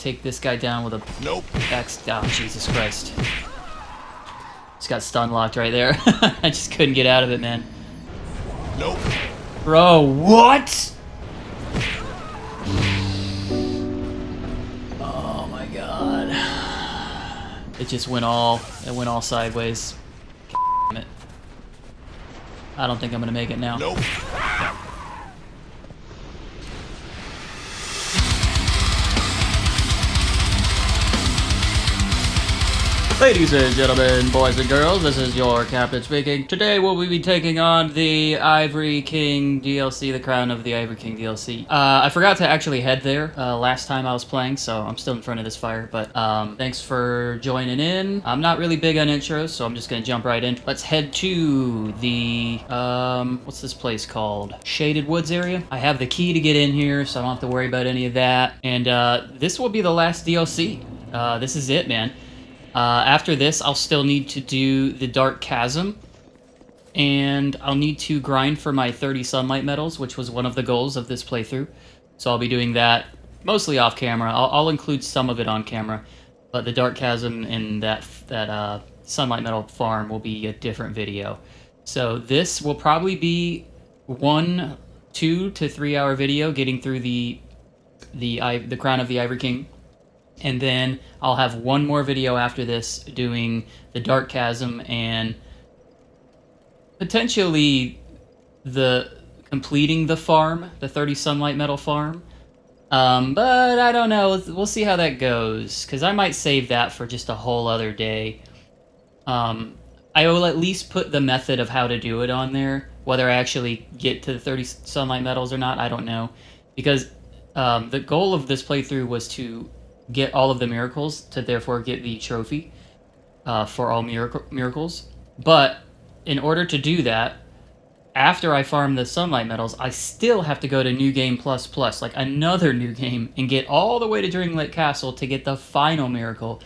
take this guy down with a... Nope. Axe. Oh, Jesus Christ. Just got stun locked right there. I just couldn't get out of it, man. Nope. Bro, what? Oh my god. It just went all sideways. Damn it. I don't think I'm gonna make it now. Nope. Ladies and gentlemen, boys and girls, this is your captain speaking. Today we'll be taking on the Ivory King DLC, the Crown of the Ivory King DLC. I forgot to actually head there last time I was playing, so I'm still in front of this fire, but thanks for joining in. I'm not really big on intros, so I'm just gonna jump right in. Let's head to the, what's this place called? Shaded Woods area. I have the key to get in here, so I don't have to worry about any of that. And this will be the last DLC. This is it, man. After this, I'll still need to do the Dark Chasm, and I'll need to grind for my 30 sunlight medals, which was one of the goals of this playthrough. So I'll be doing that mostly off camera. I'll include some of it on camera, but the Dark Chasm and that sunlight medal farm will be a different video. So this will probably be 1 2 to 3 hour video getting through the Crown of the Ivory King. And then I'll have one more video after this doing the Dark Chasm and potentially completing the farm, the 30 sunlight medal farm. But I don't know. We'll see how that goes, because I might save that for just a whole other day. I will at least put the method of how to do it on there. Whether I actually get to the 30 sunlight medals or not, I don't know. Because the goal of this playthrough was to get all of the miracles, to therefore get the trophy for all miracles. But in order to do that, after I farm the sunlight medals, I still have to go to New Game Plus, like another new game, and get all the way to Drangleic Castle to get the final miracle.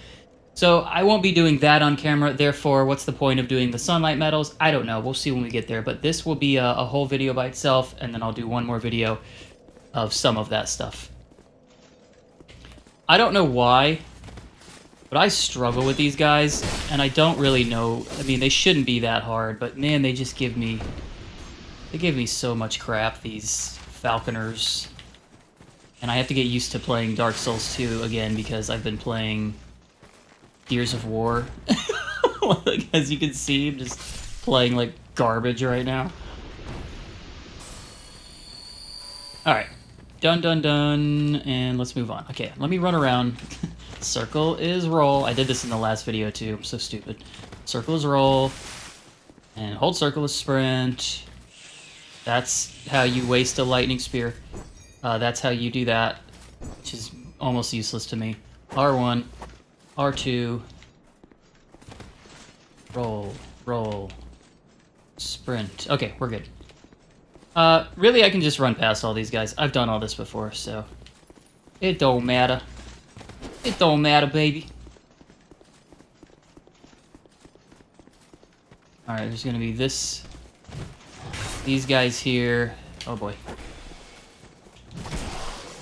So I won't be doing that on camera, therefore what's the point of doing the sunlight medals? I don't know, we'll see when we get there. But this will be a whole video by itself, and then I'll do one more video of some of that stuff. I don't know why, but I struggle with these guys, and I don't really know. I mean, they shouldn't be that hard, but man, they just give me... They give me so much crap, these falconers. And I have to get used to playing Dark Souls 2 again, because I've been playing Gears of War. As you can see, I'm just playing like garbage right now. Alright. Done, and let's move on. Okay, let me run around. Circle is roll. I did this in the last video too. I'm so stupid. Circle is roll, and hold circle is sprint. That's how you waste a lightning spear. That's how you do that, which is almost useless to me. R1, R2, roll, sprint. Okay, we're good. Really, I can just run past all these guys. I've done all this before, so it don't matter. It don't matter, baby. Alright, there's gonna be these guys here. Oh boy.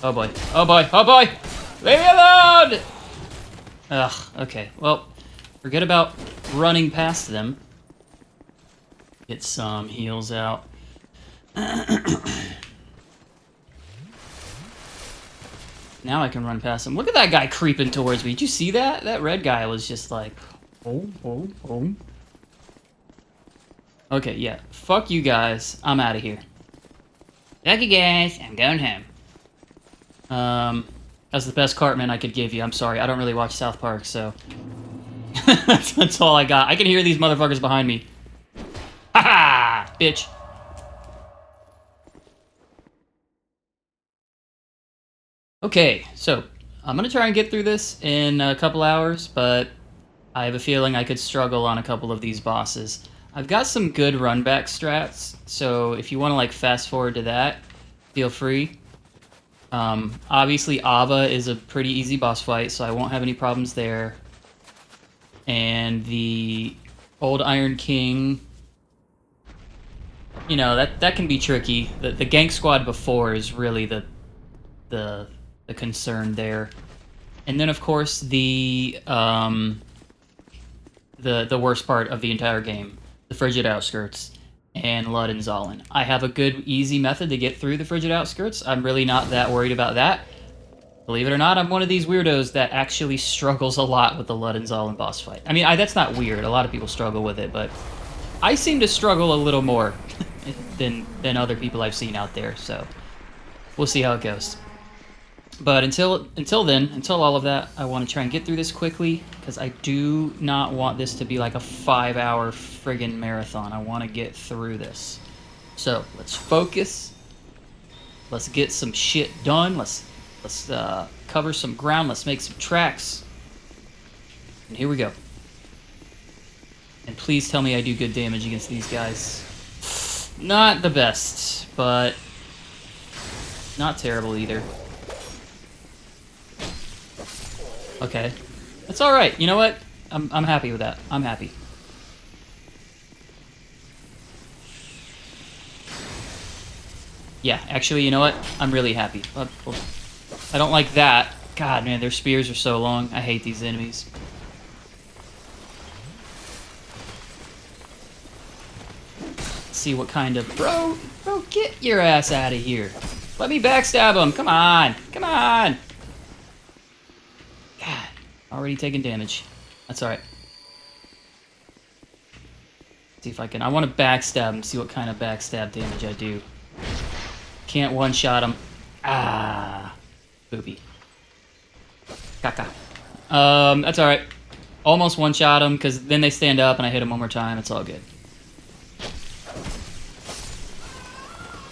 Oh boy. Oh boy. Oh boy! Leave me alone! Ugh, okay. Well, forget about running past them. Get some heals out. Now I can run past him. Look at that guy creeping towards me. Did you see that? That red guy was just like... Oh. Okay, yeah. Fuck you guys. I'm out of here. Fuck you guys. I'm going home. That's the best Cartman I could give you. I'm sorry. I don't really watch South Park, so... that's all I got. I can hear these motherfuckers behind me. Ha-ha! Bitch. Okay, so I'm gonna try and get through this in a couple hours, but I have a feeling I could struggle on a couple of these bosses. I've got some good run back strats, so if you want to like fast forward to that, feel free. Obviously Aava is a pretty easy boss fight, so I won't have any problems there. And the old Iron King, you know, that can be tricky. The gank squad before is really the concern there. And then, of course, the worst part of the entire game, the Frigid Outskirts and Lud and Zallen. I have a good, easy method to get through the Frigid Outskirts. I'm really not that worried about that. Believe it or not, I'm one of these weirdos that actually struggles a lot with the Lud and Zallen boss fight. I mean, that's not weird. A lot of people struggle with it, but I seem to struggle a little more than other people I've seen out there, so we'll see how it goes. But until then, until all of that, I want to try and get through this quickly, because I do not want this to be like a 5-hour friggin' marathon. I want to get through this. So, let's focus. Let's get some shit done. Let's cover some ground. Let's make some tracks. And here we go. And please tell me I do good damage against these guys. Not the best, but not terrible either. Okay. That's alright. You know what? I'm happy with that. I'm happy. Yeah, actually, you know what? I'm really happy. I don't like that. God, man, their spears are so long. I hate these enemies. Let's see what kind of... Bro, get your ass out of here. Let me backstab him. Come on. Come on. God, already taking damage. That's alright. See if I can... I want to backstab him, see what kind of backstab damage I do. Can't one-shot him. Ah. Boopy. Caca. That's alright. Almost one-shot him, because then they stand up and I hit him one more time. It's all good.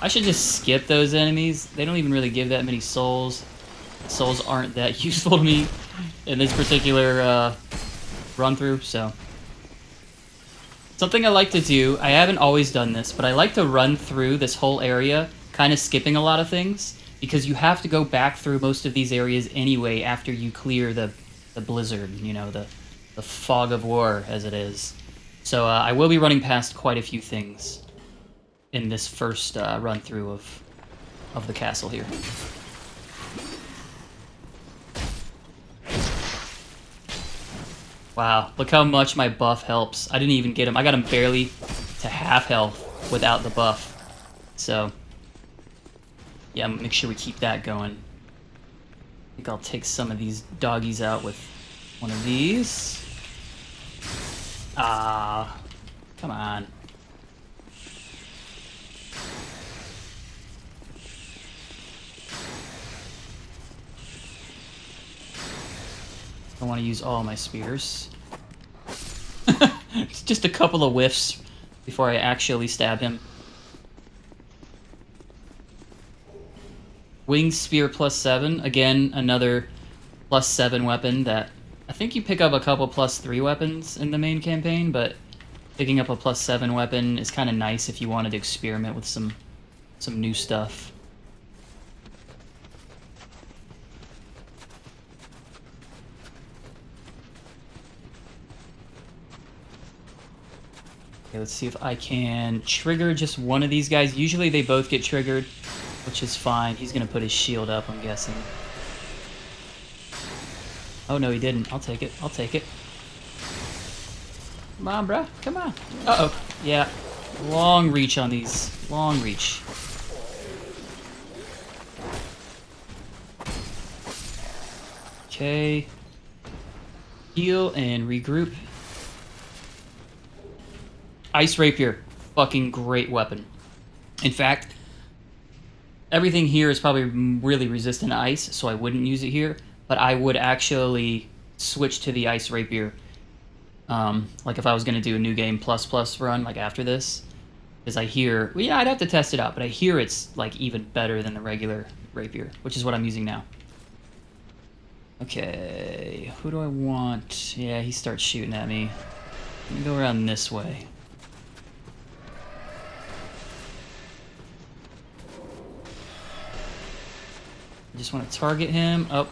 I should just skip those enemies. They don't even really give that many souls. Souls aren't that useful to me in this particular run-through, so... Something I like to do, I haven't always done this, but I like to run through this whole area, kind of skipping a lot of things, because you have to go back through most of these areas anyway after you clear the blizzard, you know, the fog of war, as it is. So I will be running past quite a few things in this first run-through of the castle here. Wow, look how much my buff helps. I didn't even get him. I got him barely to half health without the buff. So, yeah, make sure we keep that going. I think I'll take some of these doggies out with one of these. Ah, come on. I want to use all my spears. It's just a couple of whiffs before I actually stab him. Winged Spear +7. Again, another +7 weapon that... I think you pick up a couple +3 weapons in the main campaign, but picking up a +7 weapon is kind of nice if you wanted to experiment with some new stuff. Okay, let's see if I can trigger just one of these guys. Usually they both get triggered, which is fine. He's gonna put his shield up, I'm guessing. Oh no, he didn't. I'll take it. I'll take it. Come on, bruh. Come on. Uh-oh. Yeah. Long reach on these. Long reach. Okay. Heal and regroup. Ice Rapier. Fucking great weapon. In fact, everything here is probably really resistant to ice, so I wouldn't use it here. But I would actually switch to the Ice Rapier. Like if I was going to do a New Game ++ run, like after this. Because I hear... Well, yeah, I'd have to test it out, but I hear it's like even better than the regular Rapier, which is what I'm using now. Okay, who do I want? Yeah, he starts shooting at me. Let me go around this way. I just want to target him. Oh.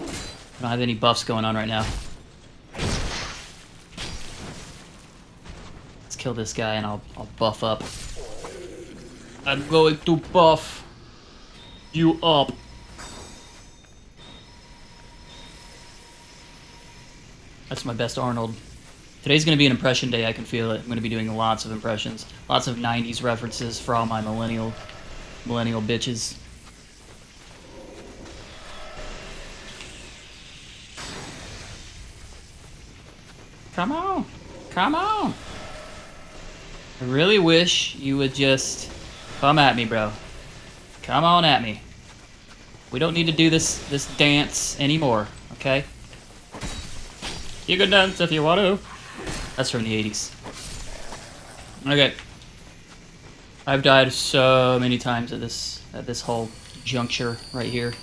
I don't have any buffs going on right now. Let's kill this guy and I'll buff up. I'm going to buff you up. That's my best Arnold. Today's going to be an impression day, I can feel it. I'm going to be doing lots of impressions. Lots of 90s references for all my millennial bitches. Come on! Come on! I really wish you would just come at me, bro. Come on at me. We don't need to do this dance anymore, okay? You can dance if you want to. That's from the 80s. Okay. I've died so many times at this whole juncture right here.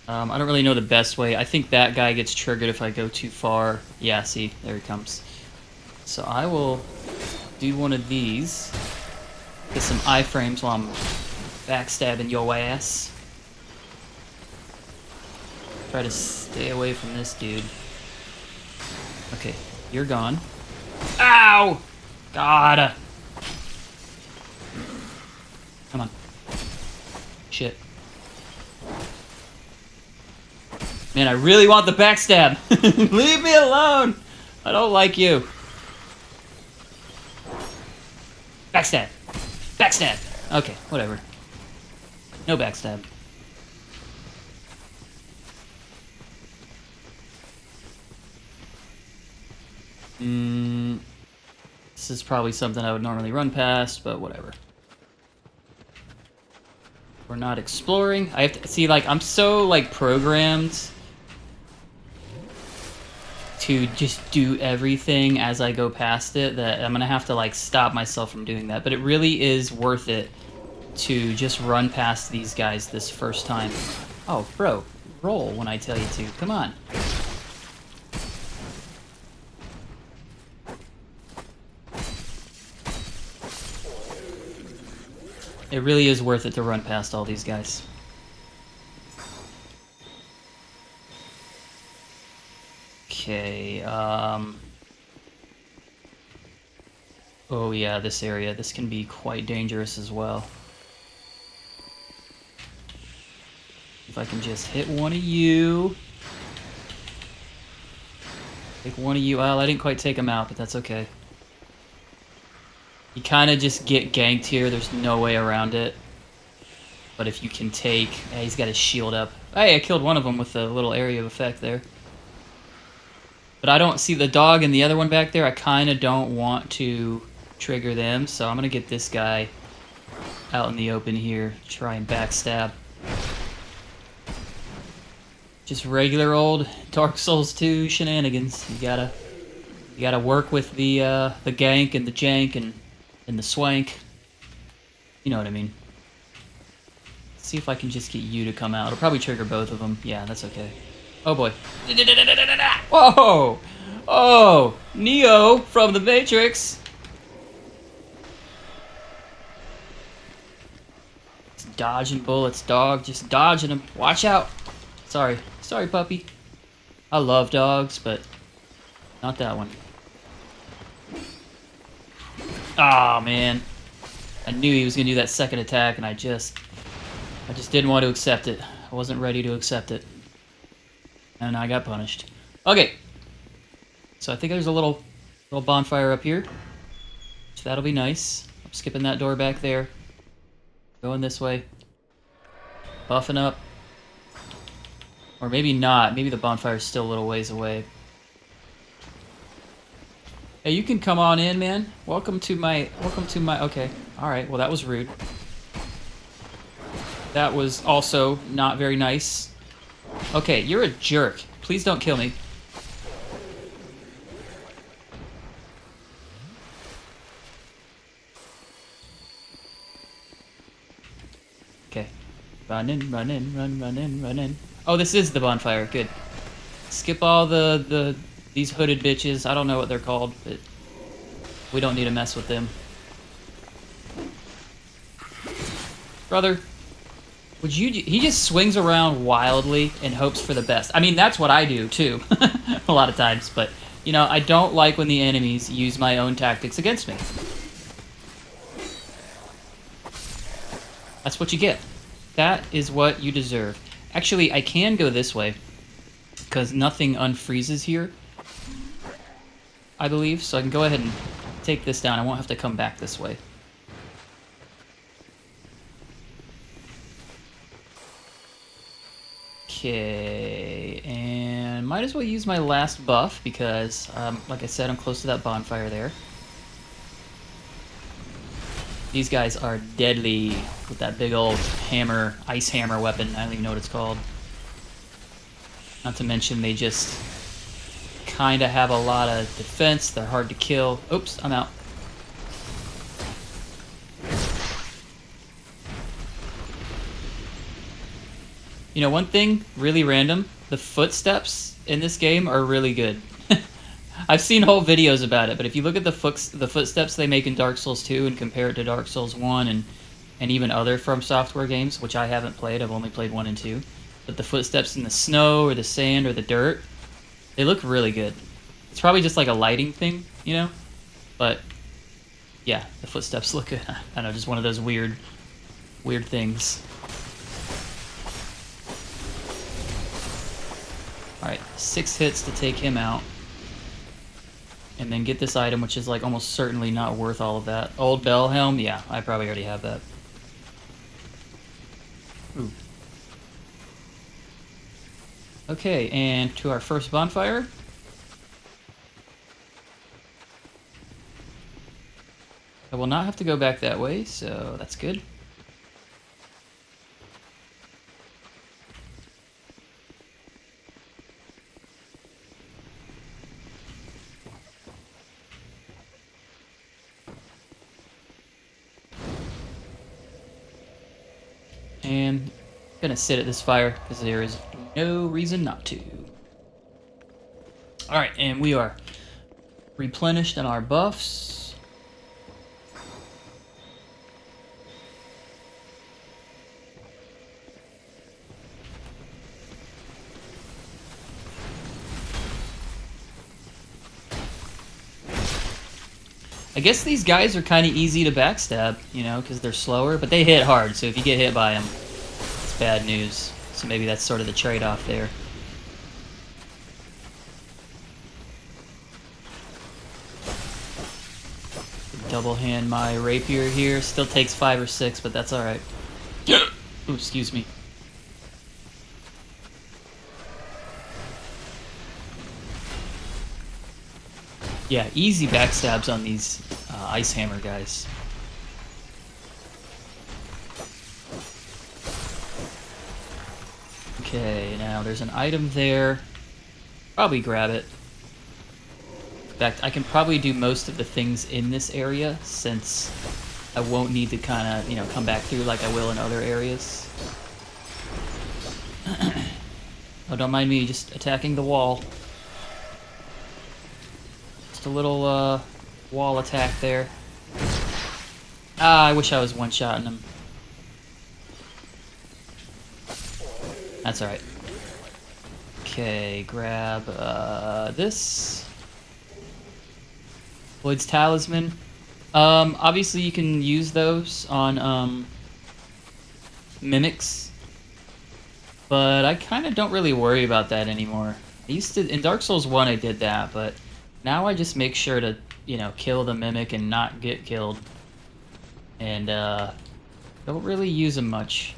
I don't really know the best way. I think that guy gets triggered if I go too far. Yeah, see, there he comes. So I will do one of these. Get some iframes while I'm backstabbing your ass. Try to stay away from this dude. Okay, you're gone. Ow! God! Come on. Shit. Man, I really want the backstab. Leave me alone. I don't like you. Backstab. Backstab. Okay, whatever. No backstab. This is probably something I would normally run past, but whatever. We're not exploring. I have to see, like, I'm so, like, programmed to just do everything as I go past it that I'm gonna have to, like, stop myself from doing that. But it really is worth it to just run past these guys this first time. Oh, bro, roll when I tell you to. Come on. It really is worth it to run past all these guys. Okay, oh yeah, this area. This can be quite dangerous as well. If I can just hit one of you. Take one of you out. I didn't quite take him out, but that's okay. You kind of just get ganked here. There's no way around it. But if you can take... Yeah, he's got his shield up. Hey, I killed one of them with the little area of effect there. But I don't see the dog and the other one back there. I kind of don't want to trigger them. So I'm going to get this guy out in the open here. Try and backstab. Just regular old Dark Souls 2 shenanigans. You gotta work with the gank and the jank and the swank. You know what I mean. Let's see if I can just get you to come out. It'll probably trigger both of them. Yeah, that's okay. Oh boy. Whoa! Oh! Neo from the Matrix! Just dodging bullets, dog. Just dodging them. Watch out! Sorry. Sorry, puppy. I love dogs, but not that one. Ah, man. I knew he was going to do that second attack, and I just didn't want to accept it. I wasn't ready to accept it. And I got punished. Okay. So I think there's a little bonfire up here. So that'll be nice. I'm skipping that door back there. Going this way. Buffing up. Or maybe not. Maybe the bonfire's still a little ways away. Hey, you can come on in, man. Welcome to my... Okay. Alright, well that was rude. That was also not very nice. Okay, you're a jerk. Please don't kill me. Okay. Run in, run in, run in, run in. Oh, this is the bonfire. Good. Skip all these hooded bitches. I don't know what they're called, but we don't need to mess with them. Brother, would you... He just swings around wildly and hopes for the best. I mean, that's what I do, too. A lot of times, but, you know, I don't like when the enemies use my own tactics against me. That's what you get. That is what you deserve. Actually, I can go this way, because nothing unfreezes here, I believe, so I can go ahead and take this down. I won't have to come back this way. Okay, and might as well use my last buff because, like I said, I'm close to that bonfire there. These guys are deadly with that big old hammer, ice hammer weapon. I don't even know what it's called. Not to mention they just kind of have a lot of defense. They're hard to kill. Oops, I'm out. You know, one thing, really random, the footsteps in this game are really good. I've seen whole videos about it, but if you look at the footsteps they make in Dark Souls 2 and compare it to Dark Souls 1 and even other FromSoftware games, which I haven't played, I've only played 1 and 2, but the footsteps in the snow or the sand or the dirt, they look really good. It's probably just like a lighting thing, you know? But, yeah, the footsteps look good. I don't know, just one of those weird things. Alright, 6 hits to take him out. And then get this item, which is like almost certainly not worth all of that. Old bell helm? Yeah, I probably already have that. Ooh. Okay, and to our first bonfire. I will not have to go back that way, so that's good. And I'm gonna sit at this fire because there is no reason not to. Alright, and we are replenished in our buffs. I guess these guys are kind of easy to backstab, you know, because they're slower, but they hit hard, so if you get hit by them, it's bad news. So maybe that's sort of the trade-off there. Double hand my rapier here. Still takes 5 or 6, but that's alright. Ooh, excuse me. Yeah, easy backstabs on these ice hammer guys. Okay, now there's an item there. Probably grab it. In fact, I can probably do most of the things in this area since I won't need to kind of, you know, come back through like I will in other areas. Oh, don't mind me just attacking the wall. Just a little wall attack there. Ah, I wish I was one-shotting him. That's alright. Okay, grab this. Void's Talisman. Obviously you can use those on mimics, but I kind of don't really worry about that anymore. I used to, in Dark Souls 1 I did that, but now I just make sure to, you know, kill the mimic and not get killed. And don't really use them much.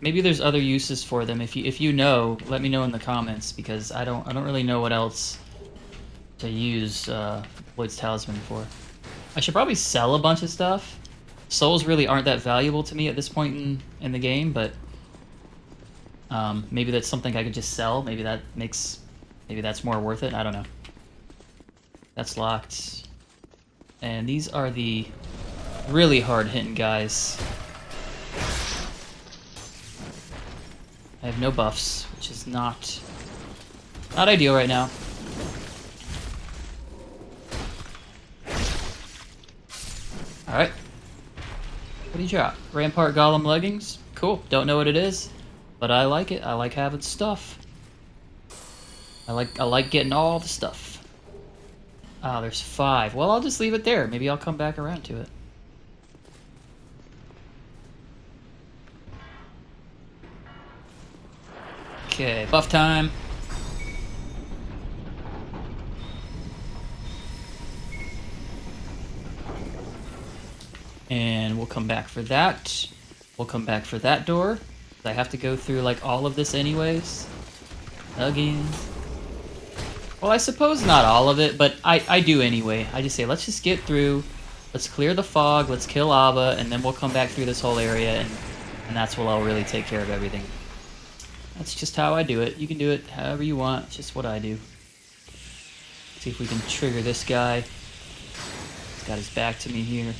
Maybe there's other uses for them. If you know, let me know in the comments, because I don't really know what else to use Void's Talisman for. I should probably sell a bunch of stuff. Souls really aren't that valuable to me at this point in the game, but maybe that's something I could just sell. Maybe that's more worth it. I don't know. That's locked. And these are the really hard-hitting guys. I have no buffs, which is not ideal right now. Alright. What do you drop? Rampart Golem leggings? Cool. Don't know what it is, but I like it. I like having stuff. I like getting all the stuff. Ah, there's 5. Well, I'll just leave it there. Maybe I'll come back around to it. Okay, buff time. And we'll come back for that. We'll come back for that door. I have to go through like all of this anyways. Again. Well, I suppose not all of it, but I do anyway. I just say, let's just get through. Let's clear the fog, let's kill Aava, and then we'll come back through this whole area, and that's where I'll really take care of everything. That's just how I do it. You can do it however you want. It's just what I do. See if we can trigger this guy. He's got his back to me here.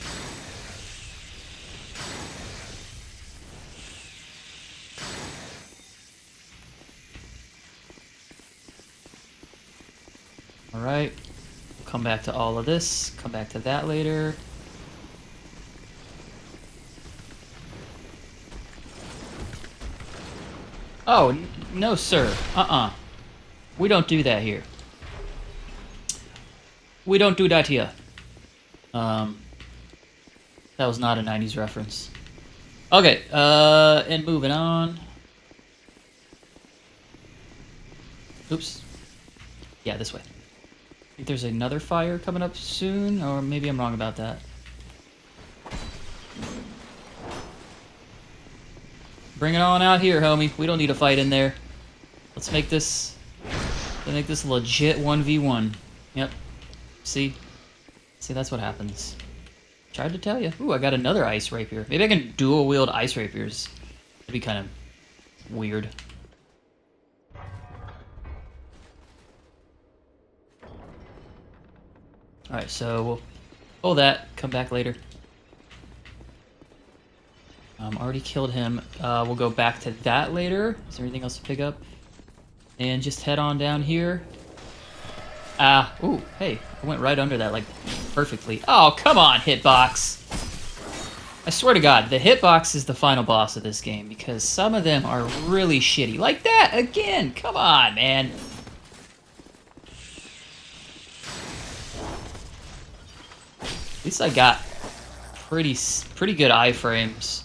Alright. We'll come back to all of this. Come back to that later. Oh, no sir. We don't do that here. We don't do that here. That was not a 90s reference. Okay, and moving on. Oops. Yeah, this way. I think there's another fire coming up soon, or maybe I'm wrong about that. Bring it on out here, homie. We don't need a fight in there. Let's make this legit 1v1. Yep. See? See, that's what happens. Tried to tell you. Ooh, I got another ice rapier. Maybe I can dual wield ice rapiers. That'd be kind of weird. Alright, so we'll pull that, come back later. Already killed him. We'll go back to that later. Is there anything else to pick up? And just head on down here. Ooh, hey, I went right under that, like, perfectly. Oh, come on, hitbox! I swear to God, the hitbox is the final boss of this game, because some of them are really shitty. Like that, again! Come on, man! At least I got pretty good iframes.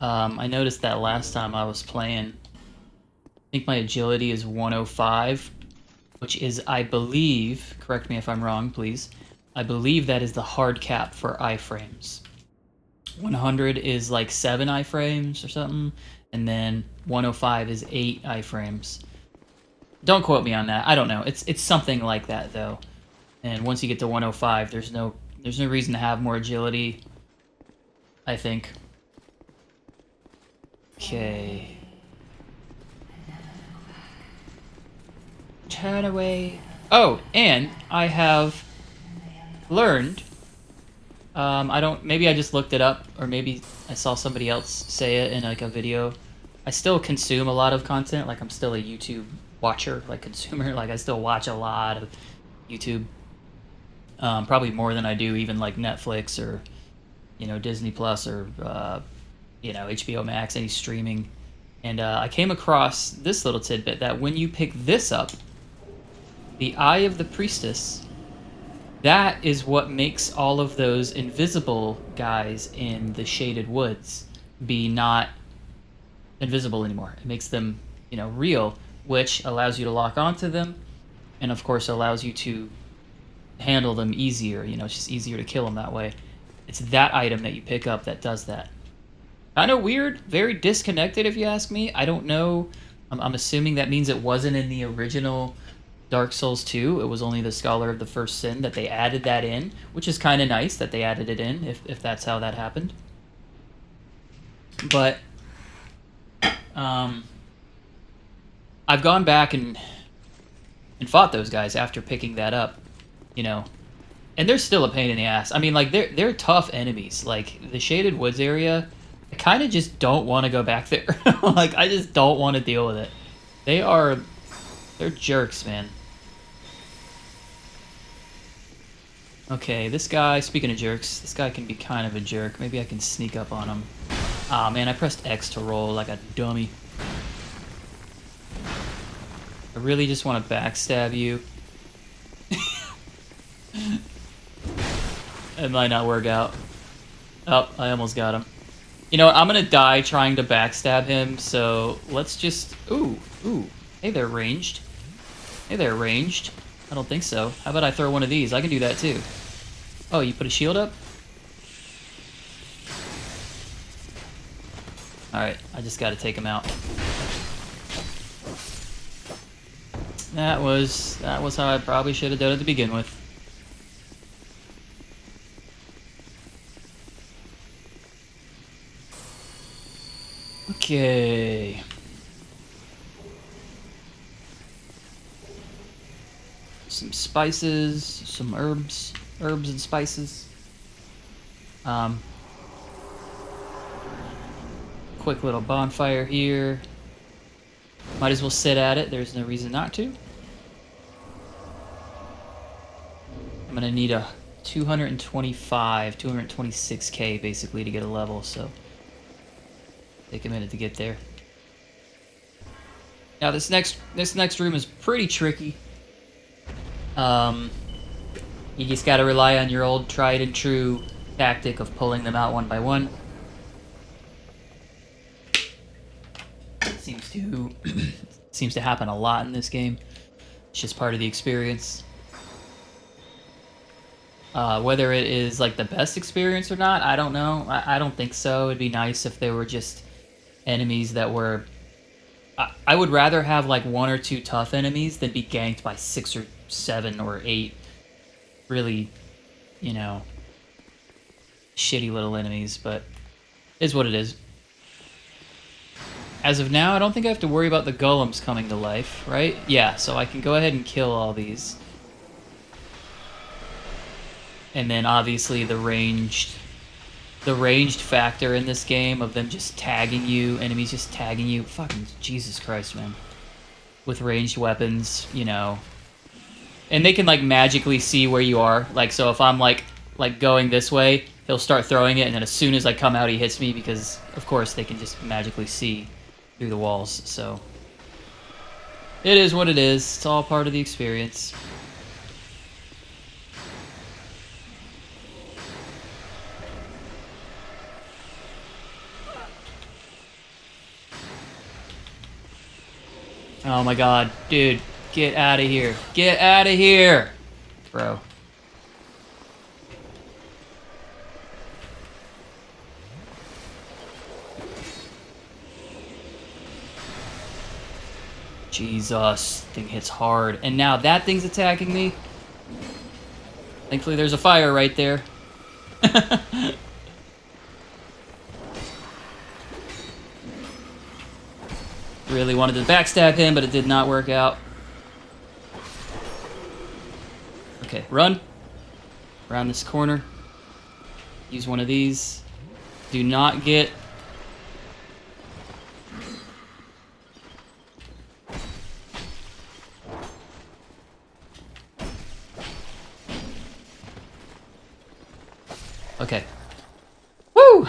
I noticed that last time I was playing. I think my agility is 105, which is, I believe, correct me if I'm wrong, please, I believe that is the hard cap for iframes. 100 is like 7 iframes or something, and then 105 is 8 iframes. Don't quote me on that. I don't know. It's something like that though. And once you get to 105, there's no reason to have more agility, I think. Okay. Turn away. Oh, and I have learned, maybe I just looked it up, or maybe I saw somebody else say it in like a video. I still consume a lot of content, like I'm still a YouTube watcher, like consumer, like I still watch a lot of YouTube. Probably more than I do even like Netflix or, you know, Disney Plus or, you know, HBO Max, any streaming. And I came across this little tidbit that when you pick this up, the Eye of the Priestess, that is what makes all of those invisible guys in the Shaded Woods be not invisible anymore. It makes them, you know, real, which allows you to lock onto them, and of course allows you to handle them easier. You know, it's just easier to kill them that way. It's that item that you pick up that does that. Kind of weird, very disconnected if you ask me. I don't know. I'm assuming that means it wasn't in the original Dark Souls 2. It was only the Scholar of the First Sin that they added that in, which is kind of nice that they added it in, if that's how that happened. But I've gone back and fought those guys after picking that up, you know, and they're still a pain in the ass. I mean, like, they're tough enemies. Like, the Shaded Woods area, I kind of just don't want to go back there. Like, I just don't want to deal with it. They're jerks, man. Okay, this guy, speaking of jerks, this guy can be kind of a jerk. Maybe I can sneak up on him. Aw, man, I pressed X to roll like a dummy. I really just want to backstab you. It might not work out. Oh, I almost got him. You know what? I'm gonna die trying to backstab him, so let's just... Ooh. Hey there, ranged. Hey there, ranged. I don't think so. How about I throw one of these? I can do that too. Oh, you put a shield up? Alright, I just gotta take him out. That was how I probably should have done it to begin with. Okay. Some spices, some herbs and spices. Quick little bonfire here. Might as well sit at it, there's no reason not to. I'm gonna need a 226k basically to get a level, so take a minute to get there. Now this next room is pretty tricky. You just gotta rely on your old tried and true tactic of pulling them out one by one. Seems to happen a lot in this game. It's just part of the experience. Whether it is like the best experience or not, I don't know. I don't think so. It'd be nice if they were just enemies that were... I would rather have like 1 or 2 tough enemies than be ganked by 6 or 7 or 8 really, you know, shitty little enemies, but it is what it is. As of now, I don't think I have to worry about the golems coming to life, right? Yeah, so I can go ahead and kill all these. And then obviously the ranged factor in this game of them just tagging you, enemies just tagging you. Fucking Jesus Christ, man. With ranged weapons, you know. And they can like magically see where you are. Like, so if I'm like going this way, he'll start throwing it, and then as soon as I come out, he hits me because, of course, they can just magically see through the walls. So it is what it is. It's all part of the experience. Oh my god, dude, get out of here. Get out of here, bro. Jesus, thing hits hard. And now that thing's attacking me. Thankfully there's a fire right there. Really wanted to backstab him, but it did not work out. Okay, run. Around this corner. Use one of these. Do not get... Okay. Woo!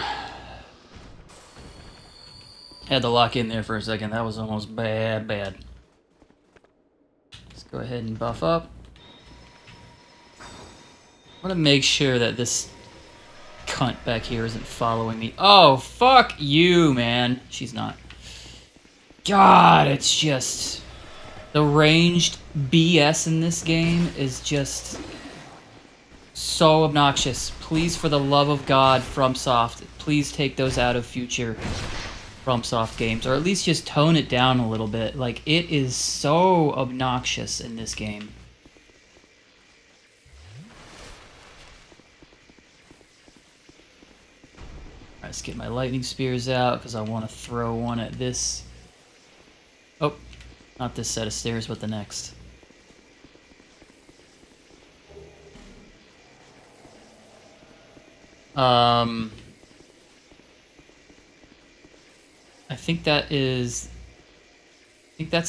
Had to lock in there for a second. That was almost bad. Let's go ahead and buff up. I want to make sure that this cunt back here isn't following me. Oh, fuck you, man. She's not. God, it's just... The ranged BS in this game is just... so obnoxious. Please, for the love of God, FromSoft, please take those out of future FromSoft games, or at least just tone it down a little bit. Like, it is so obnoxious in this game. Alright, let's get my lightning spears out, because I want to throw one at this. Oh, not this set of stairs, but the next. I think that's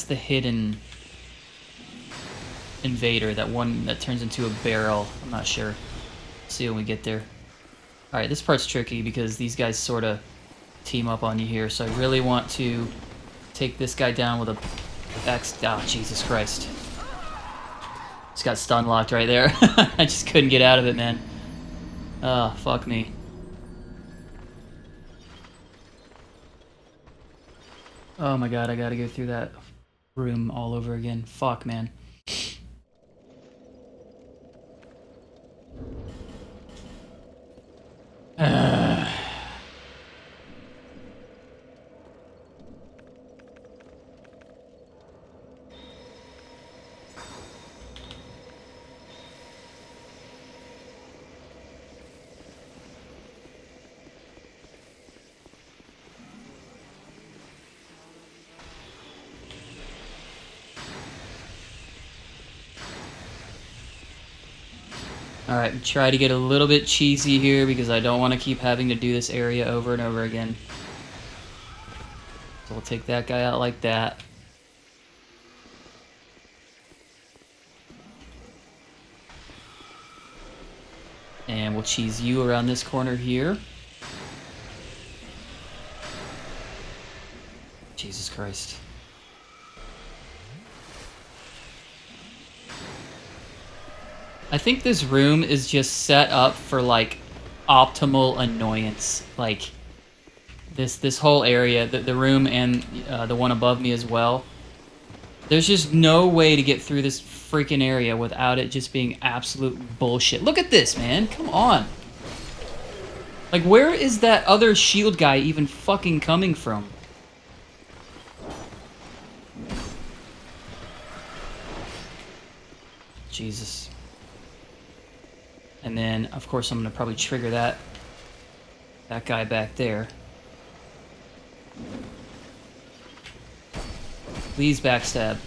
the hidden invader, that one that turns into a barrel. I'm not sure. See when we get there. Alright, this part's tricky because these guys sort of team up on you here, so I really want to take this guy down with a axe. Oh, Jesus Christ. Just got stun locked right there. I just couldn't get out of it, man. Oh, fuck me. Oh my god, I gotta go through that room all over again. Fuck, man. Alright, try to get a little bit cheesy here because I don't want to keep having to do this area over and over again. So we'll take that guy out like that. And we'll cheese you around this corner here. Jesus Christ. I think this room is just set up for, like, optimal annoyance. Like, this whole area, the room and the one above me as well. There's just no way to get through this freaking area without it just being absolute bullshit. Look at this, man. Come on. Like, where is that other shield guy even fucking coming from? Jesus. And then, of course, I'm going to probably trigger that guy back there. Please backstab.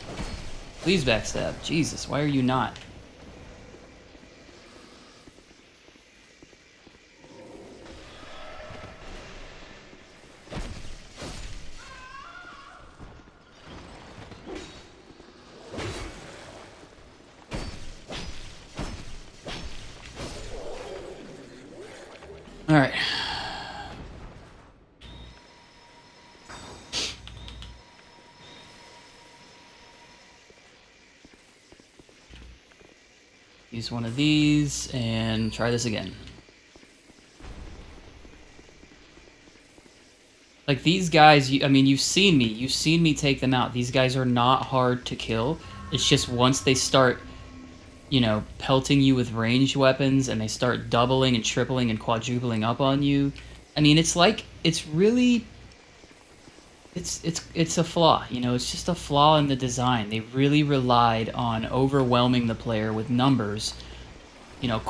Please backstab. Jesus, why are you not? All right. Use one of these and try this again. Like these guys, I mean, you've seen me take them out. These guys are not hard to kill. It's just once they start, you know, pelting you with ranged weapons and they start doubling and tripling and quadrupling up on you. I mean, it's like, it's really, it's a flaw, you know, it's just a flaw in the design. They really relied on overwhelming the player with numbers, you know,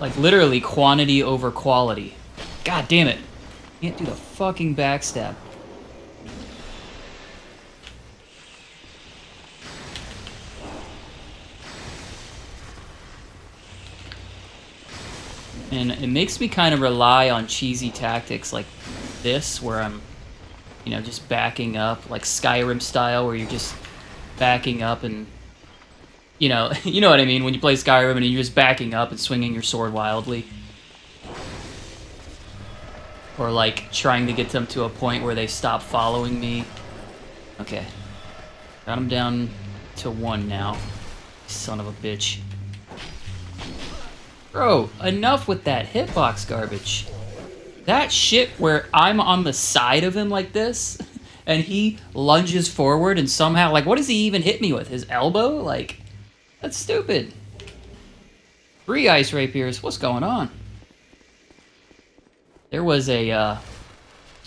like literally quantity over quality. God damn it. Can't do the fucking backstab. And it makes me kind of rely on cheesy tactics like this, where I'm, you know, just backing up, like Skyrim style, where you're just backing up and, you know, you know what I mean, when you play Skyrim and you're just backing up and swinging your sword wildly. Or like trying to get them to a point where they stop following me. Okay. Got them down to 1 now. Son of a bitch. Bro, enough with that hitbox garbage. That shit where I'm on the side of him like this, and he lunges forward and somehow, like, what does he even hit me with? His elbow? Like, that's stupid. 3 ice rapiers, what's going on? There was a,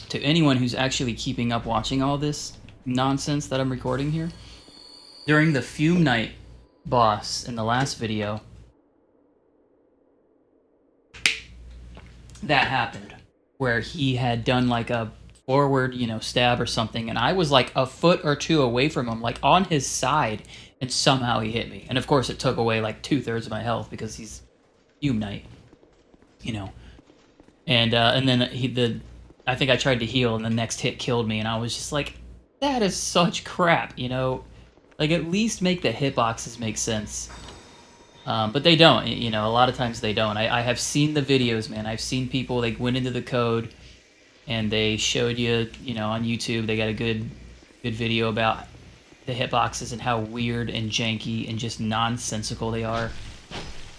to anyone who's actually keeping up watching all this nonsense that I'm recording here, during the Fume Knight boss in the last video, that happened, where he had done like a forward, you know, stab or something, and I was like a foot or 2 away from him, like on his side, and somehow he hit me. And of course it took away like 2/3 of my health because he's Fume Knight, you know. And then I think I tried to heal, and the next hit killed me, and I was just like, that is such crap, you know? Like, at least make the hitboxes make sense. But they don't, you know, a lot of times they don't. I have seen the videos, man. I've seen people, they went into the code, and they showed you, you know, on YouTube, they got a good video about the hitboxes and how weird and janky and just nonsensical they are.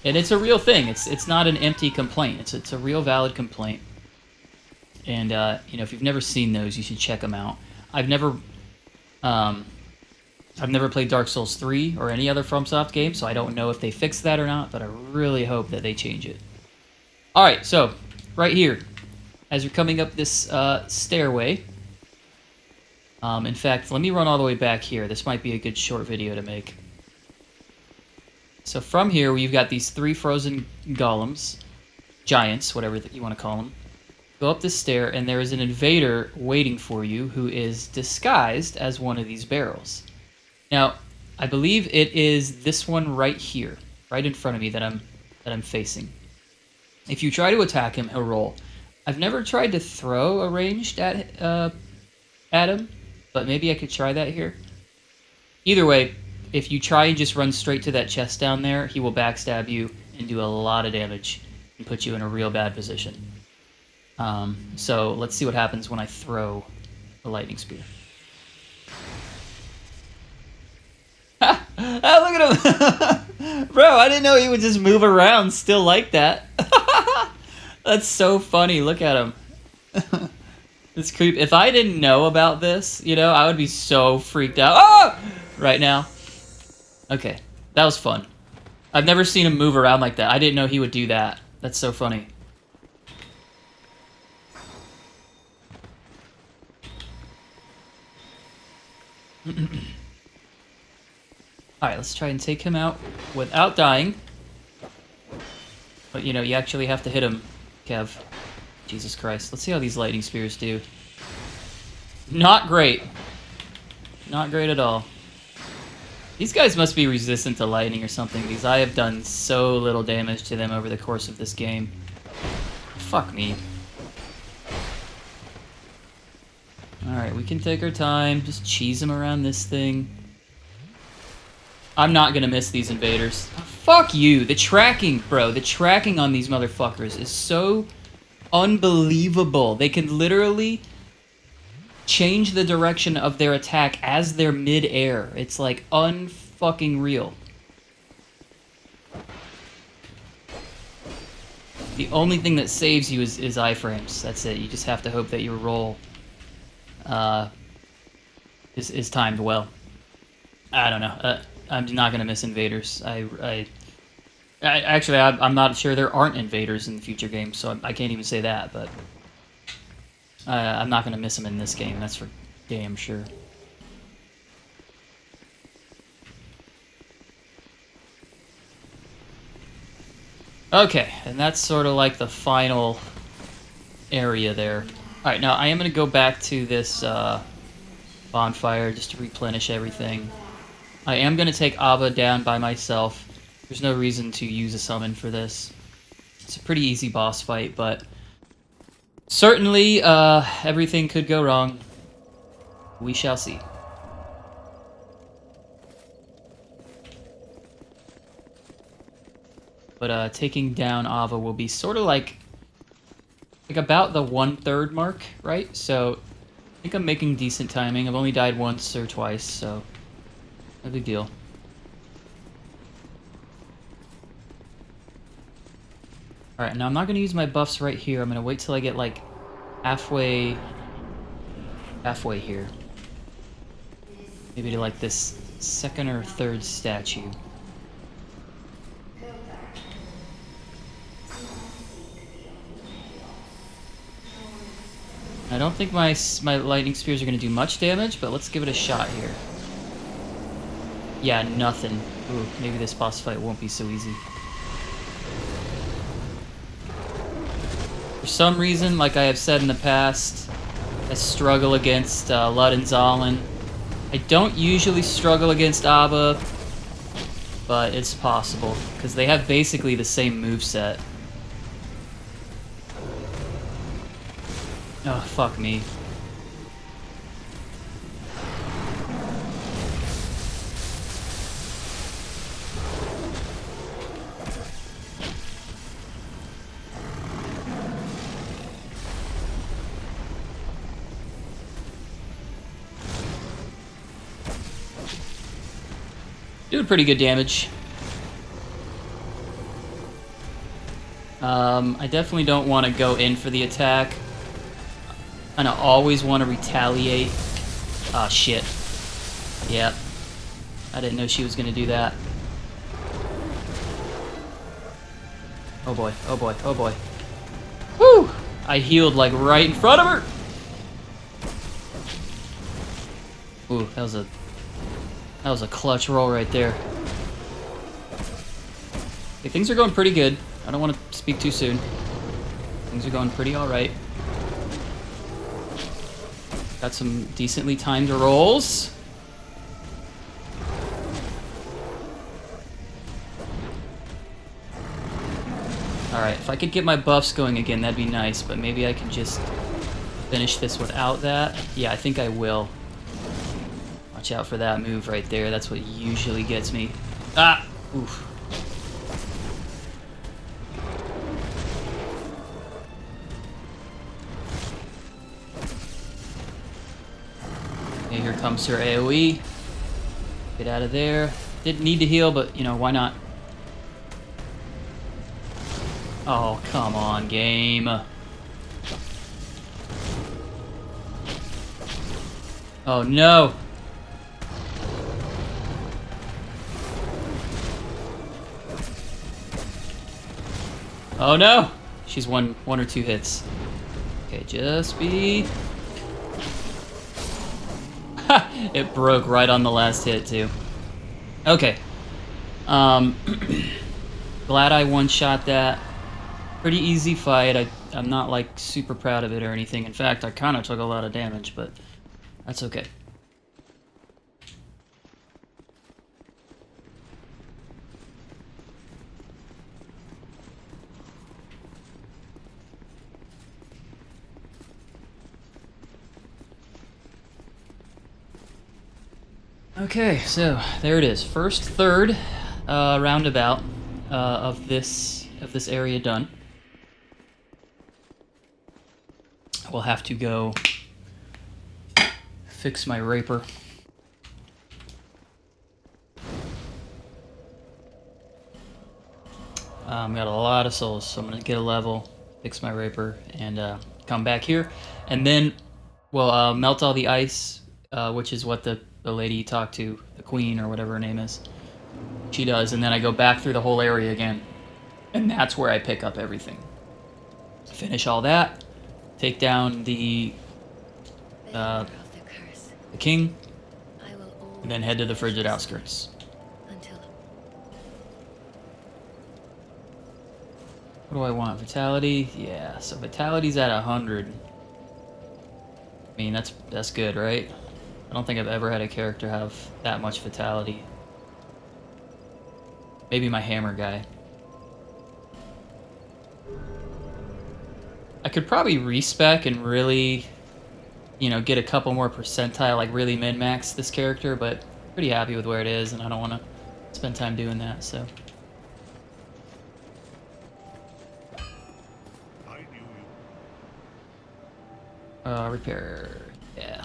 And it's a real thing. It's not an empty complaint. It's a real valid complaint. And, you know, if you've never seen those, you should check them out. I've never I've never played Dark Souls 3 or any other FromSoft game, so I don't know if they fixed that or not, but I really hope that they change it. Alright, so, right here, as you're coming up this stairway, in fact, let me run all the way back here. This might be a good short video to make. So from here, you've got these 3 frozen golems, giants, whatever you want to call them. Go up this stair, and there is an invader waiting for you who is disguised as one of these barrels. Now, I believe it is this one right here, right in front of me that I'm facing. If you try to attack him, he'll roll. I've never tried to throw a ranged at him, but maybe I could try that here. Either way, if you try and just run straight to that chest down there, he will backstab you and do a lot of damage and put you in a real bad position. So let's see what happens when I throw a lightning spear. Ah, look at him! Bro, I didn't know he would just move around still like that. That's so funny. Look at him. This creep. If I didn't know about this, you know, I would be so freaked out. Ah! Right now. Okay, that was fun. I've never seen him move around like that. I didn't know he would do that. That's so funny. Alright, let's try and take him out without dying. But, you know, you actually have to hit him, Kev. Jesus Christ. Let's see how these lightning spears do. Not great. Not great at all. These guys must be resistant to lightning or something, because I have done so little damage to them over the course of this game. Fuck me. Alright, we can take our time. Just cheese them around this thing. I'm not gonna miss these invaders. Fuck you! The tracking, bro. The tracking on these motherfuckers is so unbelievable. They can literally change the direction of their attack as they're mid-air. It's like unfucking real. The only thing that saves you is iframes. That's it. You just have to hope that your roll is timed well. I don't know. I'm not gonna miss invaders. Actually, I'm not sure there aren't invaders in the future games, so I can't even say that. But I'm not gonna miss them in this game. That's for damn sure. Okay, and that's sort of like the final area there. Alright, now I am going to go back to this bonfire just to replenish everything. I am going to take Aava down by myself. There's no reason to use a summon for this. It's a pretty easy boss fight, but certainly everything could go wrong. We shall see. But taking down Aava will be sort of like about the 1/3 mark, right? So I think I'm making decent timing. I've only died once or twice, so no big deal. Alright, now I'm not going to use my buffs right here. I'm going to wait till I get like halfway here. Maybe to like this second or third statue. I don't think my lightning spears are going to do much damage, but let's give it a shot here. Yeah, nothing. Ooh, maybe this boss fight won't be so easy. For some reason, like I have said in the past, I struggle against Lud and Zallen. I don't usually struggle against Aava, but it's possible, because they have basically the same moveset. Oh, fuck me. Doing pretty good damage. I definitely don't want to go in for the attack. And I always want to retaliate. Ah, shit. Yep. I didn't know she was gonna do that. Oh boy, oh boy, oh boy. Woo! I healed like right in front of her! Ooh, that was a clutch roll right there. Okay, things are going pretty good. I don't want to speak too soon. Things are going pretty alright. Got some decently timed rolls. Alright, if I could get my buffs going again, that'd be nice, but maybe I can just finish this without that. Yeah, I think I will. Watch out for that move right there. That's what usually gets me. Ah! Oof. Okay, here comes her AoE. Get out of there. Didn't need to heal, but, you know, why not? Oh, come on, game. Oh, no! Oh, no! She's one or two hits. Okay, just be... It broke right on the last hit, too. Okay. Glad I one-shot that. Pretty easy fight. I'm not, like, super proud of it or anything. In fact, I kind of took a lot of damage, but that's okay. Okay, so there it is. First third roundabout of this area done. We'll have to go fix my rapier. Got a lot of souls, so I'm gonna get a level, fix my rapier, and come back here, and then we'll melt all the ice, which is what the lady you talked to, the queen or whatever her name is, she does, and then I go back through the whole area again, and that's where I pick up everything. Finish all that, take down the king, and then head to the Frigid Outskirts. What do I want? Vitality? Yeah, so vitality's at 100. I mean, that's good, right? I don't think I've ever had a character have that much vitality. Maybe my hammer guy. I could probably respec and really, you know, get a couple more percentile, like really min-max this character, but pretty happy with where it is, and I don't want to spend time doing that, so. Repair, yeah.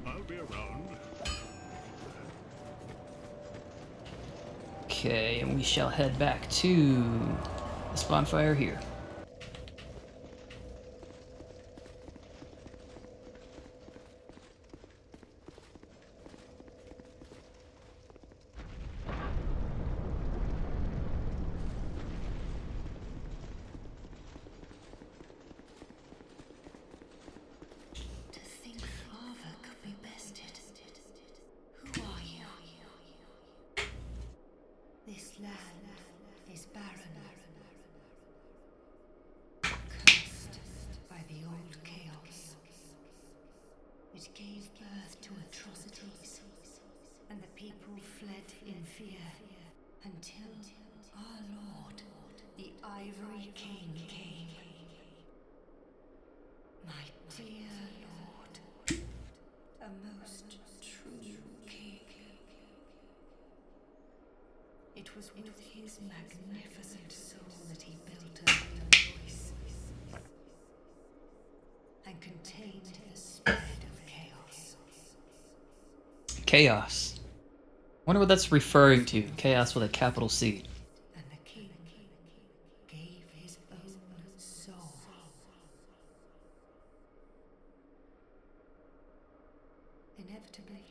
I'll be around. Okay, and we shall head back to this bonfire here. Until our Lord, the Ivory King, came. My dear Lord, a most true king. It was with his magnificent soul that he built a voice and contained the spread of chaos. Chaos. Wonder what that's referring to. Chaos with a capital C. And the king gave his own soul. Inevitably,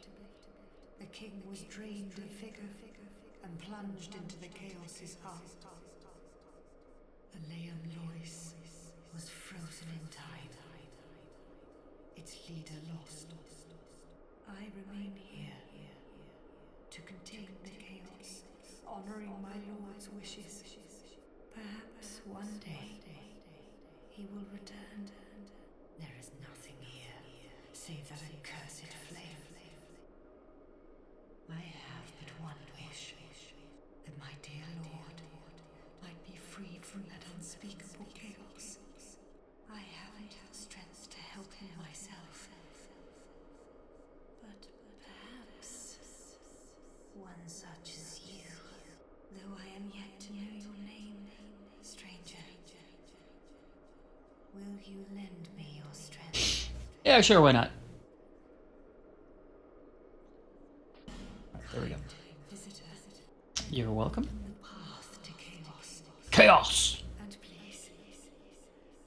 The king was drained of vigor and plunged into the chaos's heart. The Leam Lois was frozen in time. Its leader lost. I remain here to contain the chaos, honoring my lord's wishes. Perhaps one day he will return. There is nothing here save that accursed flame. I have but one wish, that my dear lord might be freed from that unspeakable chaos. I haven't strength to help him myself. But perhaps one such as you, though I am yet to know your name, stranger. Will you lend me your strength? Yeah, sure, why not? There we go. Visitor, You're welcome. the path to chaos. Chaos! And please,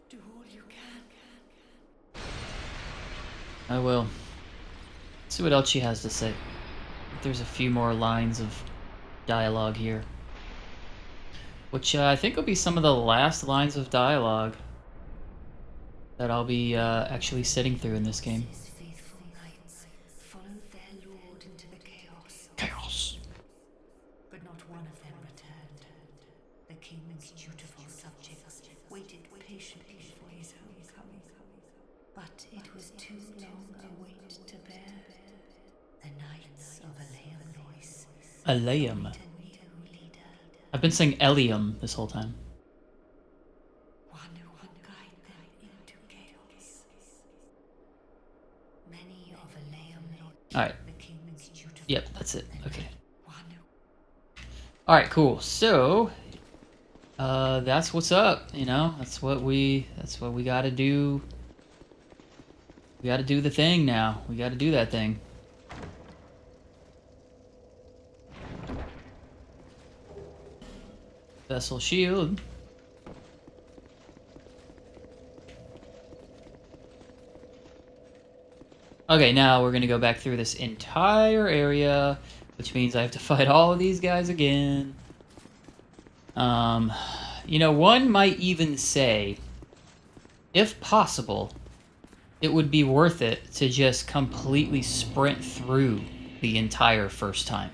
do all you can. I will. See what else she has to say. There's a few more lines of dialogue here. Which I think will be some of the last lines of dialogue that I'll be actually sitting through in this game. His faithful knights followed their lord into the chaos, Chaos. but not one of them returned. The king's dutiful subjects waited patiently for his homecoming, but it was too long a wait to bear. The knights of Aleamnois Aleum. a new leader, I've been saying Elium this whole time. one who will guide them into chaos. Many of Aleamnois, Alright. the king's dutiful. Yep, that's it. Okay. One who Alright, cool. So, that's what's up, you know? That's what we gotta do. We gotta do the thing now. We gotta do that thing. Vessel shield. Okay, now we're gonna go back through this entire area, which means I have to fight all of these guys again. You know, one might even say, if possible, it would be worth it to just completely sprint through the entire first time.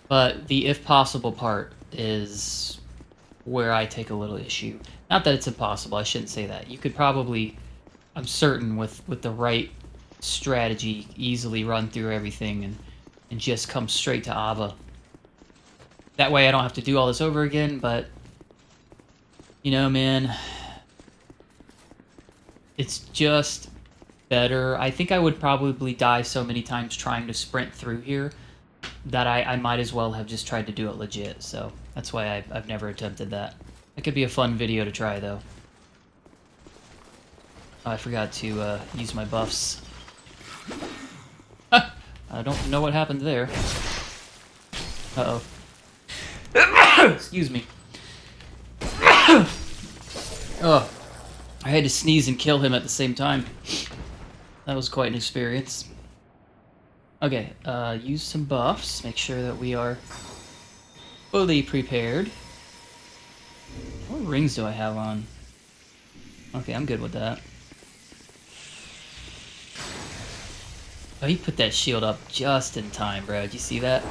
But the if possible part is where I take a little issue. Not that it's impossible, I shouldn't say that. You could probably, I'm certain, with the right strategy, easily run through everything and just come straight to Aava. That way I don't have to do all this over again, but, you know, man, it's just better. I think I would probably die so many times trying to sprint through here that I might as well have just tried to do it legit, so that's why I've never attempted that. It could be a fun video to try, though. Oh, I forgot to use my buffs. I don't know what happened there. Uh-oh. Excuse me. Oh, I had to sneeze and kill him at the same time. That was quite an experience. Okay, use some buffs. Make sure that we are fully prepared. What rings do I have on? Okay, I'm good with that. Oh, he put that shield up just in time, bro. Did you see that?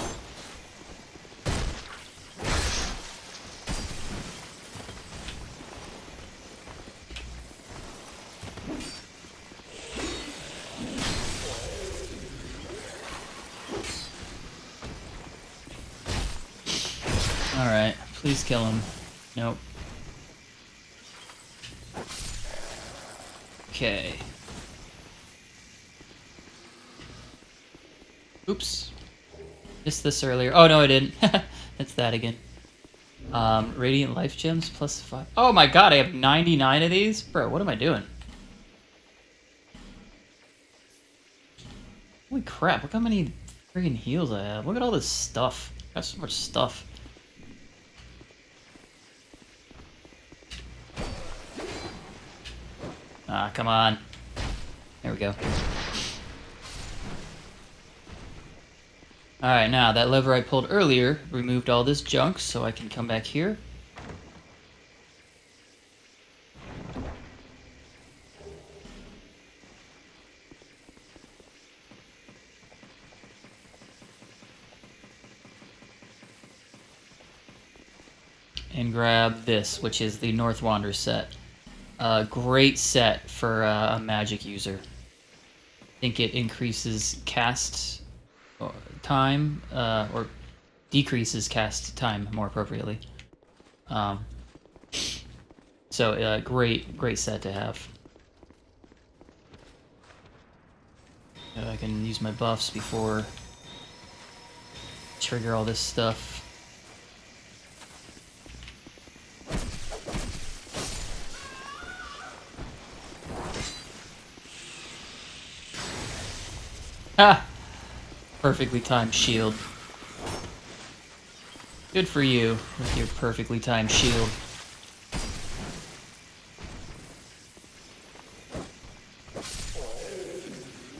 Alright, please kill him. Nope. Okay. Oops. Missed this earlier. Oh, no, I didn't. It's that again. Radiant life gems plus 5. Oh my god, I have 99 of these? Bro, what am I doing? Holy crap, look how many friggin' heals I have. Look at all this stuff. I got so much stuff. Ah, come on. There we go. Alright, now that lever I pulled earlier removed all this junk, so I can come back here. And grab this, which is the North Wander set. Great set for a magic user. I think it increases cast time, or decreases cast time more appropriately. So great set to have. I can use my buffs before trigger all this stuff. Ha! Perfectly timed shield. Good for you with your perfectly timed shield.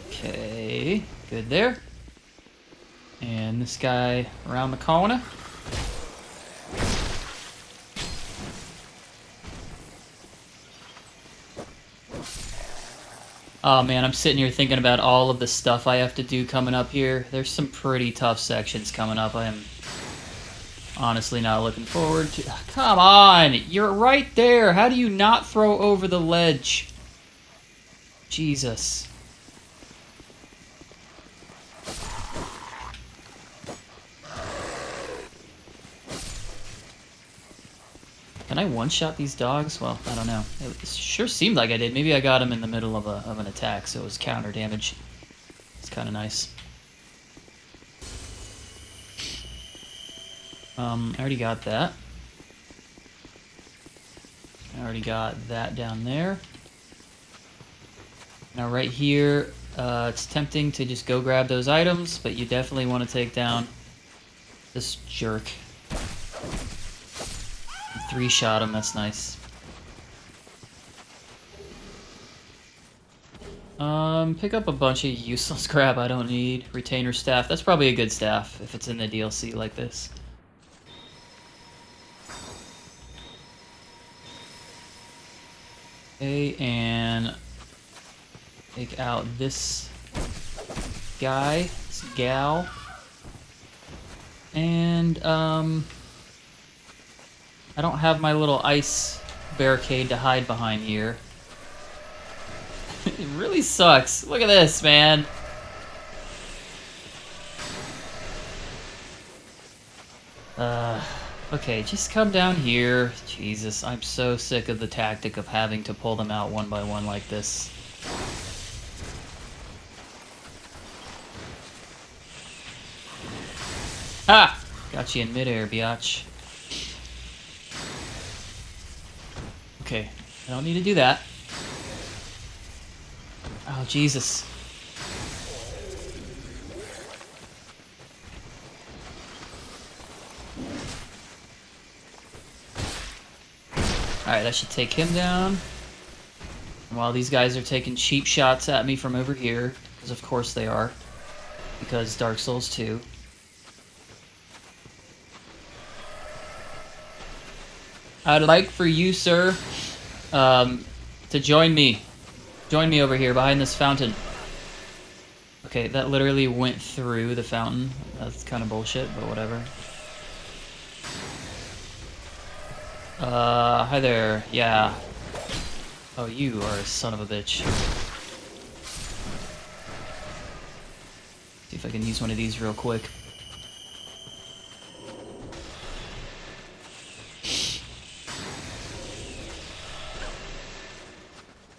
Okay, good there. And this guy around the corner. Oh man, I'm sitting here thinking about all of the stuff I have to do coming up here. There's some pretty tough sections coming up. I am honestly not looking forward to... Come on! You're right there! How do you not throw over the ledge? Jesus. Can I one-shot these dogs? Well, I don't know. It sure seemed like I did. Maybe I got him in the middle of an attack, so it was counter damage. It's kind of nice. I already got that. I already got that down there. Now right here, it's tempting to just go grab those items, but you definitely want to take down this jerk. 3-shot him, that's nice. Pick up a bunch of useless crap I don't need. Retainer staff, that's probably a good staff if it's in the DLC like this. Okay, and take out this guy, this gal. And, I don't have my little ice barricade to hide behind here. It really sucks. Look at this, man. Okay, just come down here. Jesus, I'm so sick of the tactic of having to pull them out one by one like this. Ha! Got you in midair, biatch. Okay, I don't need to do that. Oh, Jesus. Alright, that should take him down. And while these guys are taking cheap shots at me from over here, because of course they are, because Dark Souls 2. I'd like for you, sir, to join me. Join me over here behind this fountain. Okay, that literally went through the fountain. That's kind of bullshit, but whatever. Hi there. Yeah. Oh, you are a son of a bitch. See if I can use one of these real quick.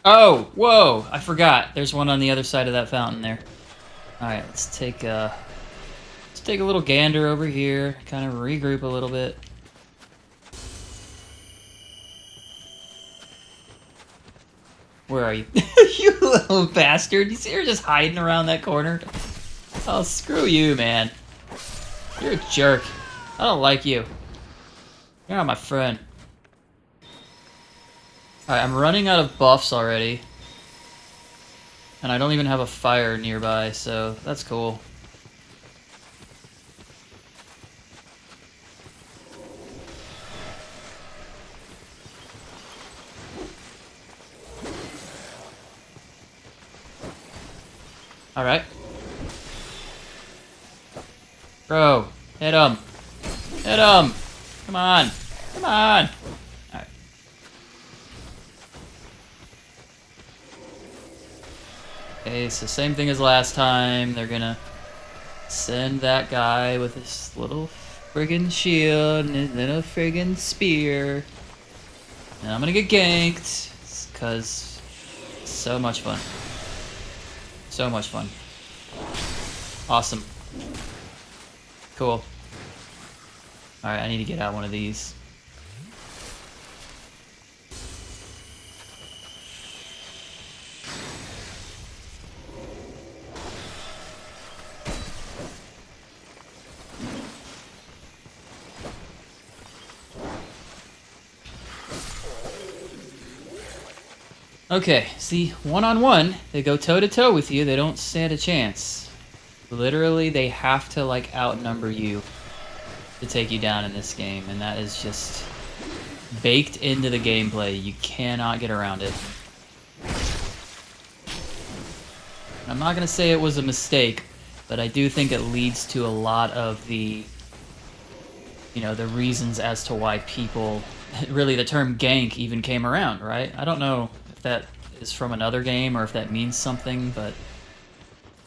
Oh, whoa! I forgot. There's one on the other side of that fountain there. Alright, let's take a little gander over here, kind of regroup a little bit. Where are you? You little bastard! You see her just hiding around that corner? Oh, screw you, man. You're a jerk. I don't like you. You're not my friend. Alright, I'm running out of buffs already. And I don't even have a fire nearby, so that's cool. Alright. Bro, hit him. Hit him! Come on. Come on! Alright. Okay, so same thing as last time. They're gonna send that guy with his little friggin' shield and his little friggin' spear. And I'm gonna get ganked. Because so much fun. So much fun. Awesome. Cool. Alright, I need to get out one of these. Okay, see, one-on-one, they go toe-to-toe with you, they don't stand a chance. Literally, they have to, like, outnumber you to take you down in this game, and that is just baked into the gameplay. You cannot get around it. I'm not going to say it was a mistake, but I do think it leads to a lot of the, you know, the reasons as to why people, really the term gank even came around, right? I don't know if that is from another game or if that means something, but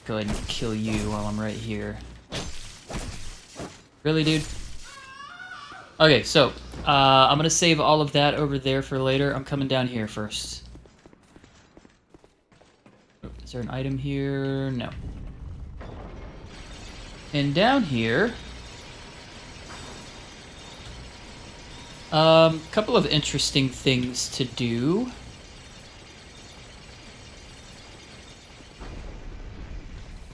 go ahead and kill you while I'm right here. Really, dude? Okay, so I'm gonna save all of that over there for later. I'm coming down here first. Is there an item here? No. And down here, couple of interesting things to do.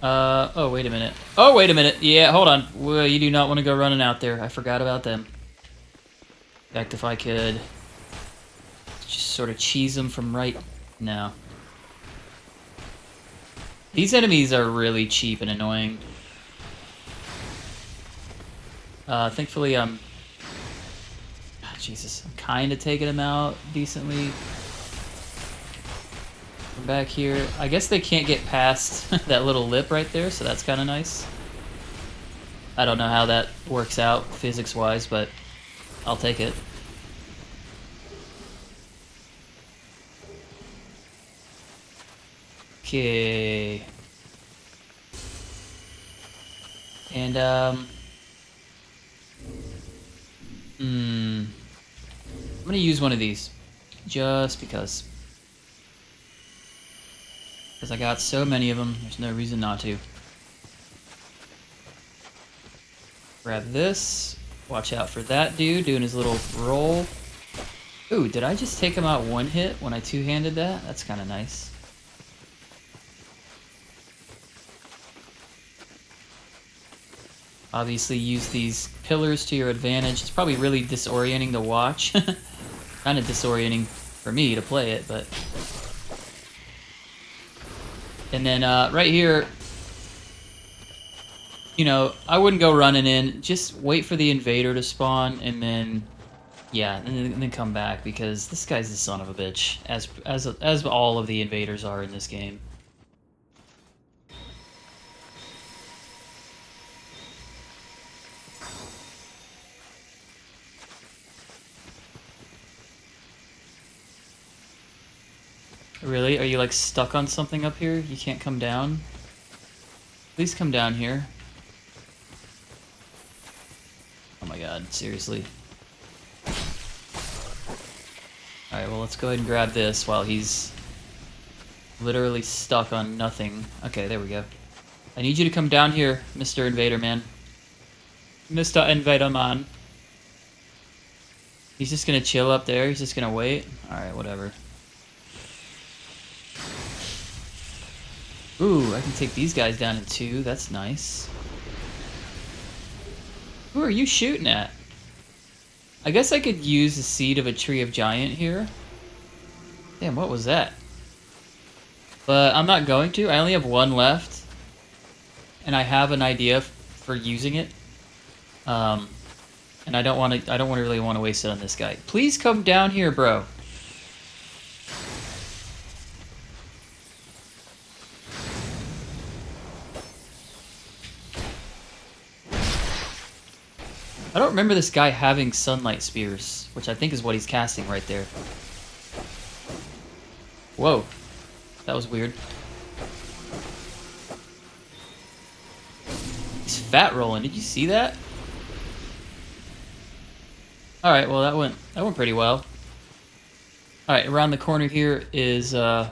Oh, wait a minute. Oh, wait a minute. Yeah, hold on. Well, you do not want to go running out there. I forgot about them. In fact, if I could just sort of cheese them from right now. These enemies are really cheap and annoying. Thankfully, Jesus, I'm kind of taking them out decently. From back here, I guess they can't get past that little lip right there, so that's kind of nice. I don't know how that works out physics-wise, but I'll take it. Okay. And, I'm gonna use one of these, just because. Because I got so many of them, there's no reason not to. Grab this. Watch out for that dude doing his little roll. Ooh, did I just take him out one hit when I two-handed that? That's kind of nice. Obviously use these pillars to your advantage. It's probably really disorienting to watch. Kind of disorienting for me to play it, but... And then right here, you know, I wouldn't go running in. Just wait for the invader to spawn, and then, yeah, and then come back, because this guy's the son of a bitch, as all of the invaders are in this game. Really? Are you like stuck on something up here? You can't come down? Please come down here. Oh my god, seriously. Alright, well let's go ahead and grab this while he's literally stuck on nothing. Okay, there we go. I need you to come down here, Mr. Invader Man. Mr. Invader Man. He's just gonna chill up there? He's just gonna wait? Alright, whatever. Ooh, I can take these guys down in two. That's nice. Who are you shooting at? I guess I could use the seed of a tree of giant here. Damn, what was that? But I'm not going to. I only have one left. And I have an idea for using it. And I don't really want to waste it on this guy. Please come down here, bro. I don't remember this guy having sunlight spears, which I think is what he's casting right there. Whoa. That was weird. He's fat rolling. Did you see that? Alright, well that went pretty well. Alright, around the corner here is dude,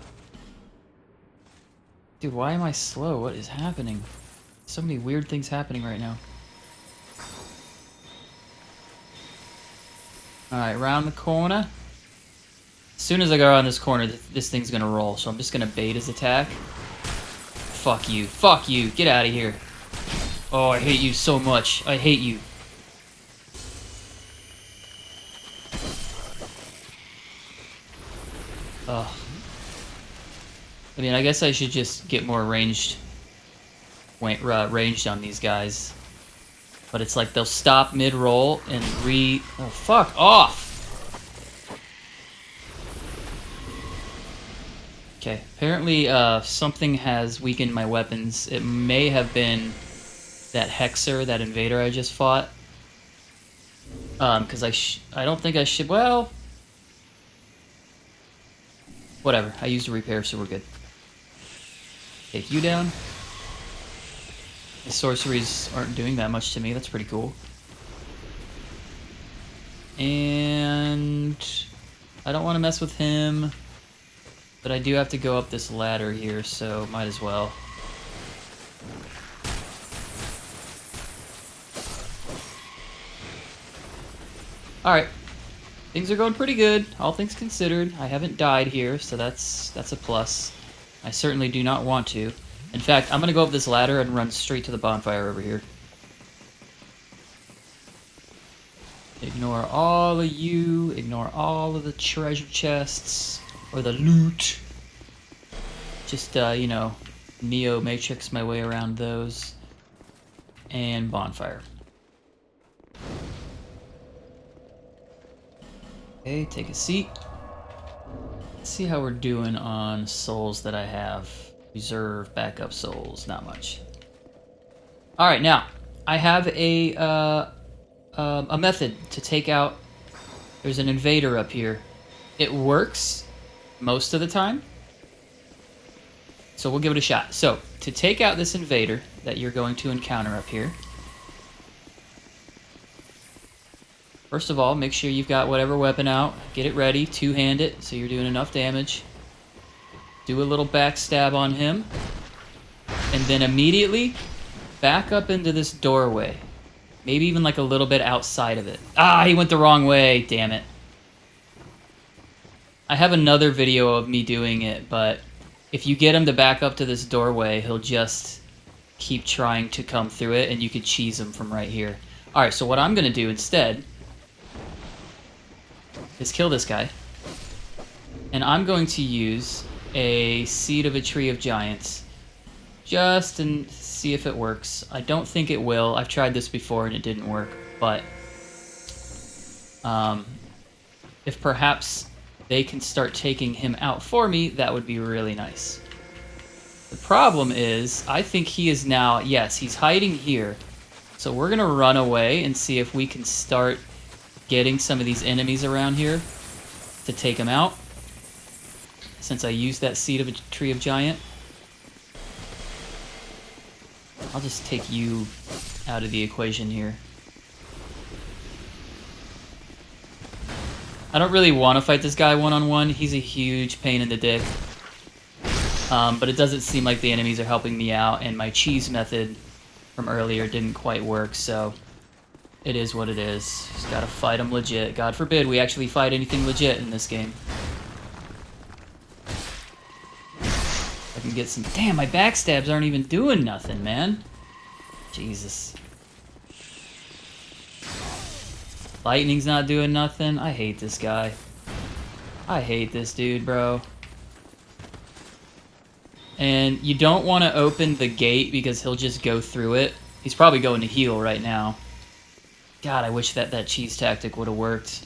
why am I slow? What is happening? So many weird things happening right now. Alright, around the corner. As soon as I go around this corner, this thing's gonna roll, so I'm just gonna bait his attack. Fuck you. Fuck you. Get out of here. Oh, I hate you so much. I hate you. Ugh. I mean, I guess I should just get more ranged on these guys. But it's like they'll stop mid-roll and oh, fuck off! Okay, apparently something has weakened my weapons. It may have been that Hexer, that invader I just fought. Because I don't think I should... Well... Whatever, I used a repair, so we're good. Take you down. The sorceries aren't doing that much to me, that's pretty cool. And... I don't want to mess with him. But I do have to go up this ladder here, so might as well. Alright. Things are going pretty good, all things considered. I haven't died here, so that's a plus. I certainly do not want to. In fact, I'm gonna go up this ladder and run straight to the bonfire over here. Ignore all of you, ignore all of the treasure chests, or the loot. Just, you know, Neo Matrix my way around those. And bonfire. Okay, take a seat. Let's see how we're doing on souls that I have. Reserve backup souls, not much. Alright, now, I have a method to take out... There's an invader up here. It works most of the time. So we'll give it a shot. So, to take out this invader that you're going to encounter up here, first of all, make sure you've got whatever weapon out. Get it ready, two-hand it, so you're doing enough damage. Do a little backstab on him. And then immediately back up into this doorway. Maybe even like a little bit outside of it. Ah, he went the wrong way, damn it. I have another video of me doing it, but if you get him to back up to this doorway, he'll just keep trying to come through it, and you could cheese him from right here. Alright, so what I'm going to do instead is kill this guy. And I'm going to use a Seed of a Tree of Giants just to see if it works. I don't think it will. I've tried this before and it didn't work, but if perhaps they can start taking him out for me, that would be really nice. The problem is, I think he is now... Yes, he's hiding here. So we're going to run away and see if we can start getting some of these enemies around here to take him out. Since I used that Seed of a Tree of Giant. I'll just take you out of the equation here. I don't really want to fight this guy one-on-one. He's a huge pain in the dick. But it doesn't seem like the enemies are helping me out, and my cheese method from earlier didn't quite work, so it is what it is. Just gotta fight him legit. God forbid we actually fight anything legit in this game. I can get some... Damn, my backstabs aren't even doing nothing, man. Jesus. Lightning's not doing nothing. I hate this guy. I hate this dude, bro. And you don't want to open the gate because he'll just go through it. He's probably going to heal right now. God, I wish that cheese tactic would have worked.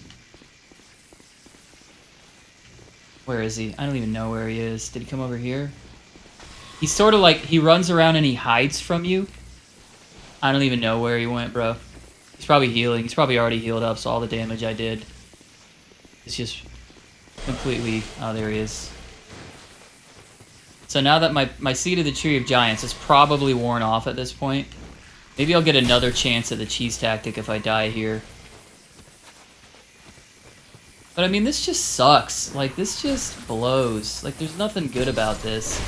Where is he? I don't even know where he is. Did he come over here? He's sort of like, he runs around and he hides from you. I don't even know where he went, bro. He's probably healing. He's probably already healed up, so all the damage I did is just completely... Oh, there he is. So now that my Seed of the Tree of Giants is probably worn off at this point, maybe I'll get another chance at the cheese tactic if I die here. But I mean, this just sucks. Like, this just blows. Like, there's nothing good about this.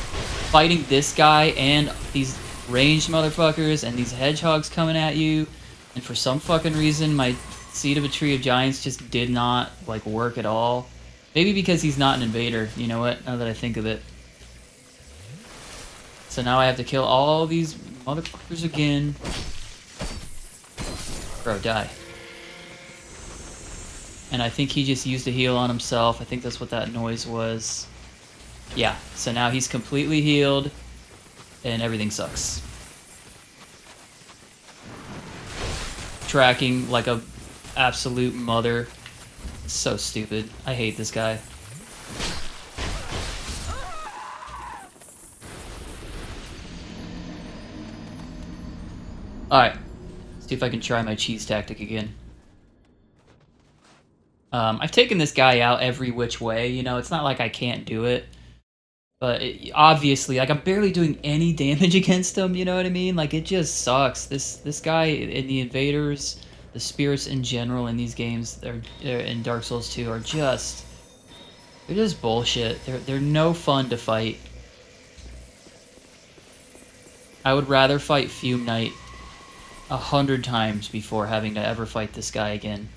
Fighting this guy and these ranged motherfuckers and these hedgehogs coming at you, and for some fucking reason, my Seed of a Tree of Giants just did not, like, work at all. Maybe because he's not an invader, you know what, now that I think of it. So now I have to kill all these motherfuckers again. Bro, die. And I think he just used a heal on himself. I think that's what that noise was. Yeah, so now he's completely healed, and everything sucks. Tracking like a absolute mother. So stupid. I hate this guy. Alright. See if I can try my cheese tactic again. I've taken this guy out every which way, you know, it's not like I can't do it. But obviously, like, I'm barely doing any damage against him, you know what I mean? Like, it just sucks. This guy and the invaders, the spirits in general in these games, in Dark Souls 2, are just... They're just bullshit. They're no fun to fight. I would rather fight Fume Knight 100 times before having to ever fight this guy again.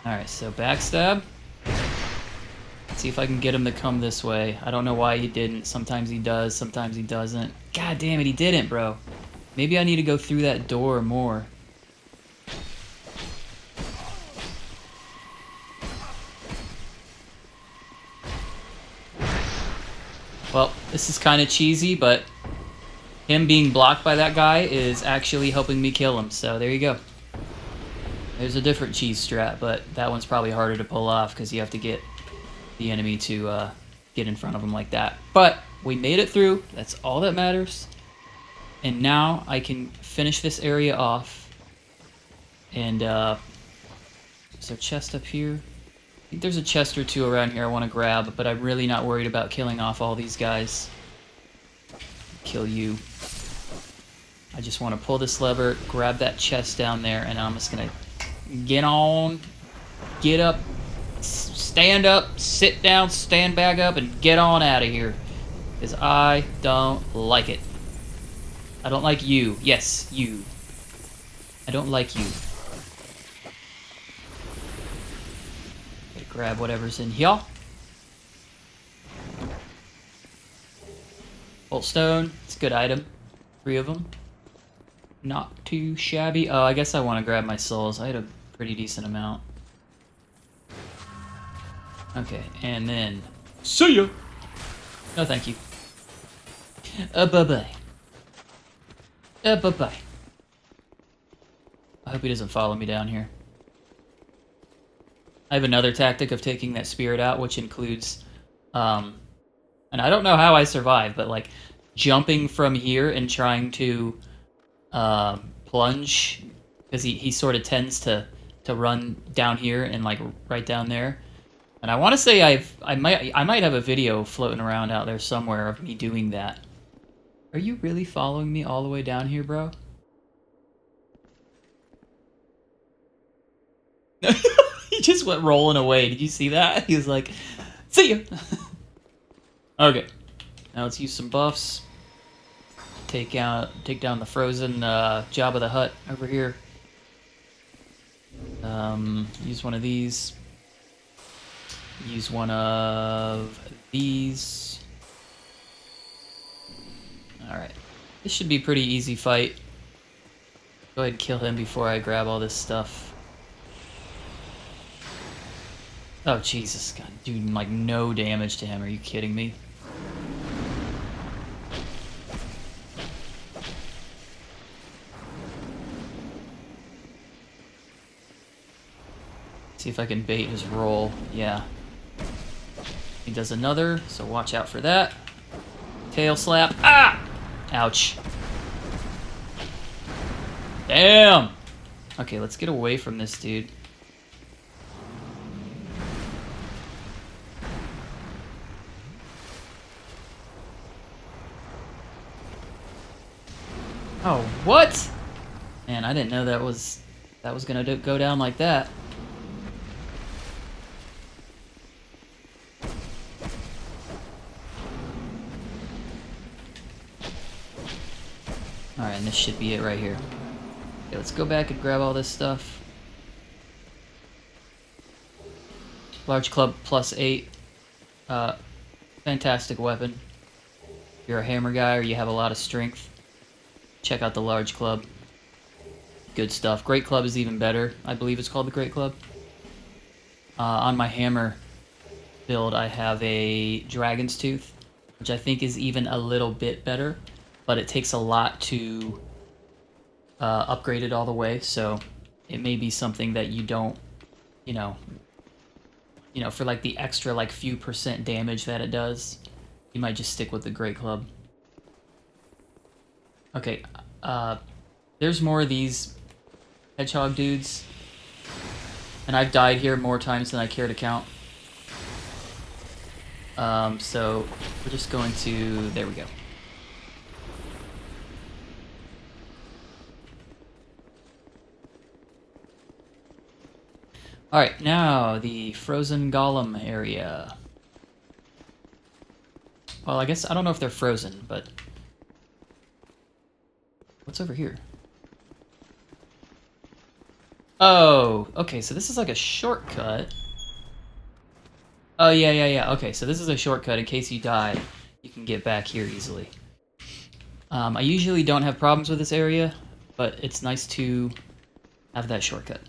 Alright, so backstab. Let's see if I can get him to come this way. I don't know why he didn't. Sometimes he does, sometimes he doesn't. God damn it, he didn't, bro. Maybe I need to go through that door more. Well, this is kind of cheesy, but him being blocked by that guy is actually helping me kill him, so there you go. There's a different cheese strat, but that one's probably harder to pull off because you have to get the enemy to get in front of him like that. But we made it through. That's all that matters. And now I can finish this area off. And is there a chest up here? I think there's a chest or two around here I want to grab, but I'm really not worried about killing off all these guys. Kill you. I just want to pull this lever, grab that chest down there, and I'm just going to get on, get up, stand up, sit down, stand back up, and get on out of here. Because I don't like it. I don't like you. Yes, you. I don't like you. Okay, grab whatever's in here. Bolt stone. It's a good item. 3 of them. Not too shabby. Oh, I guess I want to grab my souls. I had a pretty decent amount. Okay, and then... See ya! No, thank you. Bye-bye. Bye-bye. I hope he doesn't follow me down here. I have another tactic of taking that spirit out, which includes... and I don't know how I survive, but, like, jumping from here and trying to... plunge, because he sort of tends to run down here and like right down there. And I want to say I might have a video floating around out there somewhere of me doing that. Are you really following me all the way down here, bro? He just went rolling away. Did you see that? He was like, "See ya." Okay, now let's use some buffs. Take down the frozen Jabba the Hutt over here. Use one of these. Use one of these. Alright. This should be a pretty easy fight. Go ahead and kill him before I grab all this stuff. Oh, Jesus. God, doing like no damage to him. Are you kidding me? See if I can bait his roll. Yeah. He does another, so watch out for that. Tail slap. Ah! Ouch. Damn! Okay, let's get away from this dude. Oh, what? Man, I didn't know that was gonna go down like that. Alright, and this should be it right here. Okay, let's go back and grab all this stuff. Large club +8. Fantastic weapon. If you're a hammer guy or you have a lot of strength, check out the large club. Good stuff. Great club is even better. I believe it's called the Great Club. On my hammer build, I have a Dragon's Tooth, which I think is even a little bit better, but it takes a lot to upgrade it all the way, so it may be something that you don't, you know, for like the extra like few % damage that it does, you might just stick with the Great Club. Okay, there's more of these hedgehog dudes, and I've died here more times than I care to count. So we're just going to, there we go. Alright, now the frozen golem area. Well, I guess, I don't know if they're frozen, but... What's over here? Oh, okay, so this is like a shortcut. Oh, yeah. Okay, so this is a shortcut in case you die. You can get back here easily. I usually don't have problems with this area, but it's nice to have that shortcut.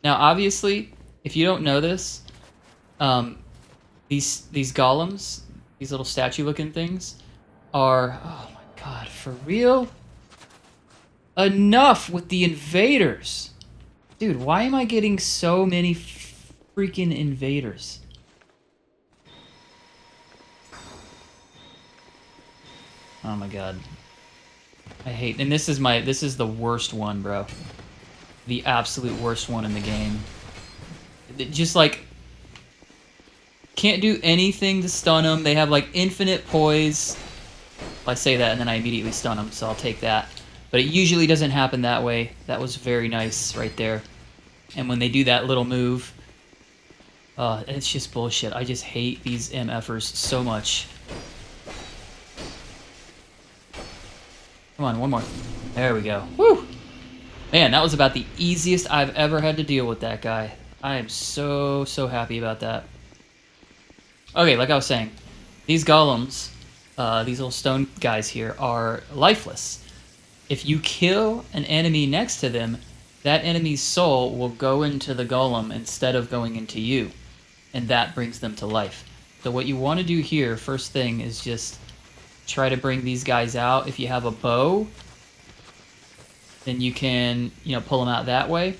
Now, obviously, if you don't know this, these golems, these little statue-looking things, are... Oh my god, for real? Enough with the invaders! Dude, why am I getting so many freaking invaders? Oh my god. I hate... And this is the worst one, bro. The absolute worst one in the game. It just, like... Can't do anything to stun them. They have, like, infinite poise. Well, I say that and then I immediately stun them, so I'll take that. But it usually doesn't happen that way. That was very nice right there. And when they do that little move... it's just bullshit. I just hate these MFers so much. Come on, one more. There we go. Woo! Man, that was about the easiest I've ever had to deal with that guy. I am so happy about that. Okay, like I was saying, these golems, these little stone guys here, are lifeless. If you kill an enemy next to them, that enemy's soul will go into the golem instead of going into you, and that brings them to life. So what you want to do here, first thing, is just try to bring these guys out. If you have a bow, then you can, pull them out that way.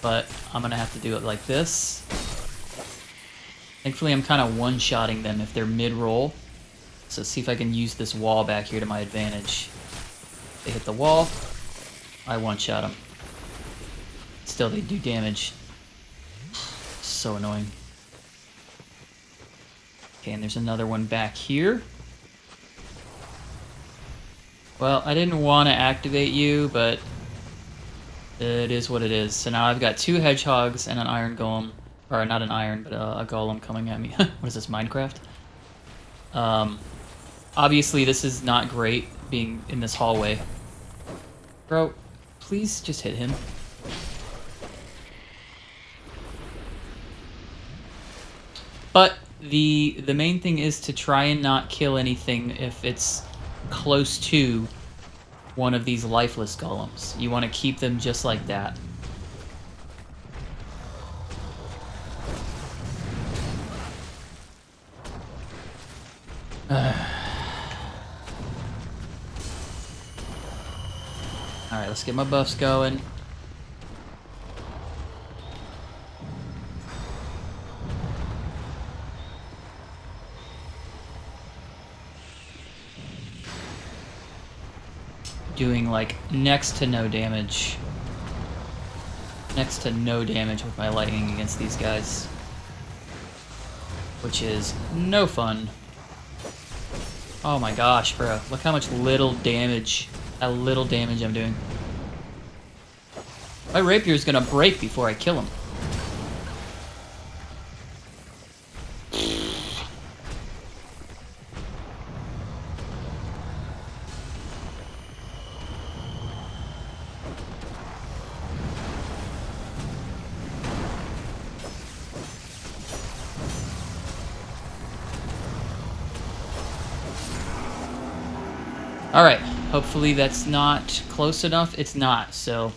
But I'm going to have to do it like this. Thankfully, I'm kind of one-shotting them if they're mid-roll. So see if I can use this wall back here to my advantage. They hit the wall, I one-shot them. Still, they do damage. So annoying. Okay, and there's another one back here. Well, I didn't want to activate you, but it is what it is. So now I've got 2 hedgehogs and an iron golem. Or not an iron, but a golem coming at me. What is this, Minecraft? Obviously, this is not great, being in this hallway. Bro, please just hit him. But the main thing is to try and not kill anything if it's close to one of these lifeless golems. You want to keep them just like that. Alright, let's get my buffs going. doing like next to no damage. Next to no damage with my lightning against these guys. Which is no fun. Oh my gosh, bro. Look how much little damage, how little damage I'm doing. My rapier is gonna break before I kill him. Alright, hopefully that's not close enough. It's not, so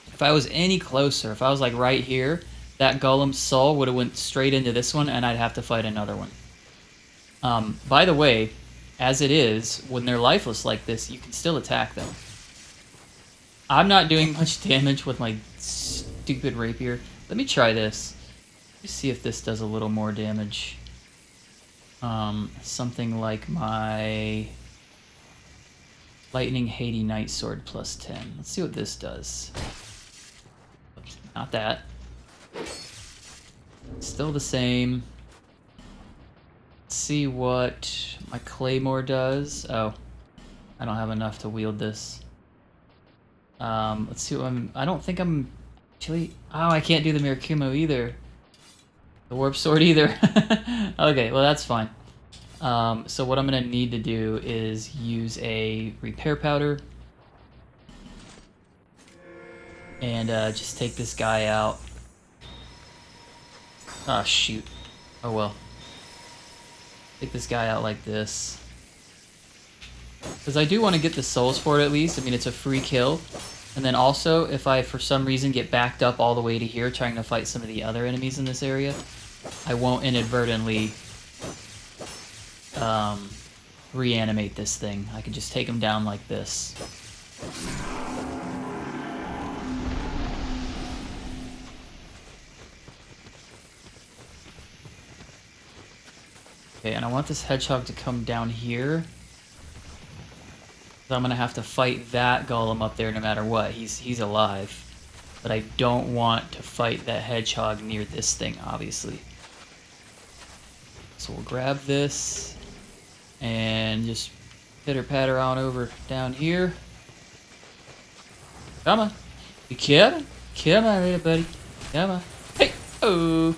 if I was any closer, if I was like right here, that Golem's soul would have went straight into this one and I'd have to fight another one. By the way, as it is, when they're lifeless like this, you can still attack them. I'm not doing much damage with my stupid rapier. Let me try this. Let's see if this does a little more damage. Something like my Lightning Haiti Night Sword plus 10. Let's see what this does. Oops, not that. Still the same. Let's see what my Claymore does. Oh, I don't have enough to wield this. Let's see what I don't think I'm actually. Oh, I can't do the Mirakumo either. The Warp Sword either. Okay, well that's fine. So what I'm gonna need to do is use a repair powder and just take this guy out. Ah, shoot. Oh well. Take this guy out like this. Because I do want to get the souls for it at least. I mean, it's a free kill. And then also, if I for some reason get backed up all the way to here trying to fight some of the other enemies in this area, I won't inadvertently reanimate this thing. I can just take him down like this. Okay, and I want this hedgehog to come down here. So I'm gonna have to fight that golem up there no matter what. He's alive. But I don't want to fight that hedgehog near this thing, obviously. So we'll grab this and just pitter-patter on over down here. Come on. You kidding? Come on, little buddy. Come on. Hey! Oh!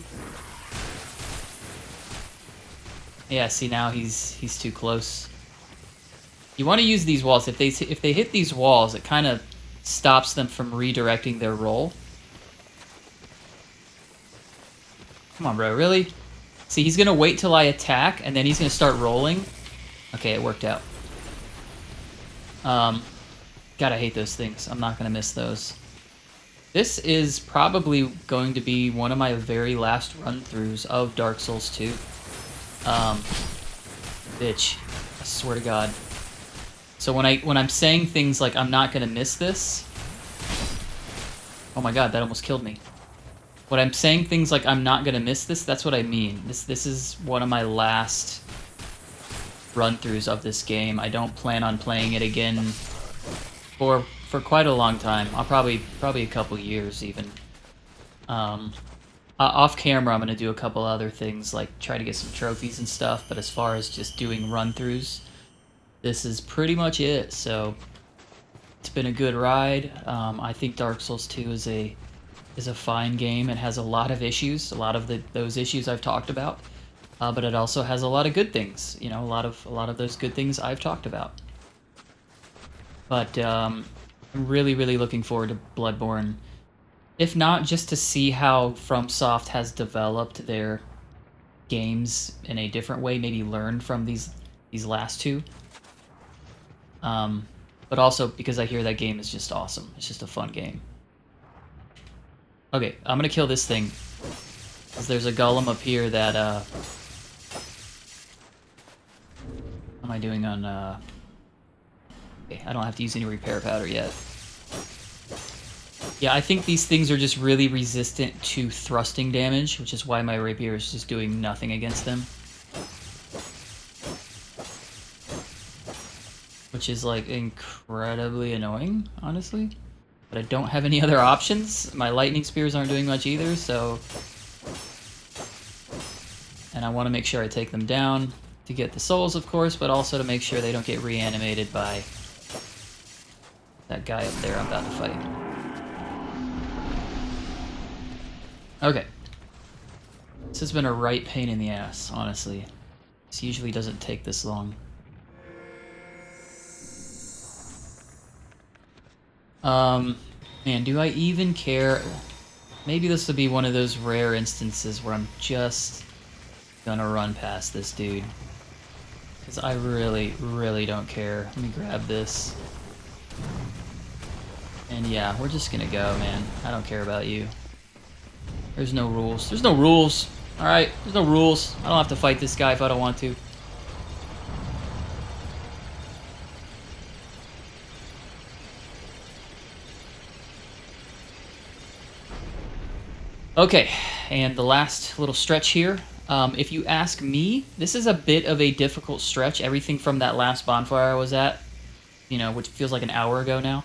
Yeah, see now he's too close. You want to use these walls. If they hit these walls, it kind of stops them from redirecting their roll. Come on, bro. Really? See, he's gonna wait till I attack, and then he's gonna start rolling. Okay, it worked out. God, I hate those things. I'm not gonna miss those. This is probably going to be one of my very last run-throughs of Dark Souls 2. Bitch. I swear to God. So when I'm saying things like I'm not gonna miss this. Oh my God, that almost killed me. When I'm saying things like I'm not gonna miss this, that's what I mean. This is one of my last run-throughs of this game. I don't plan on playing it again for quite a long time. I'll probably a couple years even. Off camera, I'm gonna do a couple other things like try to get some trophies and stuff. But as far as just doing run-throughs, this is pretty much it. So it's been a good ride. I think Dark Souls 2 is a fine game. It has a lot of issues, a lot of those issues I've talked about, but it also has a lot of good things. You know, a lot of those good things I've talked about. But I'm really looking forward to Bloodborne. If not, just to see how FromSoft has developed their games in a different way, maybe learn from these last two. But also because I hear that game is just awesome. It's just a fun game. Okay, I'm gonna kill this thing. Because there's a golem up here that, what am I doing on, okay, I don't have to use any repair powder yet. Yeah, I think these things are just really resistant to thrusting damage, which is why my rapier is just doing nothing against them. Which which is like incredibly annoying, honestly. But I don't have any other options. My lightning spears aren't doing much either, so... And I want to make sure I take them down to get the souls, of course, but also to make sure they don't get reanimated by that guy up there I'm about to fight. Okay. This has been a right pain in the ass, honestly. This usually doesn't take this long. Man, do I even care? Maybe this will be one of those rare instances where I'm just gonna run past this dude. Because I really, really don't care. Let me grab this. And yeah, we're just gonna go, man. I don't care about you. There's no rules. There's no rules! Alright, there's no rules. I don't have to fight this guy if I don't want to. Okay, and the last little stretch here. If you ask me, this is a bit of a difficult stretch. Everything from that last bonfire I was at, you know, which feels like an hour ago now,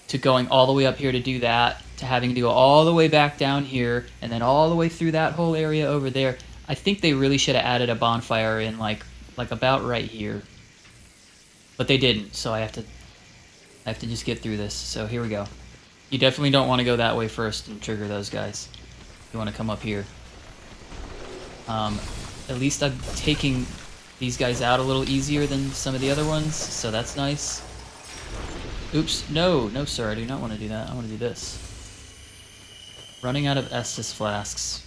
to going all the way up here to do that, to having to go all the way back down here, and then all the way through that whole area over there. I think they really should have added a bonfire in like about right here. But they didn't, so I have to just get through this. So here we go. You definitely don't want to go that way first and trigger those guys. You want to come up here. At least I'm taking these guys out a little easier than some of the other ones, so that's nice. Oops, no, sir, I do not want to do that. I want to do this. Running out of Estus flasks.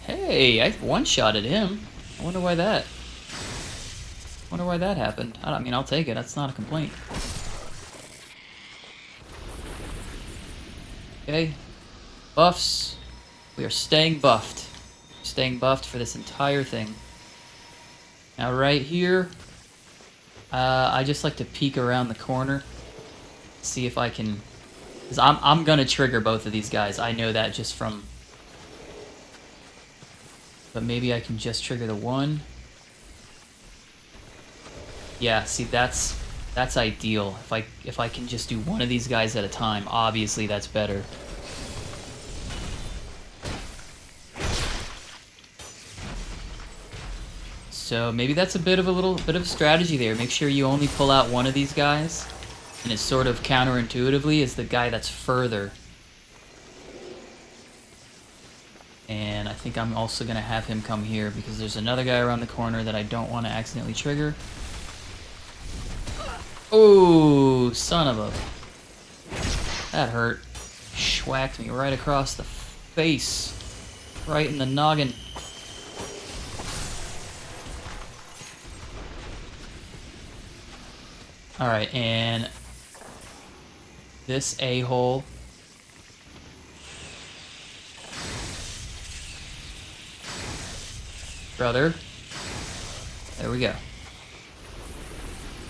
Hey, I one-shotted him. I wonder why that happened. I mean, I'll take it. That's not a complaint. Okay. Buffs. We are staying buffed. Staying buffed for this entire thing. Now right here, I just like to peek around the corner. See if I can... Because I'm gonna trigger both of these guys. I know that just from... But maybe I can just trigger the one. Yeah, see, that's ideal. If I can just do one of these guys at a time, obviously that's better. So maybe that's a bit of strategy there. Make sure you only pull out one of these guys, and it's sort of counterintuitively is the guy that's further. And I think I'm also going to have him come here because there's another guy around the corner that I don't want to accidentally trigger. Oh, son of a... That hurt. Schwacked me right across the face. Right in the noggin. Alright, and... This a-hole... Brother. There we go.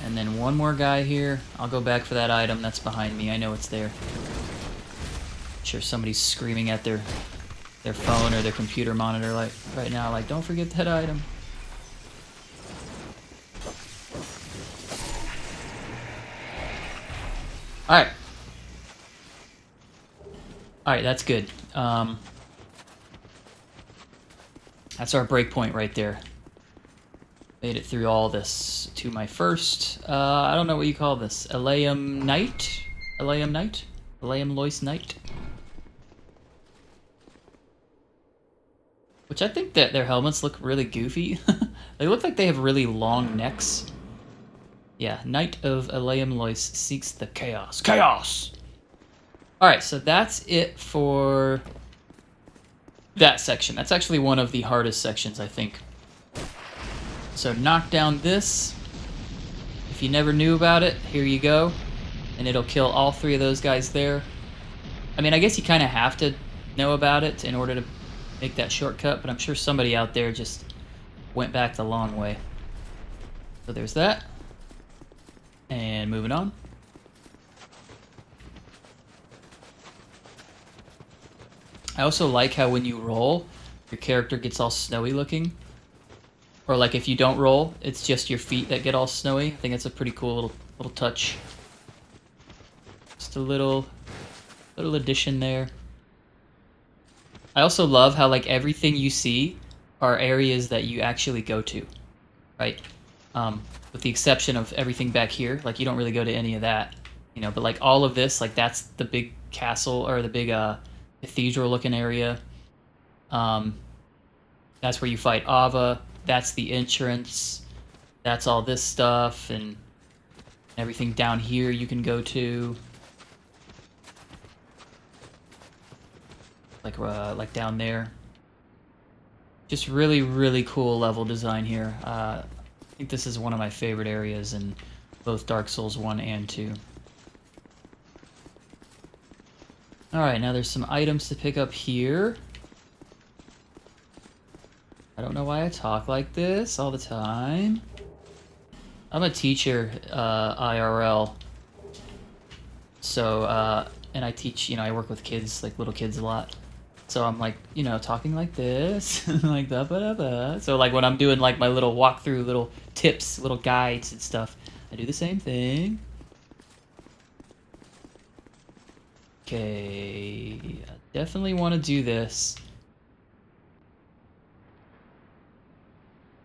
And then one more guy here. I'll go back for that item that's behind me. I know it's there. I'm sure somebody's screaming at their phone or their computer monitor like right now, like, don't forget that item. Alright. Alright, that's good. That's our breakpoint right there. Made it through all this to my first, I don't know what you call this. Eleum Knight? Eleum Knight? Eleum Lois Knight? Which I think that their helmets look really goofy. They look like they have really long necks. Yeah, Knight of Eleum Lois seeks the chaos. Chaos! Alright, so that's it for that section. That's actually one of the hardest sections, I think. So knock down this. If you never knew about it, here you go. And it'll kill all three of those guys there. I mean, I guess you kind of have to know about it in order to make that shortcut, but I'm sure somebody out there just went back the long way. So there's that. And moving on. I also like how when you roll, your character gets all snowy looking. Or like if you don't roll, it's just your feet that get all snowy. I think that's a pretty cool little touch. Just a little addition there. I also love how like everything you see are areas that you actually go to, right? With the exception of everything back here, like you don't really go to any of that, you know. But like all of this, like that's the big castle or the big cathedral-looking area. That's where you fight Aava. That's the entrance. That's all this stuff and everything down here you can go to. Like down there. Just really, really cool level design here. I think this is one of my favorite areas in both Dark Souls 1 and 2. Alright, now there's some items to pick up here. I don't know why I talk like this all the time. I'm a teacher, IRL. So, and I teach, you know, I work with kids, like little kids a lot. So I'm like, you know, talking like this, like da ba da ba. So like when I'm doing like my little walkthrough, little tips, little guides and stuff, I do the same thing. Okay, I definitely want to do this.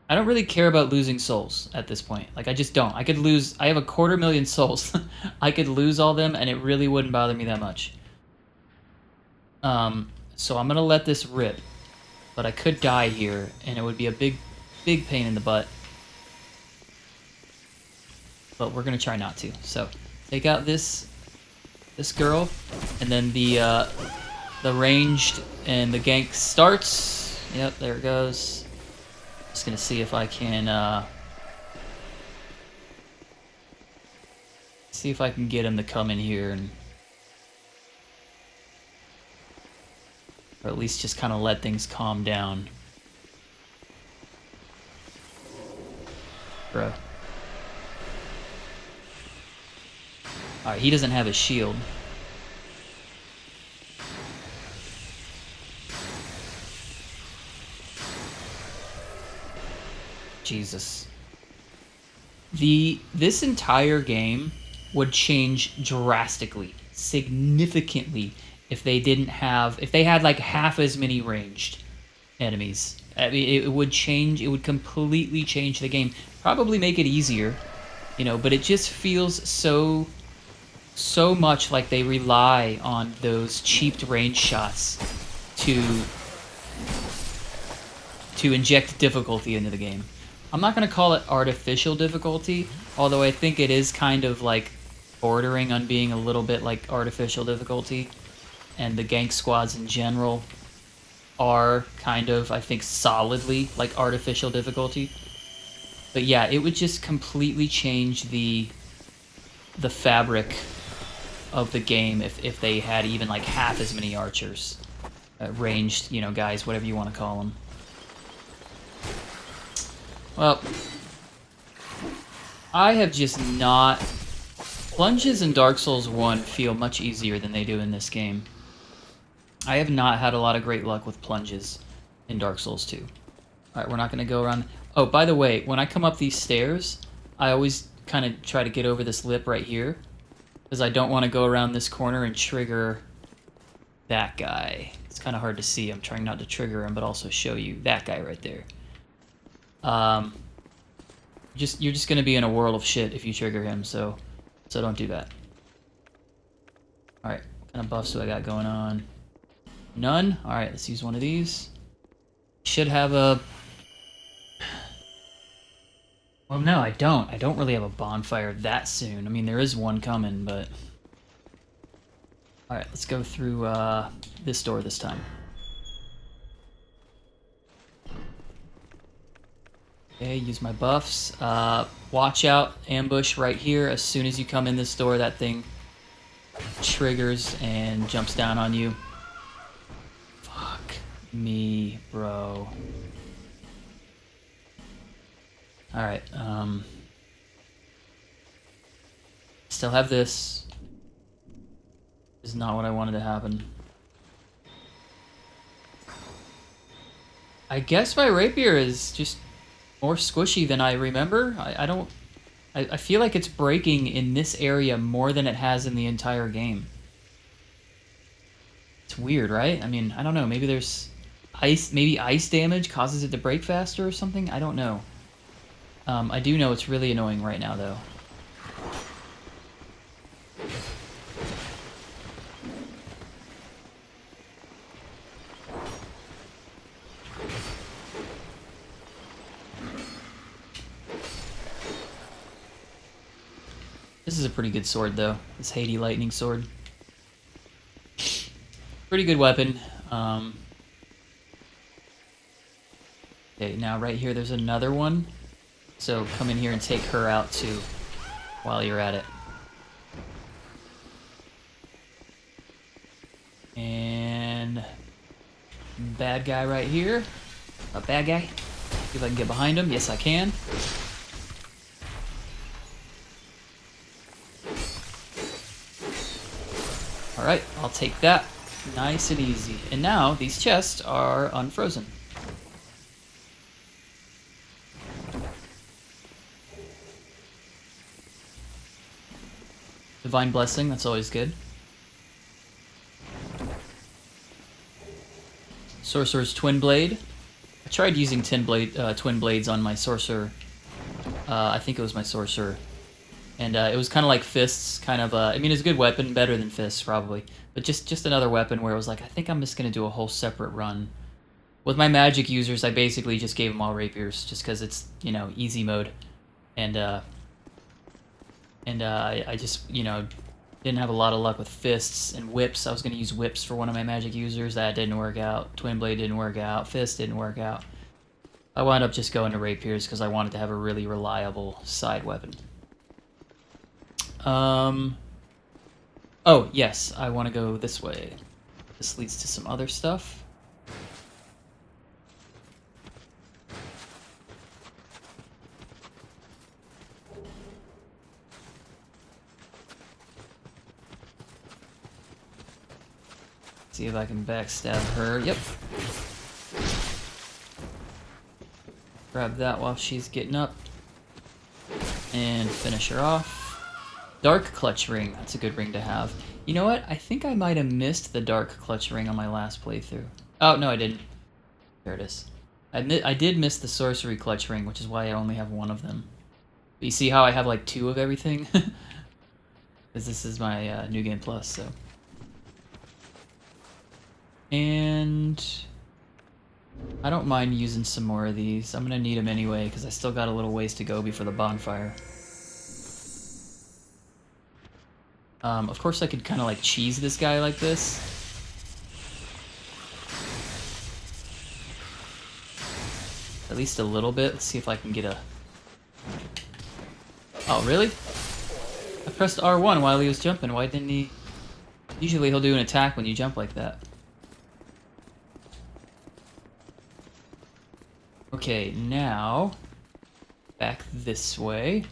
I don't really care about losing souls at this point. Like I just don't. I could lose. I have 250,000 souls. I could lose all them, and it really wouldn't bother me that much. So I'm gonna let this rip, but I could die here, and it would be a big pain in the butt. But we're gonna try not to. So take out this girl, and then the ranged and the gank starts. Yep, there it goes. Just gonna see if I can get him to come in here and. Or at least just kind of let things calm down. Bro. Alright, he doesn't have a shield. Jesus. This entire game would change drastically, significantly, if they had like half as many ranged enemies. I mean, it would change. It would completely change the game. Probably make it easier, you know. But it just feels so much like they rely on those cheaped range shots to inject difficulty into the game. I'm not gonna call it artificial difficulty, although I think it is kind of like bordering on being a little bit like artificial difficulty. And the gank squads in general are kind of, I think, solidly like artificial difficulty. But yeah, it would just completely change the fabric of the game if they had even like half as many archers, ranged, you know, guys, whatever you want to call them. Well, I have just not. Plunges in Dark Souls 1 feel much easier than they do in this game. I have not had a lot of great luck with plunges in Dark Souls 2. Alright, we're not going to go around. Oh, by the way, when I come up these stairs, I always kind of try to get over this lip right here. Because I don't want to go around this corner and trigger that guy. It's kind of hard to see. I'm trying not to trigger him, but also show you that guy right there. You're just going to be in a world of shit if you trigger him, so don't do that. Alright, what kind of buffs do I got going on? None? Alright, let's use one of these. Should have a... Well, no, I don't. I don't really have a bonfire that soon. I mean, there is one coming, but... Alright, let's go through this door this time. Okay, use my buffs. Watch out, ambush right here. As soon as you come in this door, that thing triggers and jumps down on you. Fuck me, bro. Alright, Still have this. This is not what I wanted to happen. I guess my rapier is just more squishy than I remember. I feel like it's breaking in this area more than it has in the entire game. It's weird, right? I mean, I don't know. Maybe there's ice. Maybe ice damage causes it to break faster or something. I don't know. I do know it's really annoying right now, though. This is a pretty good sword, though. This Haiti lightning sword. Pretty good weapon. Okay, now right here there's another one. So come in here and take her out too while you're at it. And bad guy right here. A bad guy. See if I can get behind him. Yes, I can. Alright, I'll take that. Nice and easy. And now these chests are unfrozen. Divine Blessing, that's always good. Sorcerer's Twin Blade. I tried using twin blades on my sorcerer. I think it was my sorcerer. And it was kind of like fists, kind of, I mean, it's a good weapon, better than fists, probably. But just another weapon where it was like, I think I'm just going to do a whole separate run. With my magic users, I basically just gave them all rapiers, just because it's, you know, easy mode. And I just, you know, didn't have a lot of luck with fists and whips. I was going to use whips for one of my magic users. That didn't work out. Twin Blade didn't work out. Fist didn't work out. I wound up just going to rapiers because I wanted to have a really reliable side weapon. Oh, yes, I want to go this way. This leads to some other stuff. See if I can backstab her. Yep. Grab that while she's getting up. And finish her off. Dark Clutch Ring. That's a good ring to have. You know what? I think I might have missed the Dark Clutch Ring on my last playthrough. Oh, no, I didn't. There it is. I did miss the Sorcery Clutch Ring, which is why I only have one of them. But you see how I have like two of everything? Because this is my New Game Plus, so. And I don't mind using some more of these. I'm going to need them anyway, because I still got a little ways to go before the bonfire. Of course I could kind of like cheese this guy like this. At least a little bit. Let's see if I can get a... Oh, really? I pressed R1 while he was jumping. Why didn't he... Usually he'll do an attack when you jump like that. Okay, now... Back this way.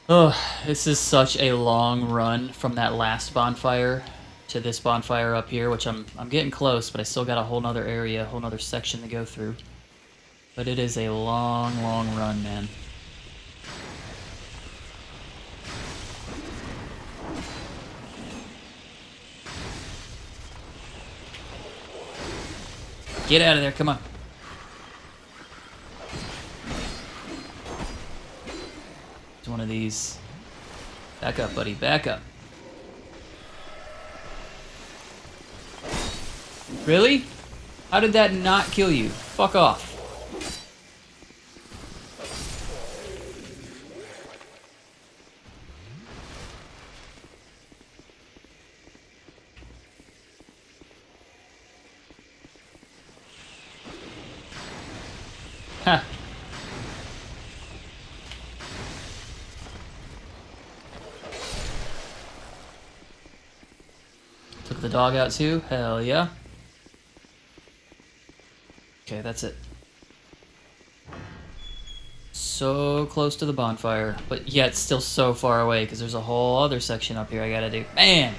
Oh, this is such a long run from that last bonfire to this bonfire up here, which I'm getting close, but I still got a whole nother area, a whole nother section to go through. But it is a long, long run, man. Get out of there, come on. It's one of these. Back up, buddy, back up. Really? How did that not kill you? Fuck off. Ha. Took the dog out too? Hell yeah. Okay, that's it. so close to the bonfire, but yet still so far away because there's a whole other section up here I gotta do. Man!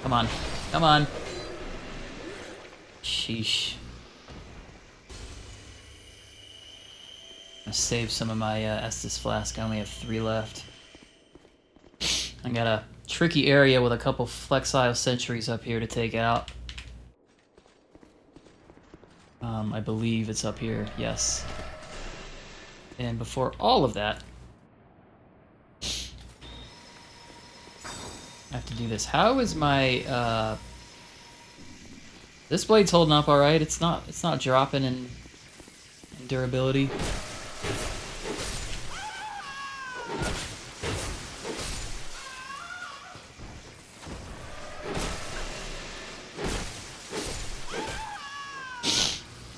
Come on. Come on. Sheesh. I'm gonna save some of my Estus flask. I only have 3 left. I got a tricky area with a couple flexile sentries up here to take out. I believe it's up here. Yes. And before all of that, I have to do this. How is my this blade's holding up all right? It's not dropping in durability.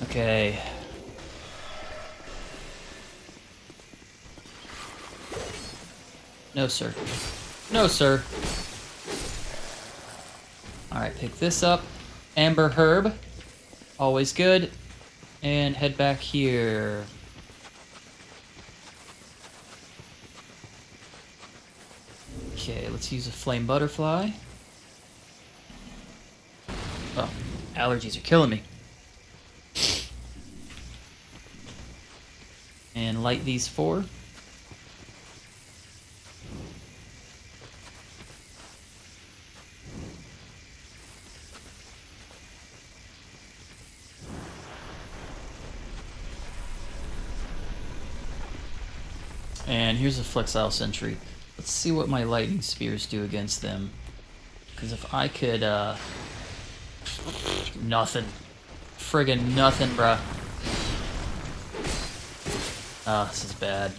Okay. No, sir. No, sir. Alright, pick this up. Amber herb. Always good. And head back here. Okay, let's use a flame butterfly. Oh, allergies are killing me. And light these 4. And here's a flexile sentry. Let's see what my lightning spears do against them. Because if I could, nothing. Friggin' nothing, bruh. Ah, this is bad.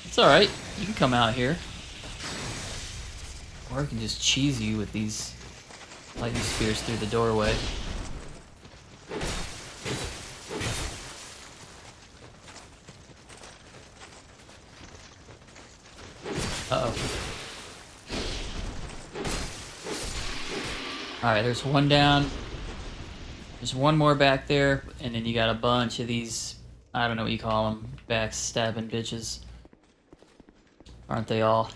It's alright. You can come out here. Or I can just cheese you with these lightning spears through the doorway. Uh-oh. Alright, there's one down. There's one more back there, and then you got a bunch of these, I don't know what you call them, backstabbing bitches. Aren't they all?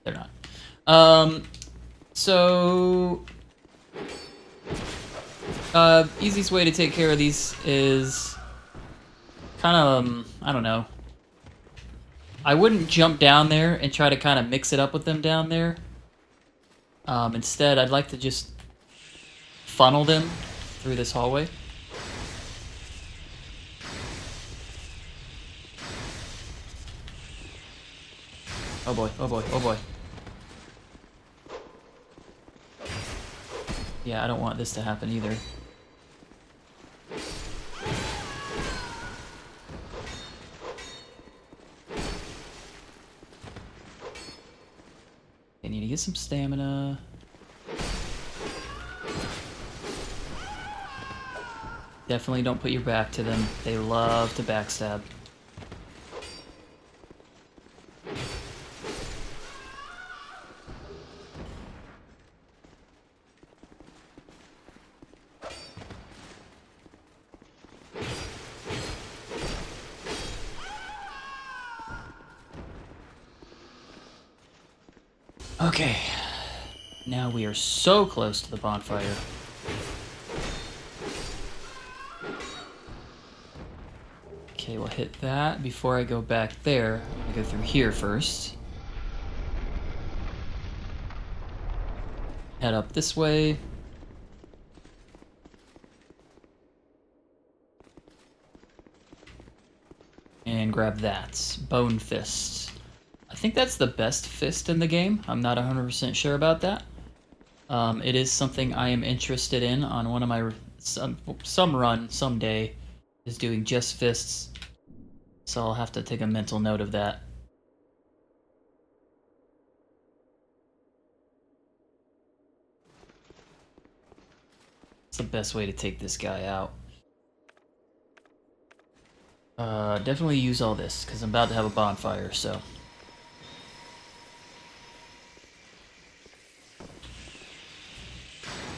They're not. So... easiest way to take care of these is... kind of, I don't know. I wouldn't jump down there and try to kind of mix it up with them down there. Instead, I'd like to just funnel them through this hallway. Oh boy, oh boy, oh boy. Yeah, I don't want this to happen either. I need to get some stamina. Definitely don't put your back to them. They love to backstab. Okay, now we are so close to the bonfire. Okay, we'll hit that. Before I go back there, I'm gonna go through here first. Head up this way. And grab that. Bone Fist. I think that's the best fist in the game. I'm not 100% sure about that. It is something I am interested in on one of my... some run, someday, is doing just fists. So I'll have to take a mental note of that. It's the best way to take this guy out. Definitely use all this, because I'm about to have a bonfire, so...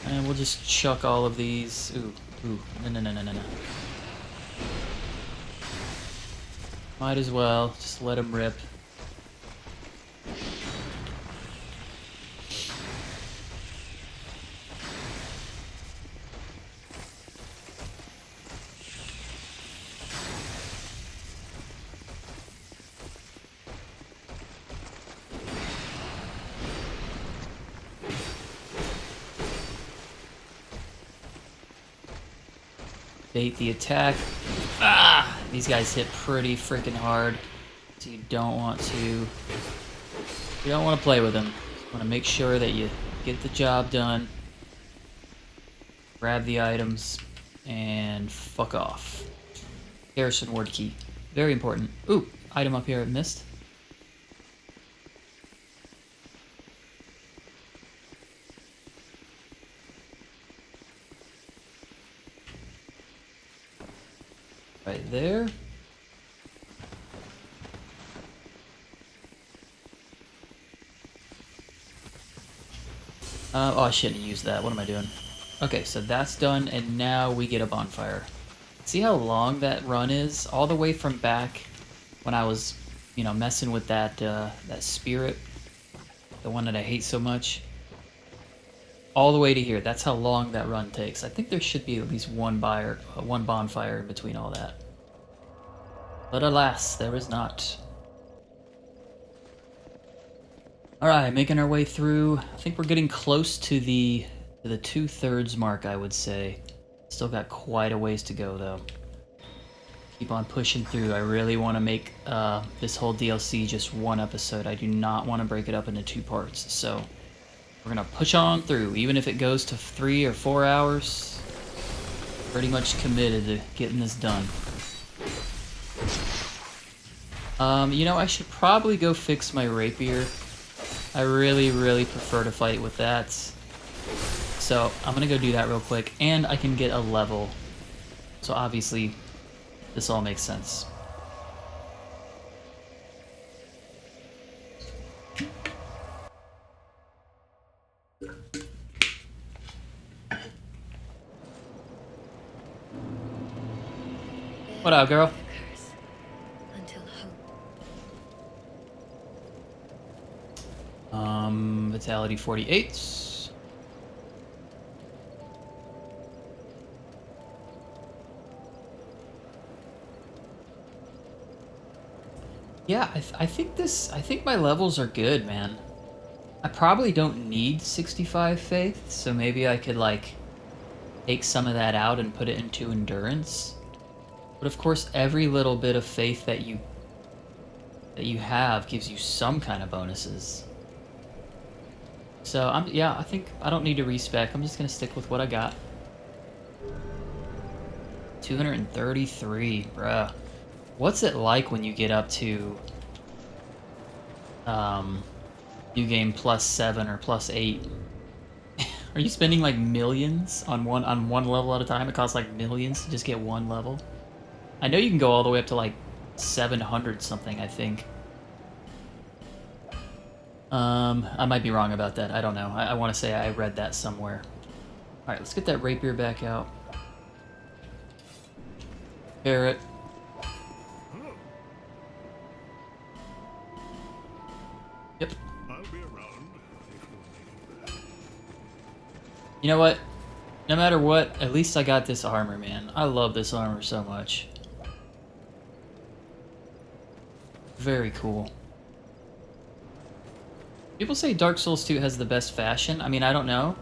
And we'll just chuck all of these... Ooh, no. Might as well, just let them rip. Bait the attack. Ah! These guys hit pretty freaking hard. So you don't want to play with them. You want to make sure that you get the job done. Grab the items and fuck off. Garrison word key. Very important. Ooh, item up here I missed. Right there. Oh, I shouldn't have used that. What am I doing? Okay, so that's done, and now we get a bonfire. See how long that run is? All the way from back when I was, you know, messing with that that spirit, the one that I hate so much. All the way to here. That's how long that run takes. I think there should be at least one bonfire in between all that. But alas, there is not. Alright, making our way through. I think we're getting close to the 2/3 mark, I would say. Still got quite a ways to go, though. Keep on pushing through. I really want to make this whole DLC just one episode. I do not want to break it up into 2 parts. So we're going to push on through. Even if it goes to 3 or 4 hours, pretty much committed to getting this done. You know, I should probably go fix my rapier. I really prefer to fight with that. So I'm gonna go do that real quick, and I can get a level. So obviously, this all makes sense. What up, girl? Vitality 48. Yeah, I think my levels are good, man. I probably don't need 65 faith, so maybe I could like take some of that out and put it into endurance. But of course, every little bit of faith that you have gives you some kind of bonuses. So I think I don't need to respec. I'm just gonna stick with what I got. 233, bruh. What's it like when you get up to new game +7 or +8? Are you spending like millions on one level at a time? It costs like millions to just get one level. I know you can go all the way up to like 700 something, I think. I might be wrong about that. I don't know. I want to say I read that somewhere. Alright, let's get that rapier back out. Parrot. Yep. I'll be around if you need that. You know what? No matter what, at least I got this armor, man. I love this armor so much. Very cool. People say Dark Souls 2 has the best fashion. I mean, I don't know.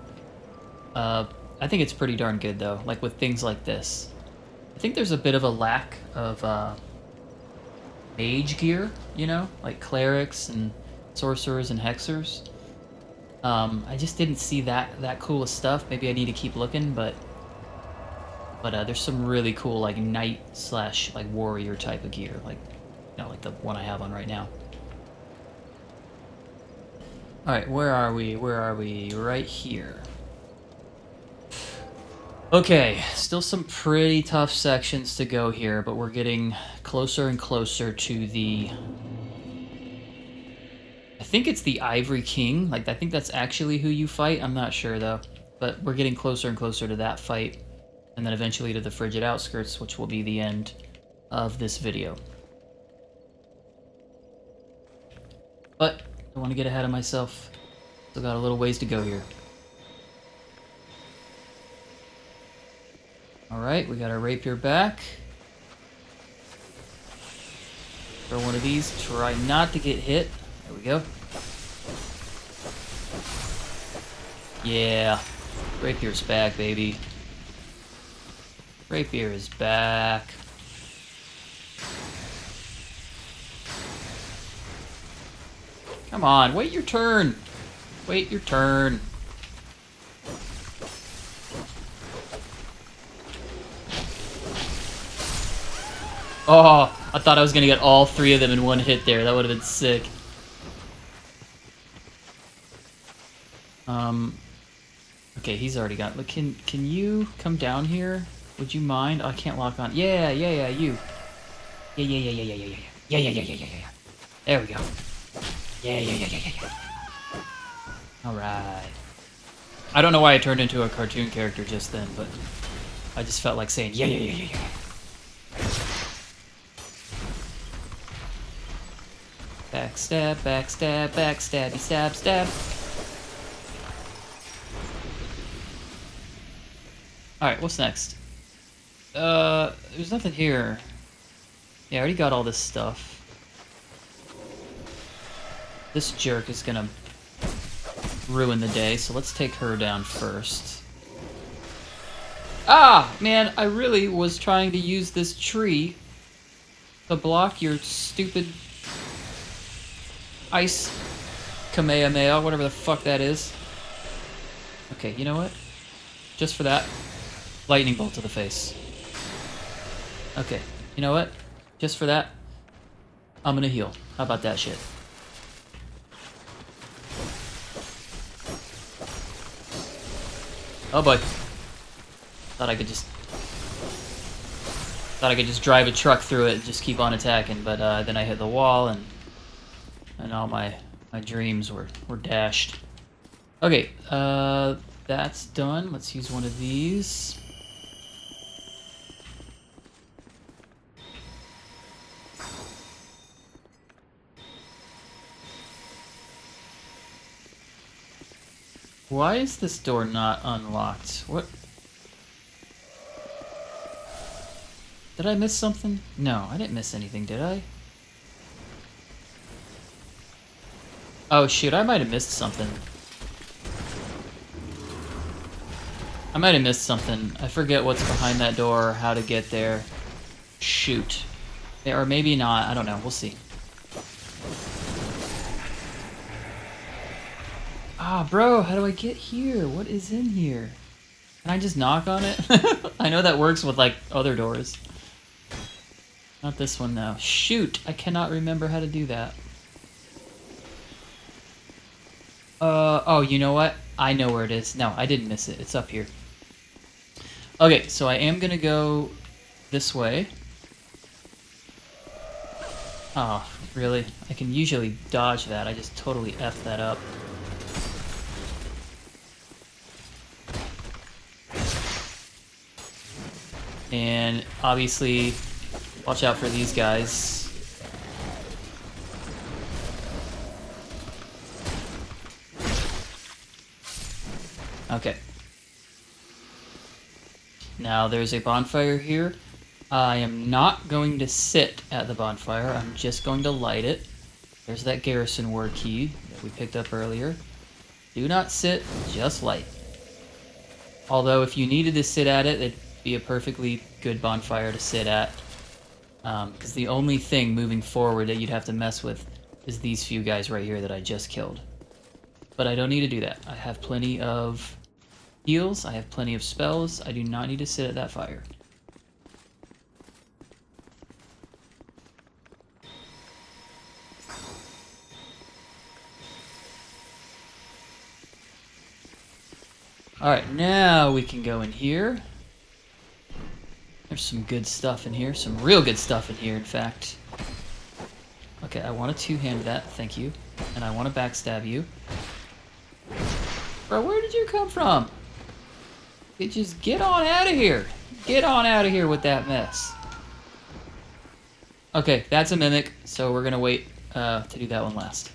I think it's pretty darn good, though. Like, with things like this. I think there's a bit of a lack of mage gear, you know? Like clerics and sorcerers and hexers. I just didn't see that cool of stuff. Maybe I need to keep looking, but there's some really cool, like, knight / like warrior type of gear. Like, you know, like the one I have on right now. Alright, where are we? Where are we? Right here. Okay, still some pretty tough sections to go here, but we're getting closer and closer to the... I think it's the Ivory King. Like, I think that's actually who you fight. I'm not sure, though. But we're getting closer and closer to that fight. And then eventually to the Frigid Outskirts, which will be the end of this video. But I don't want to get ahead of myself. Still got a little ways to go here. Alright, we got our rapier back. Throw one of these. Try not to get hit. There we go. Yeah. Rapier's back, baby. Rapier is back. Come on, wait your turn. Wait your turn. Oh, I thought I was gonna get all three of them in one hit there. That would have been sick. Okay, he's already got. Look, can you come down here? Would you mind? Oh, I can't lock on. Yeah, you. Yeah. There we go. Yeah. All right. I don't know why I turned into a cartoon character just then, but I just felt like saying yeah. Backstab, backstabby, stab. Alright, what's next? There's nothing here. Yeah, I already got all this stuff. This jerk is gonna ruin the day, so let's take her down first. Ah! Man, I really was trying to use this tree to block your stupid ice Kamehameha, whatever the fuck that is. Okay, you know what? Just for that, lightning bolt to the face. Okay, you know what? Just for that, I'm gonna heal. How about that shit? Oh boy. Thought I could just drive a truck through it and just keep on attacking, but then I hit the wall and all my dreams were dashed. Okay, that's done. Let's use one of these. Why is this door not unlocked? What? Did I miss something? No, I didn't miss anything, did I? Oh shoot, I might have missed something. I forget what's behind that door or how to get there. Shoot. Or maybe not, I don't know, we'll see. Ah, bro, how do I get here? What is in here? Can I just knock on it? I know that works with, like, other doors. Not this one, though. Shoot, I cannot remember how to do that. Oh, you know what? I know where it is. No, I didn't miss it. It's up here. Okay, so I am gonna go this way. Oh, really? I can usually dodge that. I just totally effed that up. And obviously, watch out for these guys. Okay. Now there's a bonfire here. I am not going to sit at the bonfire. I'm just going to light it. There's that garrison word key that we picked up earlier. Do not sit, just light. Although if you needed to sit at it, it'd be a perfectly good bonfire to sit at. Because the only thing moving forward that you'd have to mess with is these few guys right here that I just killed. But I don't need to do that. I have plenty of heals, I have plenty of spells. I do not need to sit at that fire. Alright, now we can go in here. There's some good stuff in here. Some real good stuff in here, in fact. Okay, I want to two-hand that. Thank you. And I want to backstab you. Bro, where did you come from? You just get on out of here. Get on out of here with that mess. Okay, that's a mimic, so we're gonna wait to do that one last.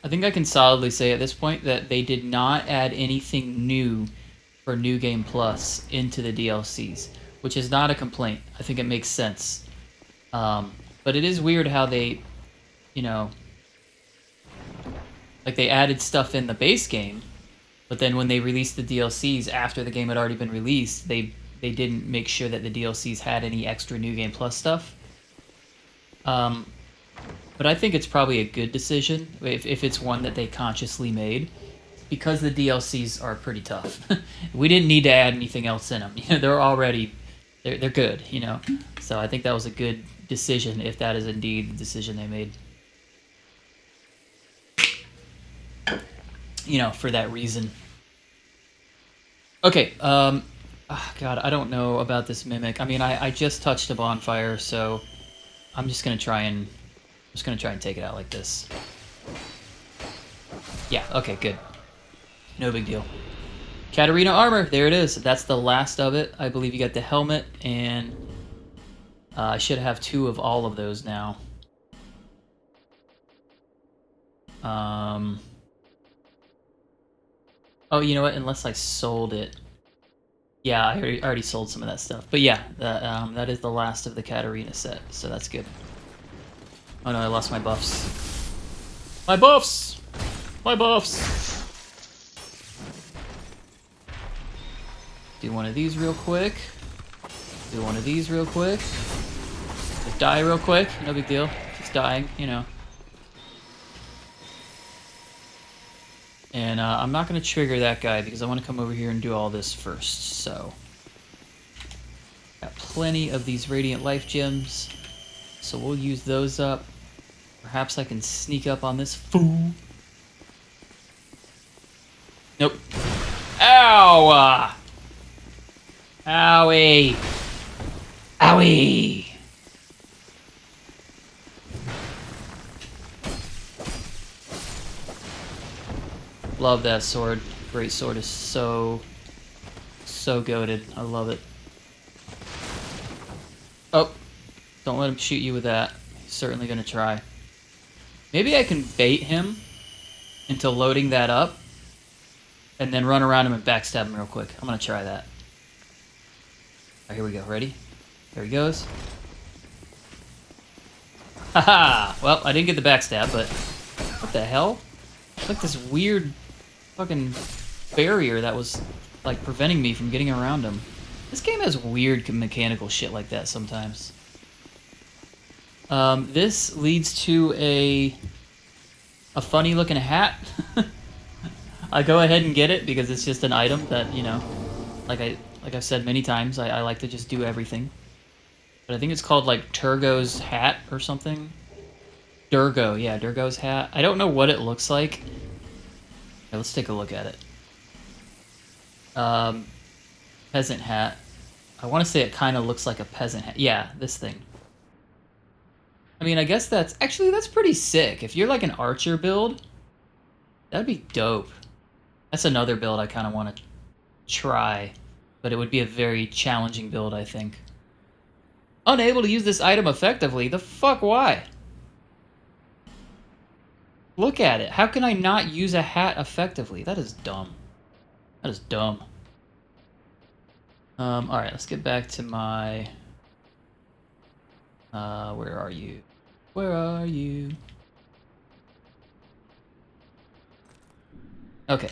I think I can solidly say at this point that they did not add anything new for New Game Plus into the DLCs, which is not a complaint. I think it makes sense. But it is weird how they, you know, like they added stuff in the base game, but then when they released the DLCs after the game had already been released, they didn't make sure that the DLCs had any extra New Game Plus stuff. But I think it's probably a good decision if it's one that they consciously made, because the DLCs are pretty tough. We didn't need to add anything else in them. You know, they're already they're good. You know, so I think that was a good decision if that is indeed the decision they made. You know, for that reason. Okay. Oh God, I don't know about this mimic. I mean, I just touched a bonfire, so I'm just gonna try and take it out like this. Yeah, okay, good. No big deal. Katarina armor, there it is. That's the last of it. I believe you got the helmet, and I should have 2 of all of those now. Oh, you know what? Unless I sold it. Yeah, I already sold some of that stuff. But yeah, that is the last of the Katarina set, so that's good. Oh no, I lost my buffs. My buffs! My buffs! Do one of these real quick. Do one of these real quick. Just die real quick. No big deal. Just dying, you know. And I'm not going to trigger that guy because I want to come over here and do all this first. So, got plenty of these Radiant Life Gems. So we'll use those up. Perhaps I can sneak up on this fool. Nope. Ow! Owie! Owie! Love that sword. Great sword is so goated. I love it. Oh, don't let him shoot you with that. He's certainly gonna try. Maybe I can bait him into loading that up and then run around him and backstab him real quick. I'm gonna try that. Alright, here we go. Ready? There he goes. Haha! Well, I didn't get the backstab, but what the hell? It's like this weird fucking barrier that was like preventing me from getting around him. This game has weird mechanical shit like that sometimes. This leads to a funny looking hat. I go ahead and get it because it's just an item that, you know, like I've said many times, I like to just do everything. But I think it's called like Turgo's hat or something. Durgo, yeah, Durgo's hat. I don't know what it looks like. Okay, let's take a look at it. Peasant hat. I want to say it kind of looks like a peasant hat. Yeah, this thing. I mean, I guess that's pretty sick. If you're like an archer build, that'd be dope. That's another build I kind of want to try, but it would be a very challenging build, I think. Unable to use this item effectively? The fuck, why? Look at it. How can I not use a hat effectively? That is dumb. That is dumb. Alright, let's get back to my... where are you? Where are you? Okay.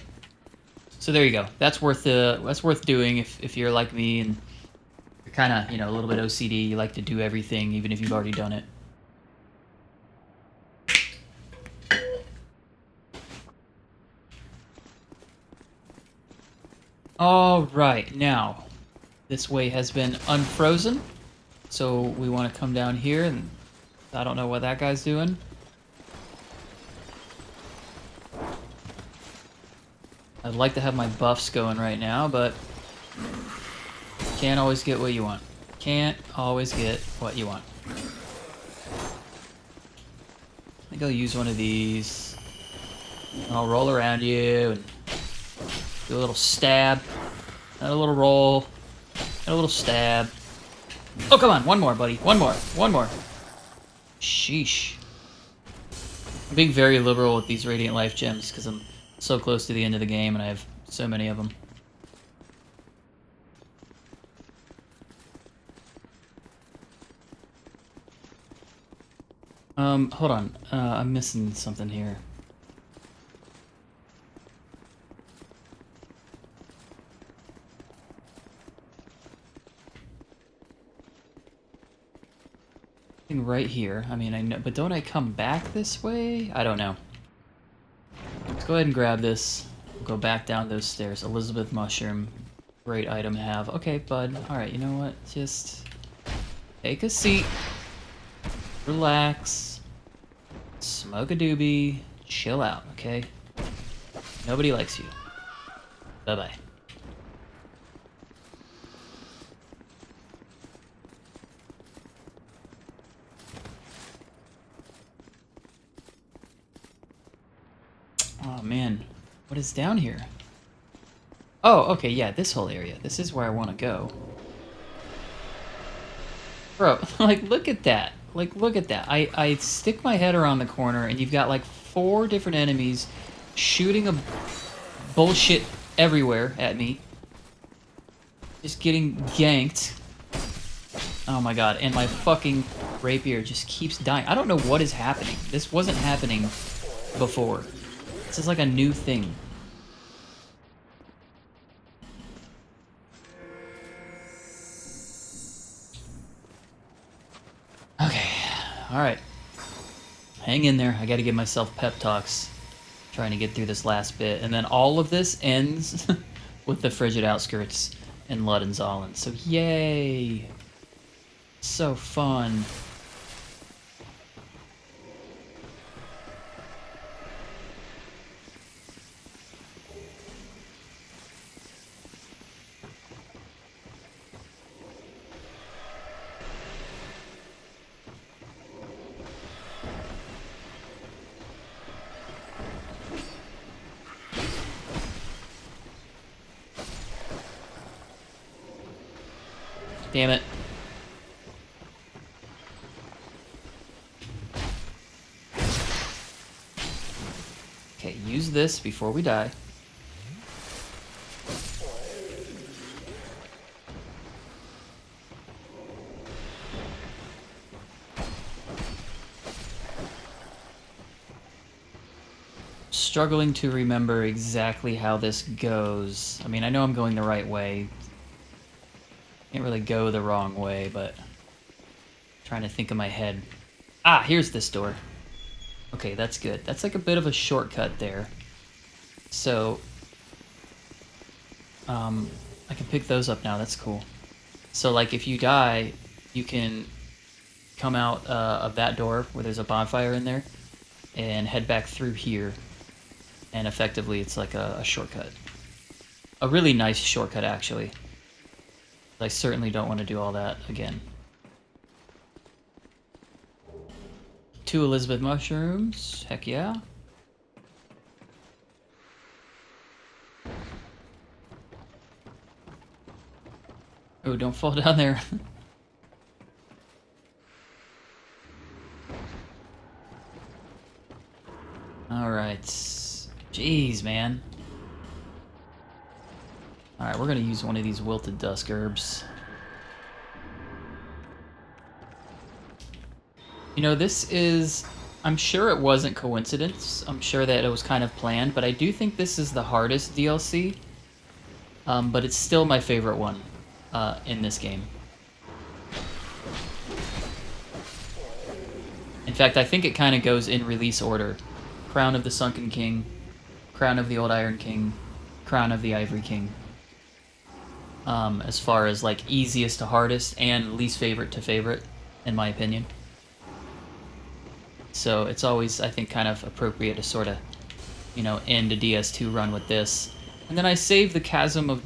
So there you go. That's worth doing if you're like me and you're kind of, you know, a little bit OCD. You like to do everything even if you've already done it. Alright, now, this way has been unfrozen, so we want to come down here, and I don't know what that guy's doing. I'd like to have my buffs going right now, but can't always get what you want. Can't always get what you want. I think I'll use one of these. I'll roll around you and do a little stab, and a little roll, and a little stab. Oh, come on, one more, buddy. One more, one more. Sheesh. I'm being very liberal with these Radiant Life Gems because I'm so close to the end of the game and I have so many of them. Hold on. I'm missing something here. Right here. I mean, I know, but don't I come back this way? I don't know. Let's go ahead and grab this. We'll go back down those stairs. Elizabeth Mushroom. Great item to have. Okay, bud. Alright, you know what? Just take a seat. Relax. Smoke a doobie. Chill out, okay? Nobody likes you. Bye-bye. Oh man, what is down here? Oh, okay, yeah, this whole area. This is where I want to go. Bro, like, look at that. Like, look at that. I stick my head around the corner, and you've got, like, 4 different enemies shooting a bullshit everywhere at me. Just getting ganked. Oh my god, and my fucking rapier just keeps dying. I don't know what is happening. This wasn't happening before. This is like a new thing. Okay, alright. Hang in there. I gotta give myself pep talks. Trying to get through this last bit. And then all of this ends with the Frigid Outskirts and Lud and Zallen. So yay! So fun. Damn it. Okay, use this before we die. Struggling to remember exactly how this goes. I mean, I know I'm going the right way. Can't really go the wrong way, but trying to think in my head. Ah, here's this door. Okay, that's good. That's like a bit of a shortcut there. So, I can pick those up now. That's cool. So, like, if you die, you can come out of that door where there's a bonfire in there and head back through here. And effectively, it's like a shortcut. A really nice shortcut, actually. I certainly don't want to do all that again. 2 Elizabeth mushrooms. Heck yeah. Oh, don't fall down there. Alright. Jeez, man. Alright, we're gonna use one of these wilted dusk herbs. You know, this is... I'm sure it wasn't coincidence. I'm sure that it was kind of planned, but I do think this is the hardest DLC. But it's still my favorite one in this game. In fact, I think it kind of goes in release order. Crown of the Sunken King, Crown of the Old Iron King, Crown of the Ivory King. As far as like easiest to hardest and least favorite to favorite, in my opinion. So it's always, I think, kind of appropriate to sort of, you know, end a DS2 run with this. And then I saved the chasm of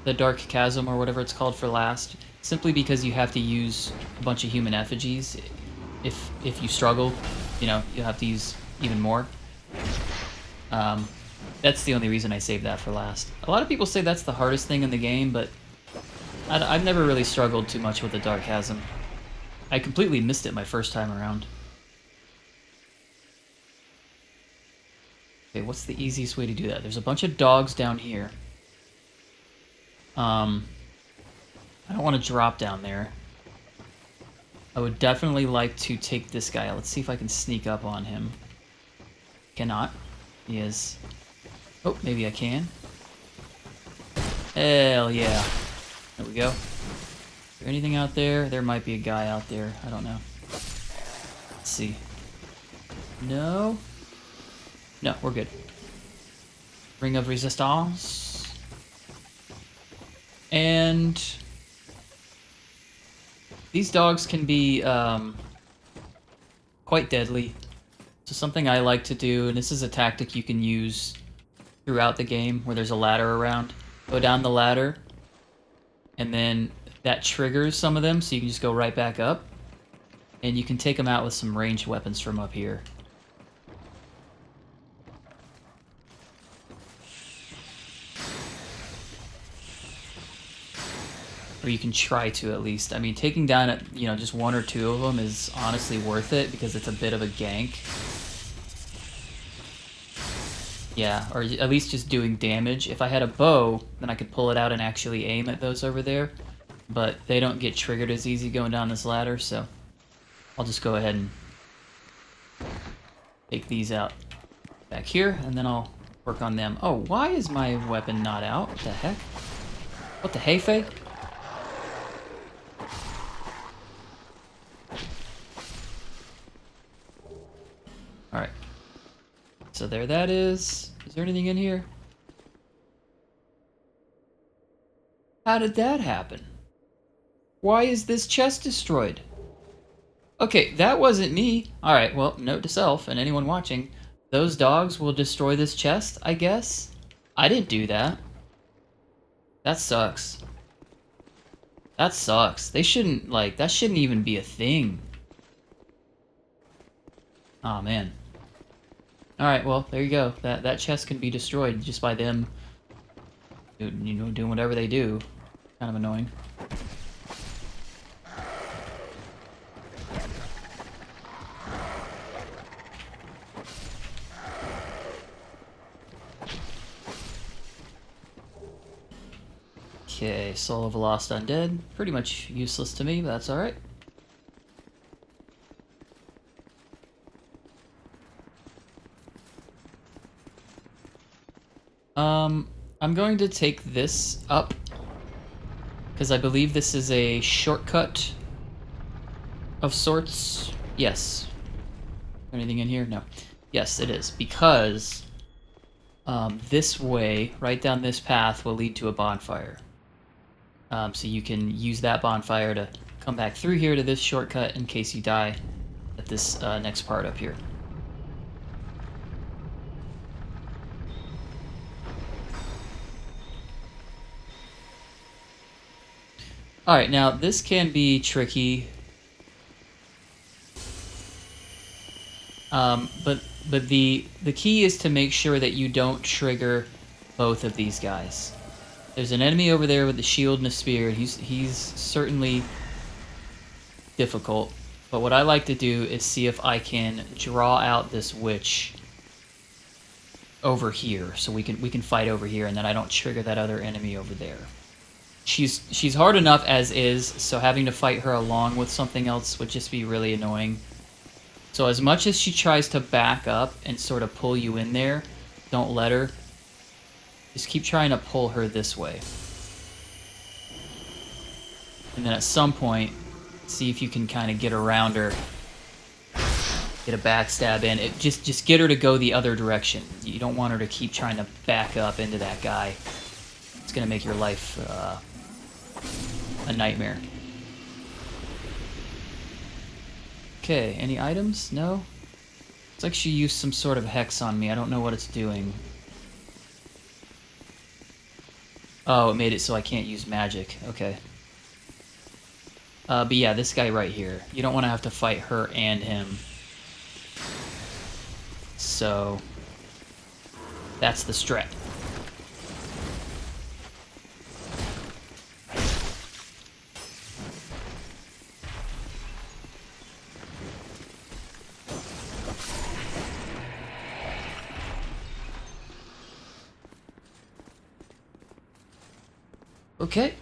the dark chasm or whatever it's called for last, simply because you have to use a bunch of human effigies. If you struggle, you know, you'll have to use even more. That's the only reason I saved that for last. A lot of people say that's the hardest thing in the game, but I've never really struggled too much with the dark chasm. I completely missed it my first time around. Okay, what's the easiest way to do that? There's a bunch of dogs down here. I don't want to drop down there. I would definitely like to take this guy. Let's see if I can sneak up on him. Cannot. He is... Oh, maybe I can. Hell yeah. There we go. Is there anything out there? There might be a guy out there. I don't know. Let's see. No? No, we're good. Ring of Resistance. And... these dogs can be quite deadly. So something I like to do, and this is a tactic you can use throughout the game where there's a ladder around. Go down the ladder, and then that triggers some of them, so you can just go right back up. And you can take them out with some ranged weapons from up here. Or you can try to, at least. I mean, taking down, you know, just one or two of them is honestly worth it because it's a bit of a gank. Yeah, or at least just doing damage. If I had a bow, then I could pull it out and actually aim at those over there. But they don't get triggered as easy going down this ladder, so I'll just go ahead and take these out back here, and then I'll work on them. Oh, why is my weapon not out? What the heck? What the hey-fay? Alright. So there that is. Is there anything in here? How did that happen? Why is this chest destroyed? Okay, that wasn't me. Alright, well, note to self and anyone watching. Those dogs will destroy this chest, I guess? I didn't do that. That sucks. That sucks. They shouldn't, like, that shouldn't even be a thing. Aw, man. Alright, well, there you go. That chest can be destroyed just by them, you know, doing whatever they do. Kind of annoying. Okay, Soul of a Lost Undead. Pretty much useless to me, but that's alright. I'm going to take this up, because I believe this is a shortcut of sorts. Yes. Anything in here? No. Yes, it is, because this way, right down this path, will lead to a bonfire. So you can use that bonfire to come back through here to this shortcut in case you die at this next part up here. Alright, now this can be tricky. But the key is to make sure that you don't trigger both of these guys. There's an enemy over there with a shield and a spear. He's certainly difficult. But what I like to do is see if I can draw out this witch over here, so we can fight over here, and then I don't trigger that other enemy over there. She's hard enough as is, so having to fight her along with something else would just be really annoying. So as much as she tries to back up and sort of pull you in there, don't let her. Just keep trying to pull her this way. And then at some point, see if you can kind of get around her. Get a backstab in. Just get her to go the other direction. You don't want her to keep trying to back up into that guy. It's going to make your life a nightmare. Okay, any items? No? Looks like she used some sort of hex on me. I don't know what it's doing. Oh, it made it so I can't use magic. Okay. But yeah, this guy right here. You don't want to have to fight her and him. So that's the strat. Okay.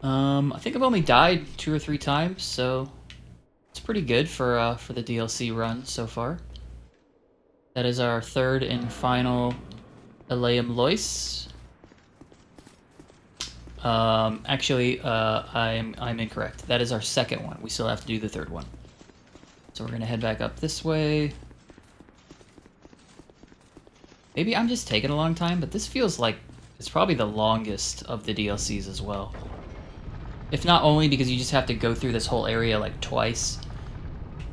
I think I've only died 2 or 3 times, so it's pretty good for the DLC run so far. That is our 3rd and final Aleum Lois. Actually, I'm incorrect. That is our 2nd one. We still have to do the 3rd one. So we're gonna head back up this way. Maybe I'm just taking a long time, but this feels like it's probably the longest of the DLCs as well. If not only because you just have to go through this whole area like twice.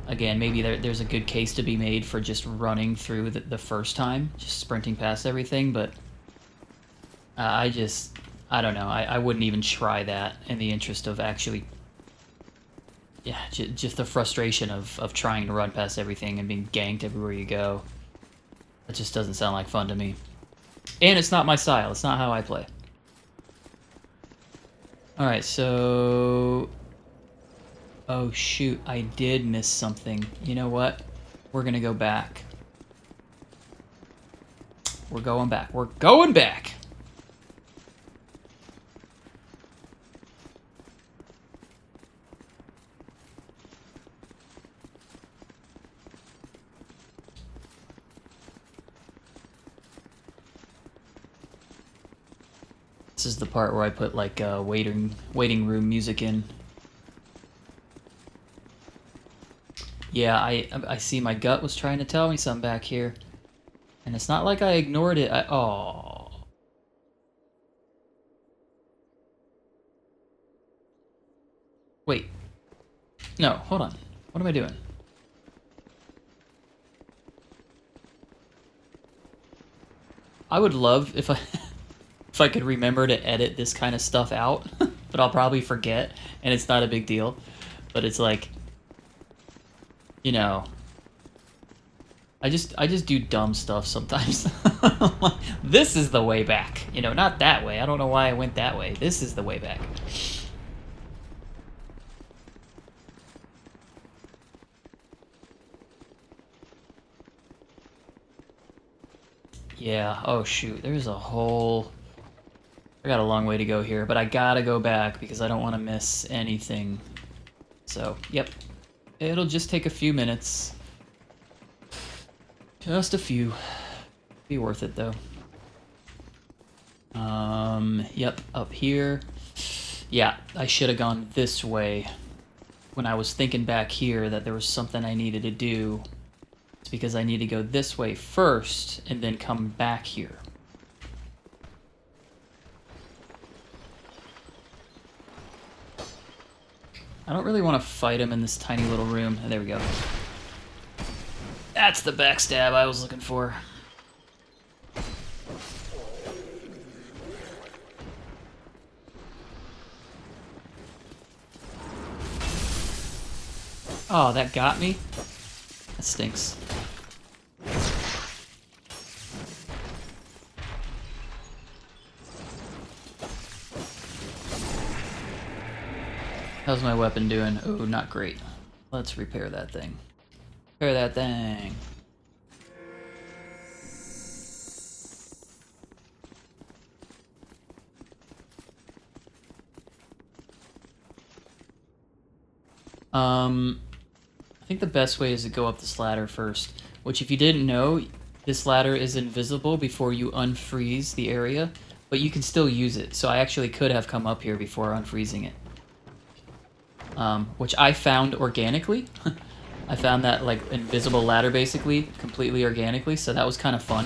Again, maybe there's a good case to be made for just running through the first time, just sprinting past everything, but I don't know, I wouldn't even try that in the interest of actually, yeah, just the frustration of trying to run past everything and being ganked everywhere you go. That just doesn't sound like fun to me. And it's not my style, it's not how I play. Alright, so... Oh shoot, I did miss something. You know what? We're gonna go back. We're going back. We're going back! This is the part where I put like waiting room music in. Yeah, I see my gut was trying to tell me something back here. And it's not like I ignored it. Oh. Wait. No, hold on. What am I doing? I would love if I could remember to edit this kind of stuff out, but I'll probably forget, and it's not a big deal. But it's like, you know, I just do dumb stuff sometimes. This is the way back, you know, not that way. I don't know why I went that way. This is the way back. Yeah, oh shoot, there's a whole... I got a long way to go here, but I gotta go back because I don't want to miss anything. So, yep. It'll just take a few minutes. Just a few. Be worth it, though. Yep, up here. Yeah, I should have gone this way. When I was thinking back here that there was something I needed to do, it's because I need to go this way first and then come back here. I don't really want to fight him in this tiny little room. Oh, there we go. That's the backstab I was looking for. Oh, that got me? That stinks. How's my weapon doing? Oh, not great. Let's repair that thing. Repair that thing. I think the best way is to go up this ladder first, which if you didn't know, this ladder is invisible before you unfreeze the area, but you can still use it, so I actually could have come up here before unfreezing it. Which I found organically. I found that like invisible ladder basically completely organically, so that was kind of fun.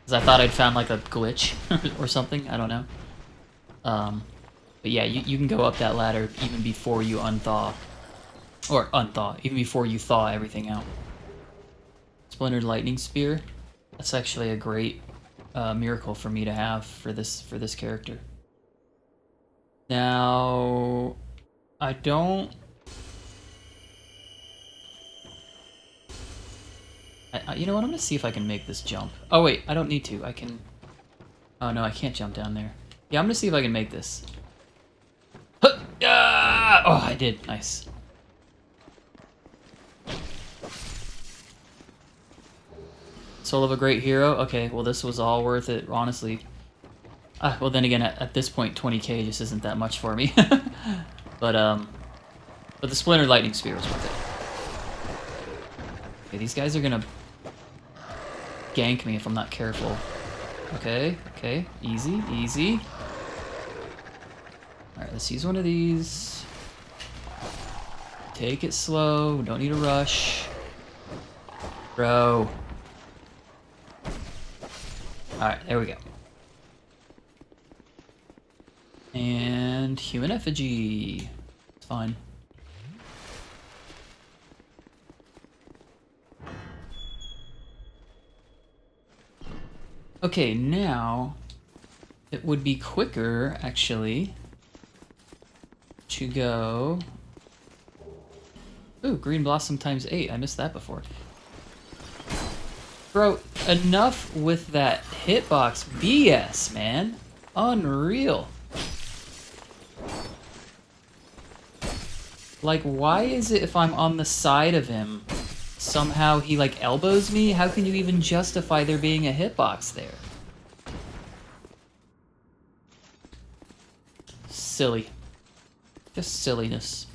Because I thought I'd found like a glitch or something, I don't know. But yeah, you can go up that ladder even before you unthaw. Or unthaw, even before you thaw everything out. Splintered lightning spear. That's actually a great miracle for me to have for this character. Now, I don't. You know what? I'm gonna see if I can make this jump. Oh wait, I don't need to. I can. Oh no, I can't jump down there. Yeah, I'm gonna see if I can make this. Huh! Ah! Oh, I did. Nice. Soul of a Great Hero. Okay, well this was all worth it, honestly. Well then again, at this point, 20k just isn't that much for me. but the Splintered Lightning Spear was worth it. Okay, these guys are gonna gank me if I'm not careful. Okay, okay, easy, easy. Alright, let's use one of these. Take it slow, don't need a rush. Bro. Alright, there we go. And human effigy. It's fine. Okay, now it would be quicker, actually, to go... Ooh, Green Blossom times 8. I missed that before. Bro, enough with that hitbox BS, man. Unreal. Like, why is it if I'm on the side of him, somehow he, like, elbows me? How can you even justify there being a hitbox there? Silly. Just silliness.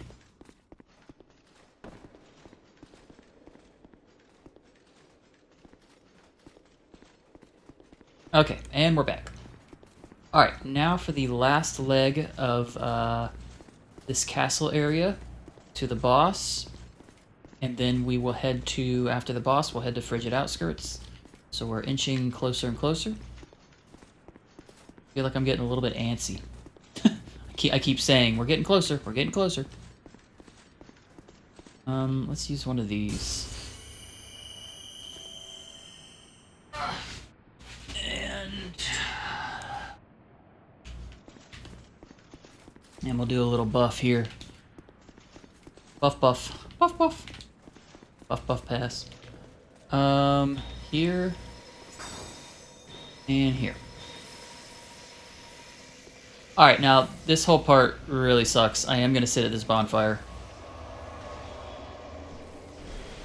Okay, and we're back. Alright, now for the last leg of this castle area to the boss. And then we will head to, after the boss, we'll head to Frigid Outskirts. So we're inching closer and closer. I feel like I'm getting a little bit antsy. I keep saying, we're getting closer, we're getting closer. Let's use one of these. And we'll do a little buff here. Buff, buff. Buff, buff. Buff, buff, pass. Here. And here. Alright, now, this whole part really sucks. I am gonna sit at this bonfire.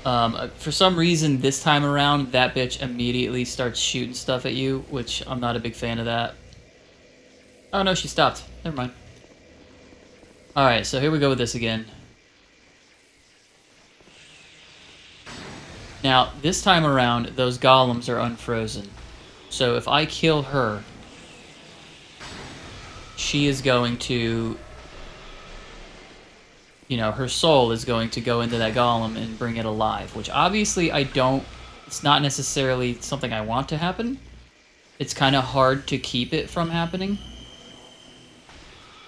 For some reason, this time around, that bitch immediately starts shooting stuff at you, which I'm not a big fan of that. Oh no, she stopped. Never mind. Alright, so here we go with this again. Now, this time around, those golems are unfrozen. So if I kill her, she is going to... You know, her soul is going to go into that golem and bring it alive, which obviously I don't... It's not necessarily something I want to happen. It's kind of hard to keep it from happening.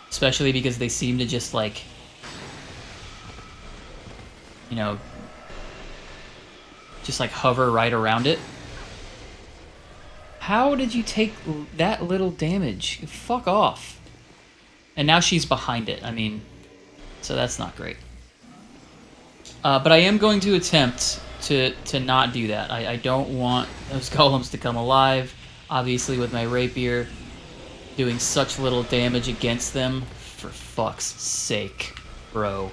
Especially because they seem to just, like... You know... Just, like, hover right around it. How did you take that little damage? Fuck off. And now she's behind it, I mean... So that's not great. But I am going to attempt to not do that. I don't want those golems to come alive. Obviously with my rapier doing such little damage against them. For fuck's sake, bro.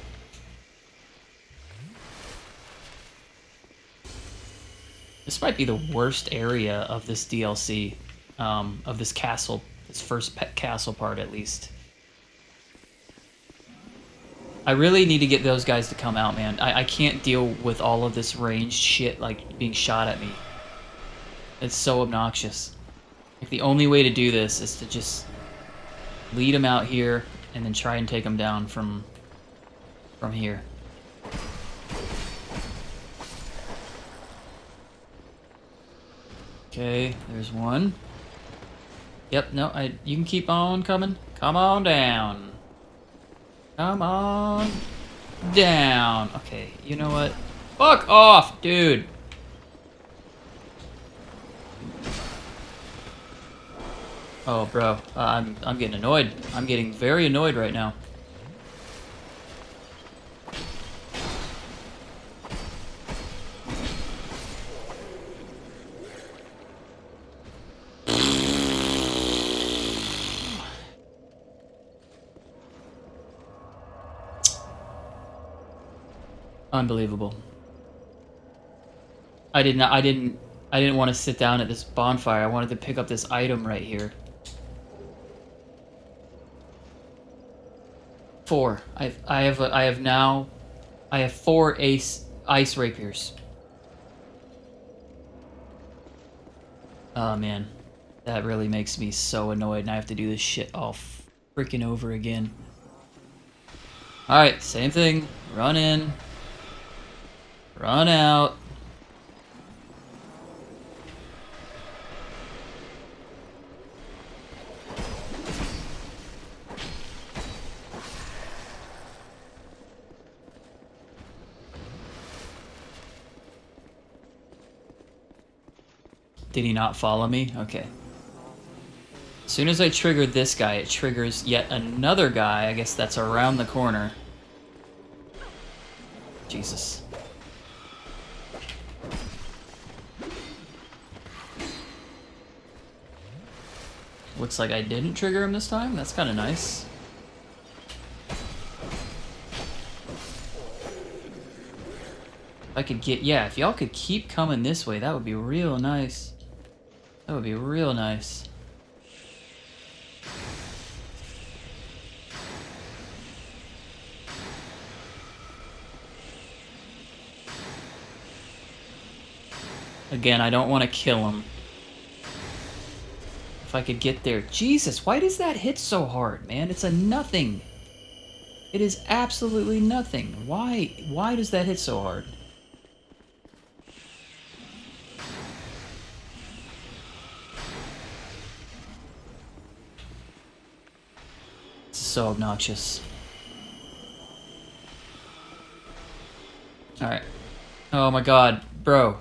This might be the worst area of this DLC. Of this castle. This first castle part, at least. I really need to get those guys to come out, man. I can't deal with all of this ranged shit, like, being shot at me. It's so obnoxious. Like, the only way to do this is to just lead them out here and then try and take them down from here. Okay, there's one. Yep, no, you can keep on coming. Come on down. Come on down. Okay, you know what? Fuck off, dude. Oh, bro, I'm getting annoyed. I'm getting very annoyed right now. Unbelievable. I didn't want to sit down at this bonfire. I wanted to pick up this item right here. 4. I have 4 ice rapiers. Oh man, that really makes me so annoyed, and I have to do this shit all freaking over again. All right, same thing. Run in, run out. Did he not follow me? Okay. As soon as I trigger this guy, it triggers yet another guy. I guess that's around the corner. Jesus. Looks like I didn't trigger him this time. That's kind of nice. I could get, yeah, if y'all could keep coming this way, that would be real nice. That would be real nice. Again, I don't want to kill him. If I could get there. Jesus, why does that hit so hard, man? It's a nothing. It is absolutely nothing. Why does that hit so hard? It's so obnoxious. Alright. Oh my god, bro.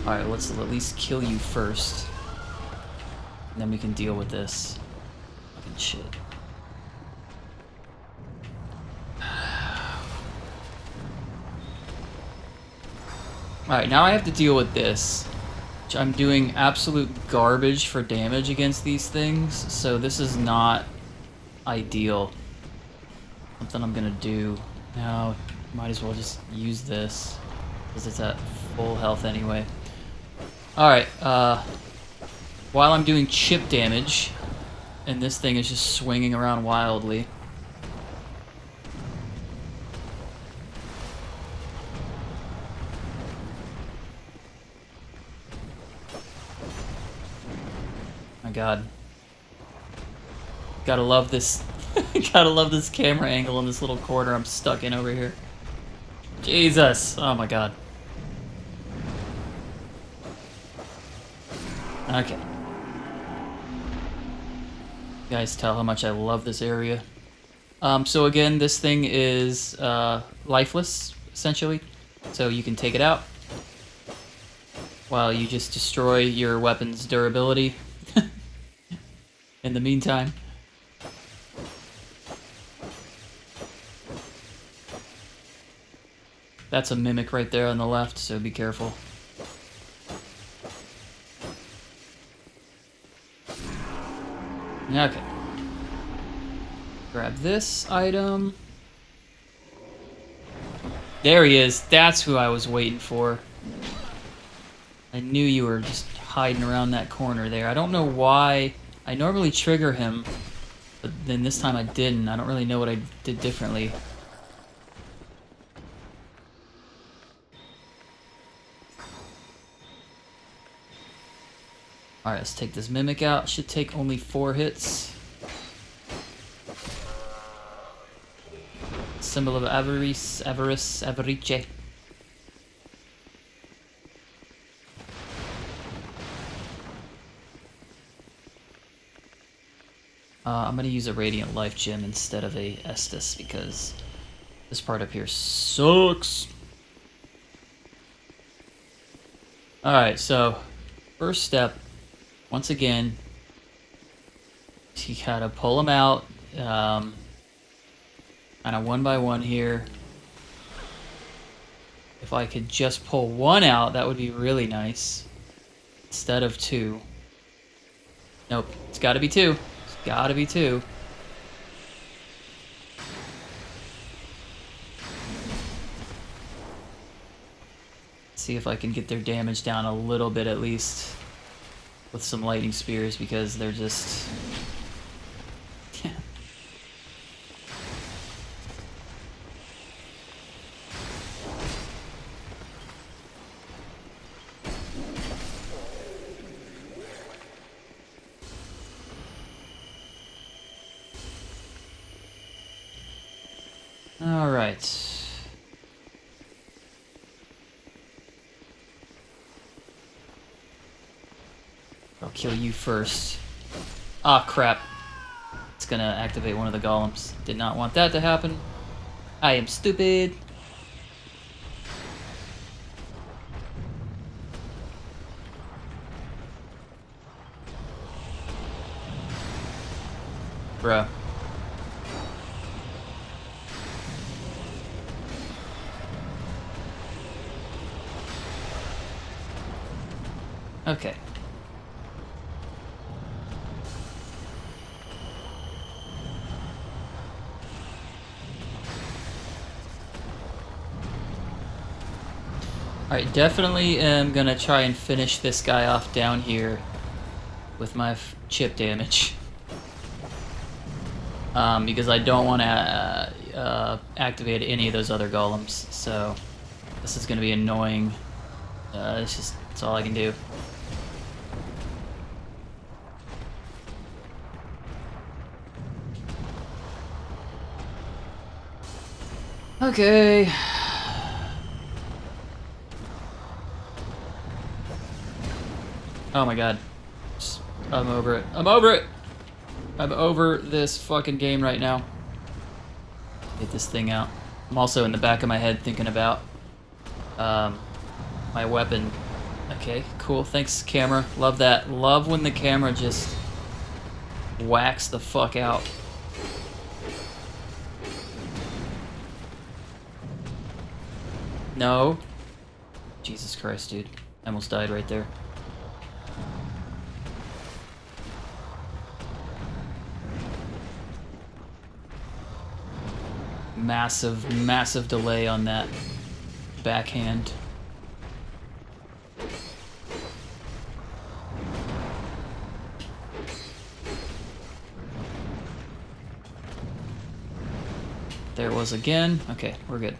Alright, let's at least kill you first. And then we can deal with this. Fucking shit. Alright, now I have to deal with this. Which I'm doing absolute garbage for damage against these things, so this is not ideal. Something I'm gonna do. Now, might as well just use this. Because it's at full health anyway. Alright, while I'm doing chip damage, and this thing is just swinging around wildly. My god. Gotta love this, gotta love this camera angle in this little corner I'm stuck in over here. Jesus! Oh my god. Okay. You guys tell how much I love this area. So again, this thing is lifeless, essentially. So you can take it out while you just destroy your weapon's durability in the meantime. That's a mimic right there on the left, so be careful. Okay. Grab this item. There he is. That's who I was waiting for. I knew you were just hiding around that corner there. I don't know why. I normally trigger him, but then this time I didn't. I don't really know what I did differently. Alright, let's take this mimic out. Should take only 4 hits. Symbol of avarice, avarice. I'm gonna use a Radiant Life Gem instead of a Estus because This part up here sucks. Alright, so first step, once again, you gotta pull them out, kind of one by one here. If I could just pull one out, that would be really nice, instead of two. Nope, it's gotta be two. It's gotta be two. See if I can get their damage down a little bit at least with some lightning spears, because they're just... All right. I'll kill you first. Ah, crap. It's gonna activate one of the golems. Did not want that to happen. I am stupid. Bruh. Okay. Alright, definitely am gonna try and finish this guy off down here with my chip damage. Because I don't want to activate any of those other golems, so this is gonna be annoying. It's all I can do. Okay. Oh my god. I'm over it. I'm over it! I'm over this fucking game right now. Get this thing out. I'm also in the back of my head thinking about my weapon. Okay, cool. Thanks, camera. Love that. Love when the camera just whacks the fuck out. No. Jesus Christ, dude. I almost died right there. Massive delay on that backhand. There it was again. Okay, we're good.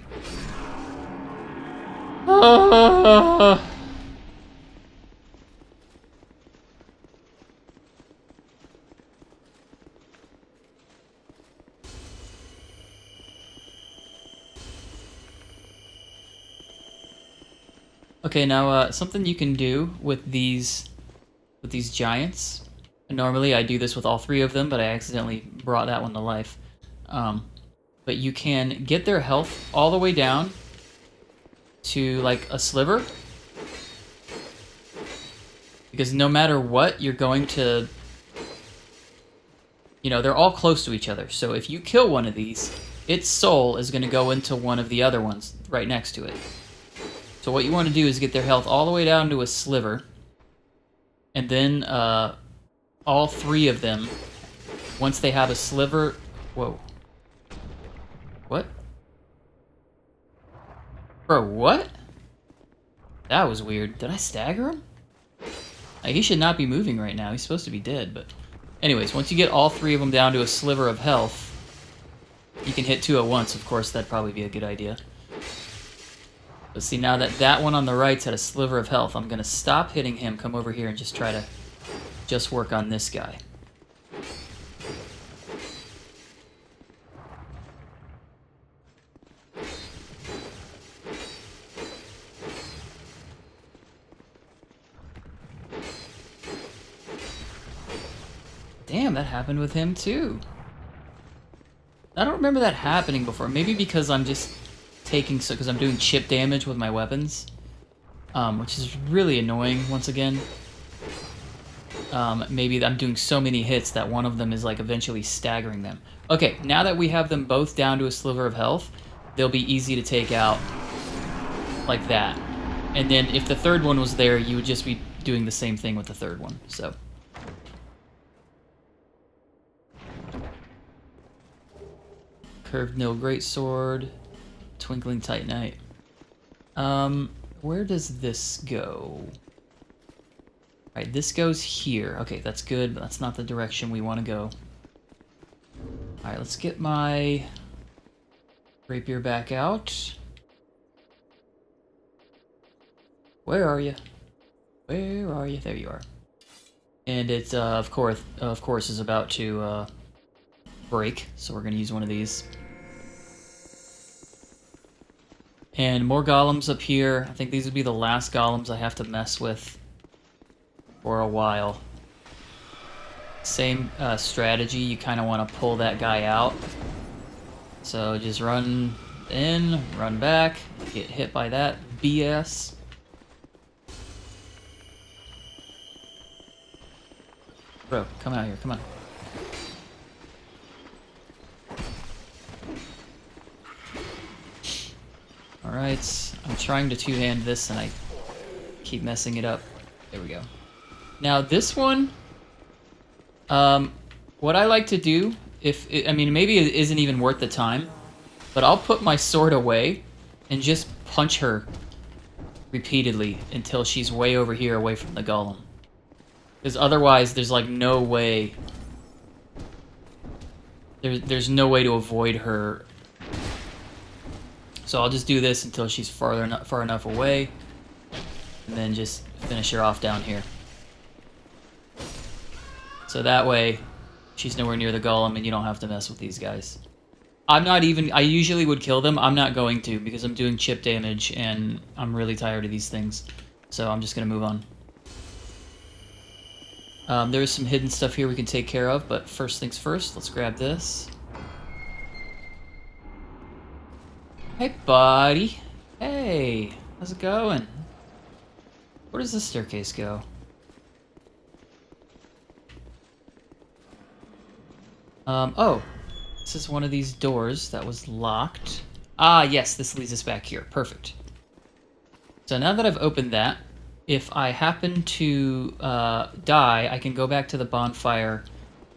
Okay, now something you can do with these giants. Normally I do this with all three of them, but I accidentally brought that one to life. But you can get their health all the way down to like a sliver, because no matter what, you're going to, you know, they're all close to each other. So if you kill one of these, its soul is going to go into one of the other ones right next to it. So what you want to do is get their health all the way down to a sliver, and then all three of them, once they have a sliver... Whoa. What? Bro, what? That was weird. Did I stagger him? He should not be moving right now. He's supposed to be dead, but... Anyways, once you get all three of them down to a sliver of health, you can hit two at once. Of course, that'd probably be a good idea. But see, now that that one on the right's at a sliver of health, I'm gonna stop hitting him, come over here, and just try to just work on this guy. Damn, that happened with him too. I don't remember that happening before. Maybe because I'm just taking because I'm doing chip damage with my weapons, which is really annoying. Once again, maybe I'm doing so many hits that one of them is like eventually staggering them. Okay, now that we have them both down to a sliver of health, they'll be easy to take out like that. And then if the third one was there, you would just be doing the same thing with the third one. So. Curved Nil Greatsword, Twinkling Titanite. Where does this go? Alright, this goes here. Okay, that's good, but that's not the direction we want to go. Alright, let's get my rapier back out. Where are you? Where are you? There you are. And it, of course, is about to break, so we're gonna use one of these. And more golems up here. I think these would be the last golems I have to mess with for a while. Same strategy, you kind of want to pull that guy out. So just run in, run back, get hit by that BS. Bro, come out here, come on. Alright, I'm trying to two-hand this and I keep messing it up. There we go. Now this one, what I like to do, I mean, maybe it isn't even worth the time, but I'll put my sword away and just punch her repeatedly until she's way over here away from the golem. Because otherwise, there's like no way, there's no way to avoid her. So I'll just do this until she's far enough away, and then just finish her off down here. So that way, she's nowhere near the golem, and you don't have to mess with these guys. I usually would kill them. I'm not going to, because I'm doing chip damage, and I'm really tired of these things. So I'm just going to move on. There's some hidden stuff here we can take care of, but first things first, let's grab this. Hey, buddy. Hey, how's it going? Where does this staircase go? Oh, this is one of these doors that was locked. Ah, yes, this leads us back here. Perfect. So now that I've opened that, if I happen to die, I can go back to the bonfire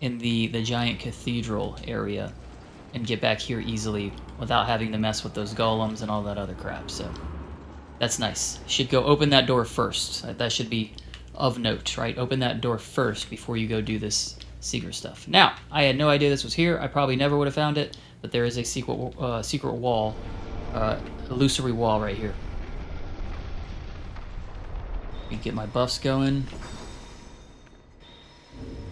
in the giant cathedral area and get back here easily without having to mess with those golems and all that other crap. So that's nice. Should go open that door first. That should be of note, right? Open that door first before you go do this secret stuff. Now, I had no idea this was here. I probably never would have found it, but there is a secret wall, illusory wall right here. Let me get my buffs going.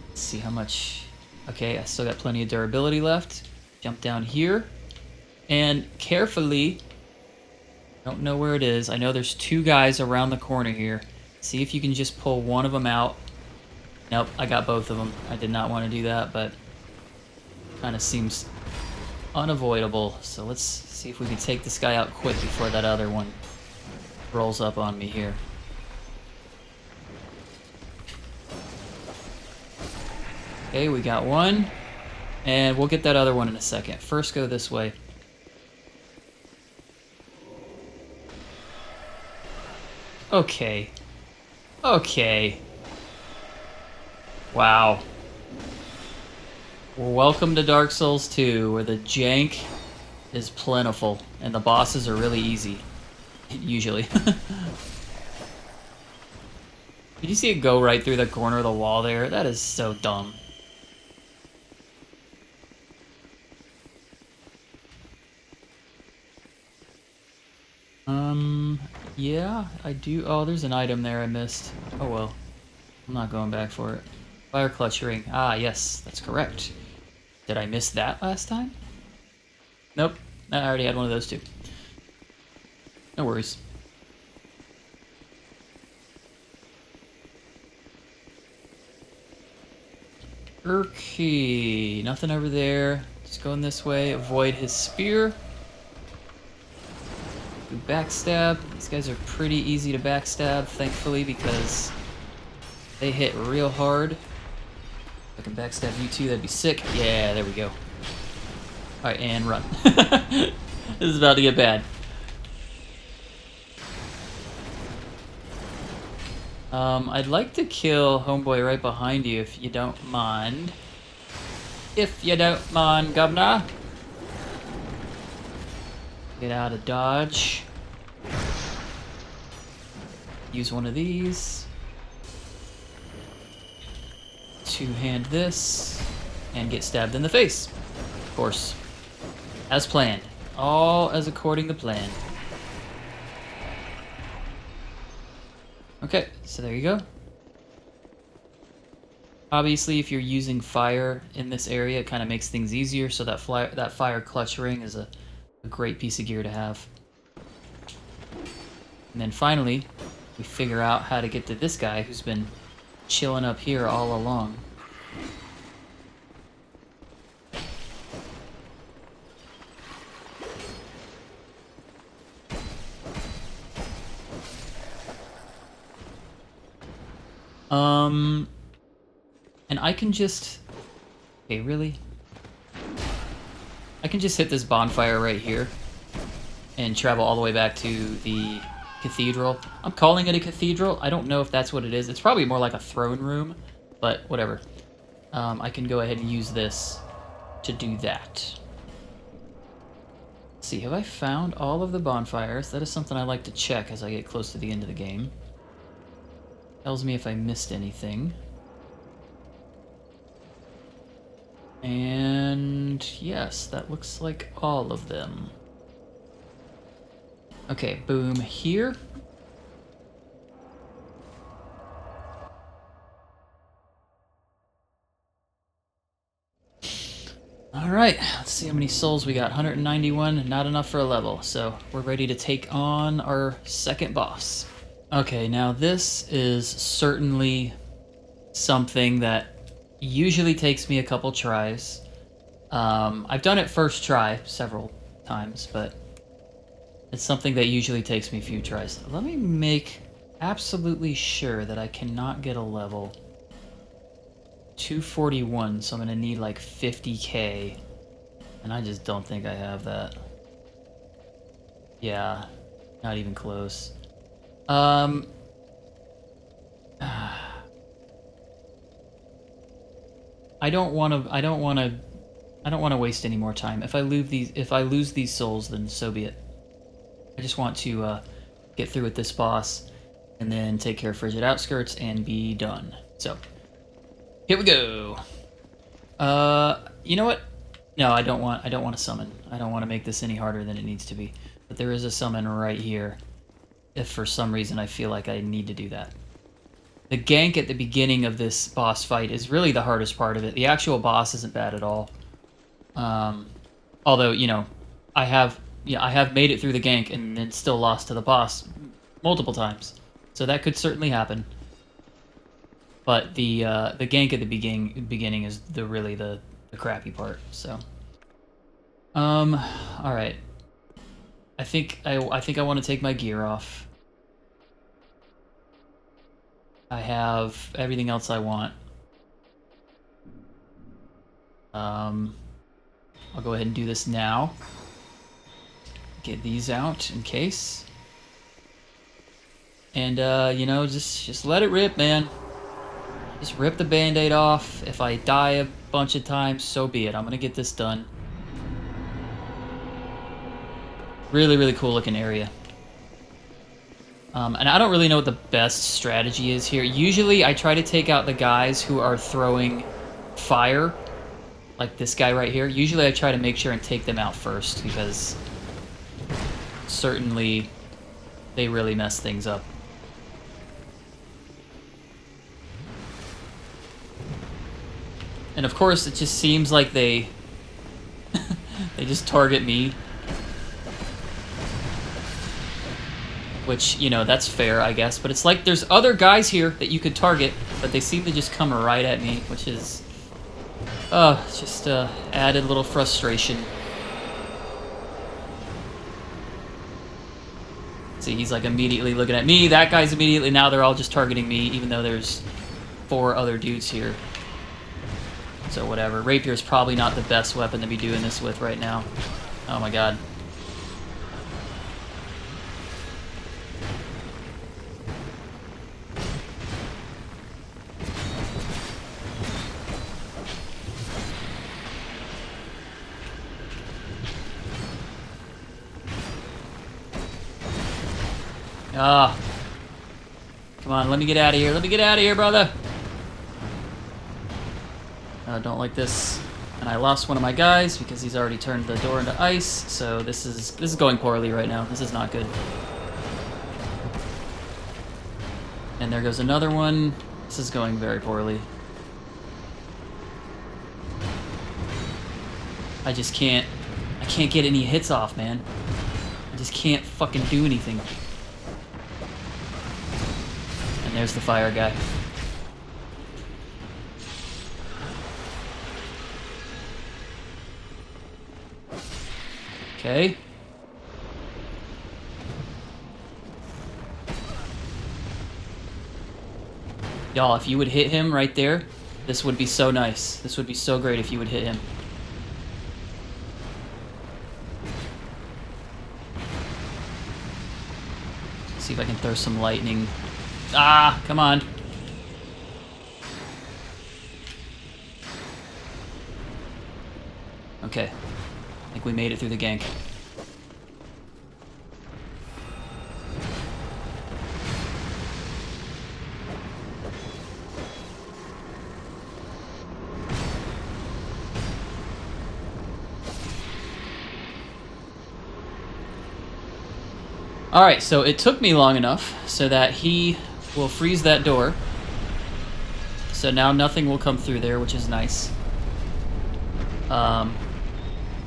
Let's see how much. Okay, I still got plenty of durability left. Jump down here, and carefully, don't know where it is. I know there's two guys around the corner here. See if you can just pull one of them out. Nope, I got both of them. I did not want to do that, but kind of seems unavoidable. So let's see if we can take this guy out quick before that other one rolls up on me here. Okay, we got one. And we'll get that other one in a second. First, go this way. Okay. Okay. Wow. Welcome to Dark Souls 2, where the jank is plentiful, and the bosses are really easy. Usually. Did you see it go right through the corner of the wall there? That is so dumb. Yeah, I do. Oh, there's an item there I missed. Oh well. I'm not going back for it. Fire clutch ring. Ah, yes, that's correct. Did I miss that last time? Nope. I already had one of those too. No worries. Okay, nothing over there. Just going this way, avoid his spear. Do backstab. These guys are pretty easy to backstab, thankfully, because they hit real hard. If I can backstab you too, that'd be sick. Yeah, there we go. Alright, and run. This is about to get bad. I'd like to kill homeboy right behind you if you don't mind. If you don't mind, governor. Get out of dodge. Use one of these. Two-hand this. And get stabbed in the face. Of course. As planned. All as according to plan. Okay, so there you go. Obviously, if you're using fire in this area, it kind of makes things easier, so that fire clutch ring is a great piece of gear to have. And then finally, we figure out how to get to this guy who's been chilling up here all along. And I can just... Okay, really? I can just hit this bonfire right here and travel all the way back to the cathedral. I'm calling it a cathedral. I don't know if that's what it is. It's probably more like a throne room, but whatever. I can go ahead and use this to do that. Let's see, have I found all of the bonfires? That is something I like to check as I get close to the end of the game. Tells me if I missed anything. And yes, that looks like all of them. Okay, boom here. Alright, let's see how many souls we got. 191, not enough for a level, so we're ready to take on our second boss. Okay, now this is certainly something that usually takes me a couple tries. I've done it first try several times, but it's something that usually takes me a few tries. Let me make absolutely sure that I cannot get a level 241, so I'm gonna need like 50k, and I just don't think I have that. Yeah, not even close. I don't want to waste any more time. If I lose these souls, then so be it. I just want to get through with this boss and then take care of Frigid Outskirts and be done. So, here we go. You know what? No, I don't want to summon. I don't want to make this any harder than it needs to be. But there is a summon right here, if for some reason I feel like I need to do that. The gank at the beginning of this boss fight is really the hardest part of it. The actual boss isn't bad at all. Although, you know, I have made it through the gank and then still lost to the boss multiple times. So that could certainly happen. But the gank at the beginning is really the crappy part. So, all right. I think I want to take my gear off. I have everything else I want. I'll go ahead and do this now. Get these out in case. And you know, just let it rip, man. Just rip the band-aid off. If I die a bunch of times, so be it. I'm gonna get this done. Really, really cool looking area. And I don't really know what the best strategy is here. Usually I try to take out the guys who are throwing fire, like this guy right here. Usually I try to make sure and take them out first, because certainly they really mess things up. And of course it just seems like they they just target me. Which, you know, that's fair, I guess. But it's like there's other guys here that you could target, but they seem to just come right at me, which is Oh, it's just added a little frustration. See, he's like immediately looking at me. That guy's immediately, now they're all just targeting me, even though there's 4 other dudes here. So whatever. Rapier's probably not the best weapon to be doing this with right now. Oh my god. Ah. Come on, let me get out of here. Let me get out of here, brother. Don't like this. And I lost one of my guys because he's already turned the door into ice. So this is going poorly right now. This is not good. And there goes another one. This is going very poorly. I can't get any hits off, man. I just can't fucking do anything. And there's the fire guy. Okay. Y'all, if you would hit him right there, this would be so nice. This would be so great if you would hit him. See if I can throw some lightning. Ah, come on. Okay. I think we made it through the gank. Alright, so it took me long enough so that he will freeze that door. So now nothing will come through there, which is nice.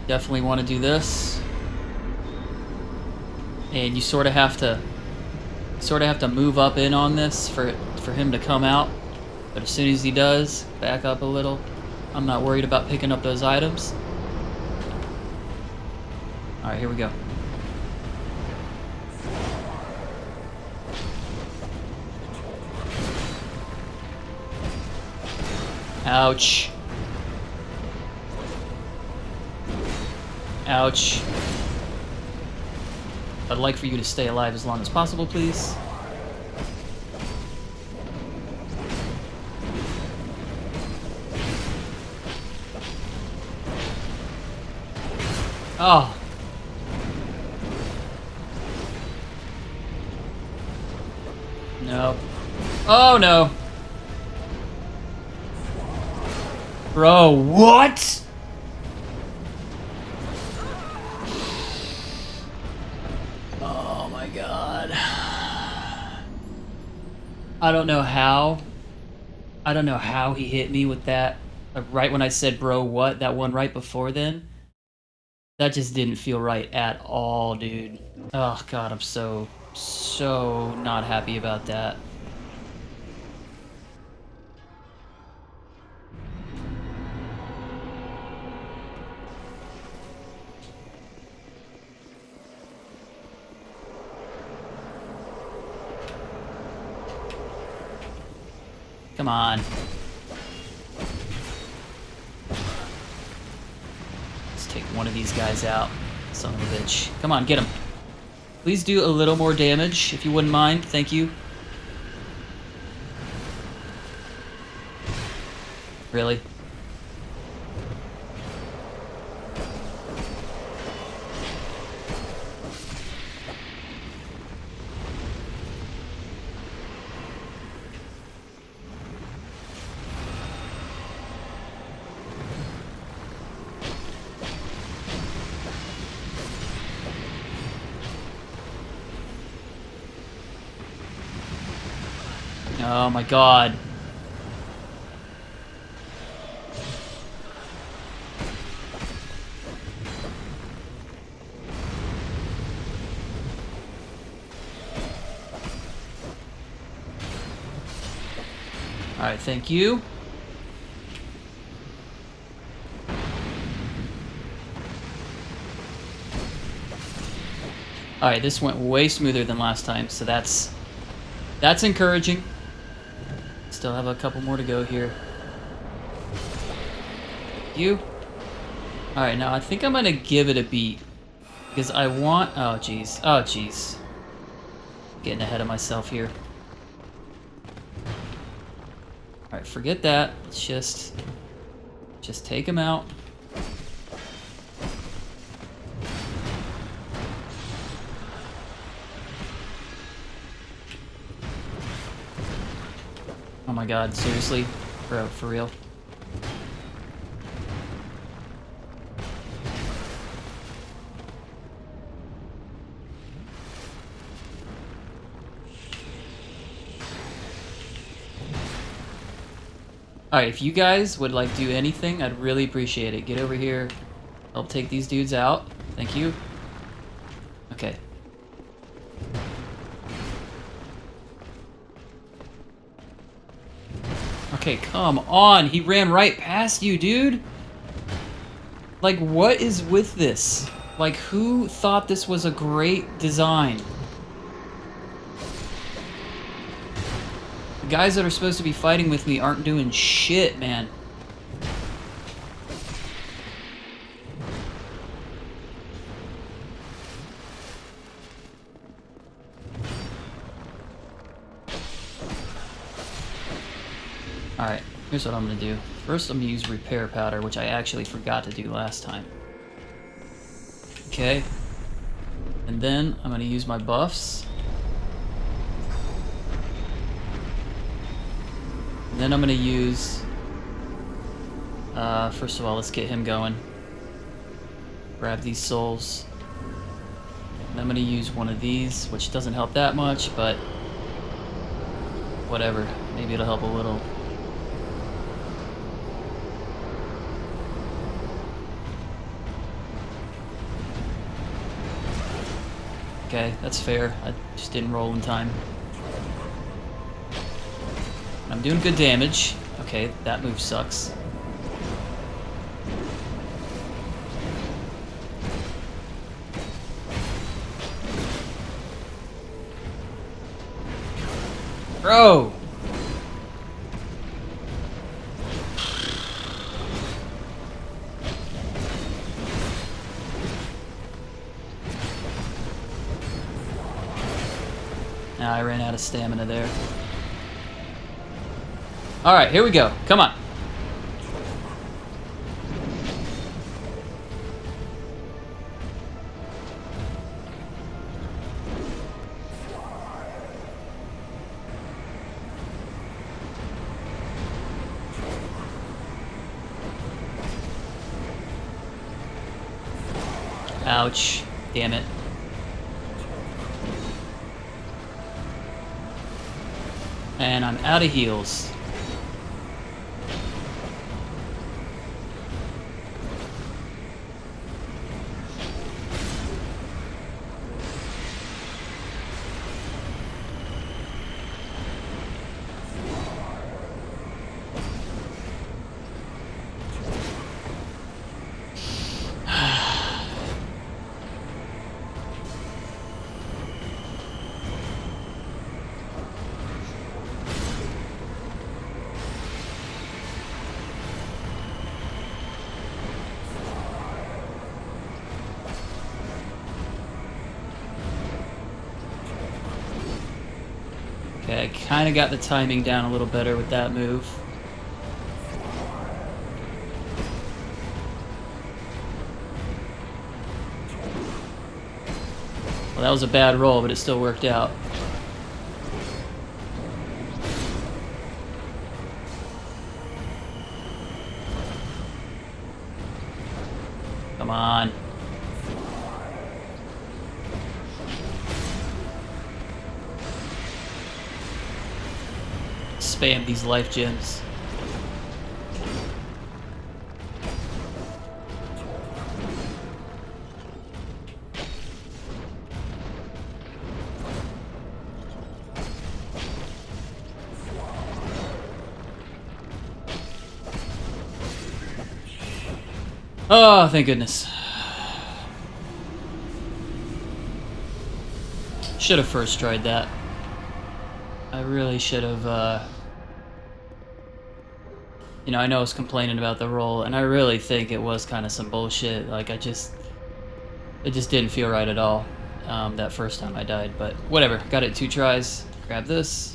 Definitely want to do this. And you sort of have to move up in on this for him to come out. But as soon as he does, back up a little. I'm not worried about picking up those items. Alright, here we go. Ouch. Ouch. I'd like for you to stay alive as long as possible, please. Oh. No. Oh, no. Bro, what? Oh my god. I don't know how. I don't know how he hit me with that. Right when I said, bro, what? That one right before then? That just didn't feel right at all, dude. Oh god, I'm so not happy about that. Come on. Let's take one of these guys out. Son of a bitch. Come on, get him. Please do a little more damage, if you wouldn't mind. Thank you. Really? Oh my god. Alright, thank you. Alright, this went way smoother than last time, so that's encouraging. Still have a couple more to go here. You? Alright, now I think I'm gonna give it a beat. Because I want... Oh, jeez. Oh, jeez. Getting ahead of myself here. Alright, forget that. Let's just take him out. Oh my god, seriously? Bro, for real? Alright, if you guys would like do anything, I'd really appreciate it. Get over here. Help take these dudes out. Thank you. Okay. Okay, come on. He ran right past you, dude. Like, what is with this? Like, who thought this was a great design? The guys that are supposed to be fighting with me aren't doing shit, man. Alright, here's what I'm gonna do. First, I'm gonna use repair powder, which I actually forgot to do last time. Okay. And then I'm gonna use my buffs. And then I'm gonna use... first of all, let's get him going. Grab these souls. And I'm gonna use one of these, which doesn't help that much, but... whatever. Maybe it'll help a little. Okay, that's fair. I just didn't roll in time. I'm doing good damage. Okay, that move sucks. Bro! Nah, I ran out of stamina there. Alright, here we go. Come on. Ouch. Damn it. And I'm out of heals. Okay, I kind of got the timing down a little better with that move. Well, that was a bad roll, but it still worked out. Come on. Spam these life gems. Oh, thank goodness. Should have first tried that. I really should have, you know, I know I was complaining about the roll, and I really think it was kind of some bullshit. Like, it just didn't feel right at all, that first time I died, but whatever. Got it 2 tries. Grab this.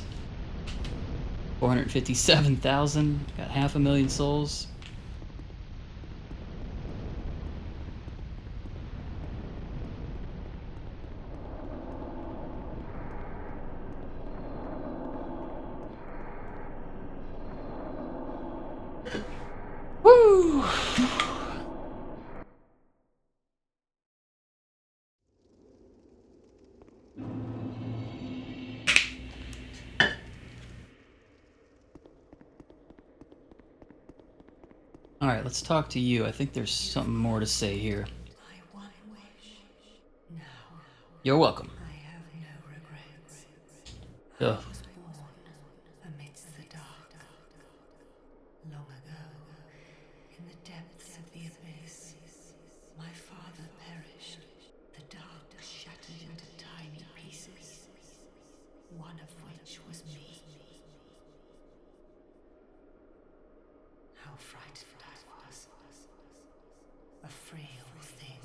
457,000. Got 500,000 souls. Woo! Alright, let's talk to you. I think there's something more to say here. My one wish. Now, You're welcome. I have no regrets. Ugh. I was born amidst the dark. Long ago, in the depths of the abyss, my father perished. The dark shattered into tiny pieces, one of which was me. How frightened I was. A frail thing,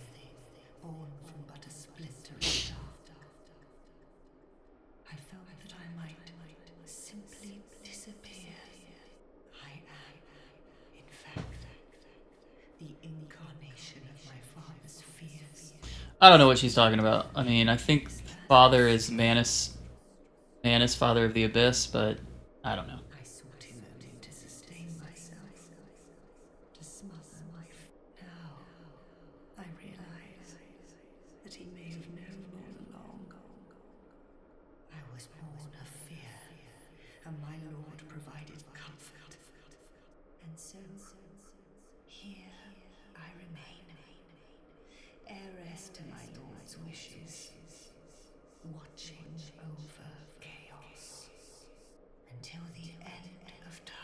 born from but a splintering shaft. I felt that I might simply disappear. I am, in fact, the incarnation of my father's fears. I don't know what she's talking about. I mean, I think father is Manus, father of the abyss, but I don't know. I sought him only to sustain myself, to smother my Now, I realize that he may have known all along. I was born of fear, and my Lord provided comfort. And so, here I remain, heiress to my Lord's wishes, watching over chaos until the end of time.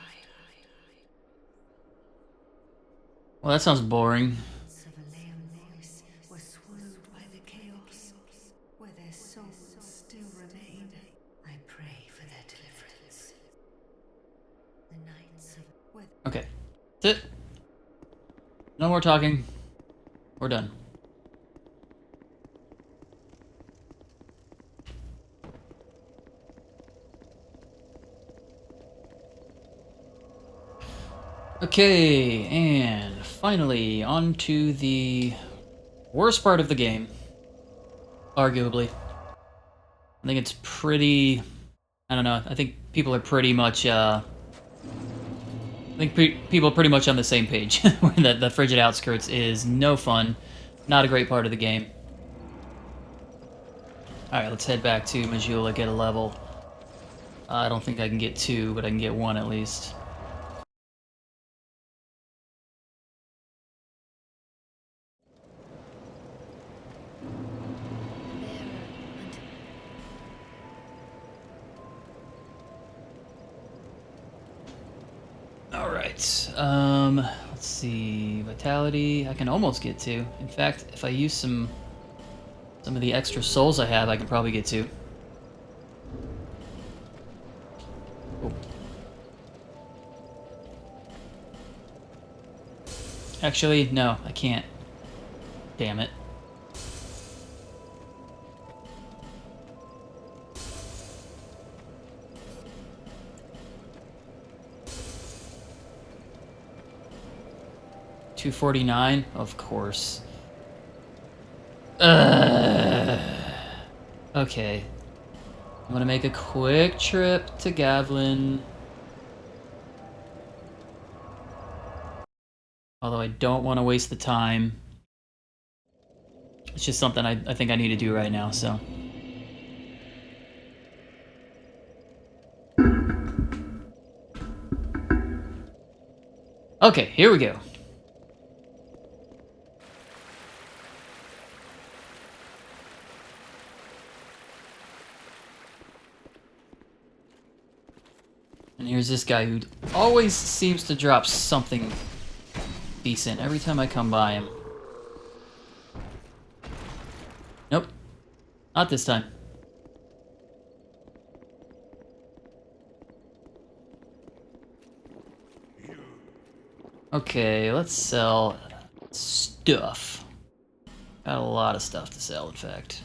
Well, that sounds boring. Voice were swallowed by the chaos, where their souls still remain. I pray for their deliverance. The nights of Okay. That's it. No more talking. We're done. Okay, and finally on to the worst part of the game. Arguably. I think it's pretty... I don't know. I think people are pretty much, I think people are pretty much on the same page. That the Frigid Outskirts is no fun. Not a great part of the game. Alright, let's head back to Majula, get a level. I don't think I can get 2, but I can get 1 at least. Alright, let's see, Vitality, I can almost get 2. In fact, if I use some of the extra souls I have, I can probably get 2. Oh. Actually, no, I can't. Damn it. $249, of course. Okay. I'm gonna make a quick trip to Gavlin. Although I don't want to waste the time. It's just something I think I need to do right now, so. Okay, here we go. And here's this guy who always seems to drop something decent every time I come by him. Nope. Not this time. Okay, let's sell stuff. Got a lot of stuff to sell, in fact.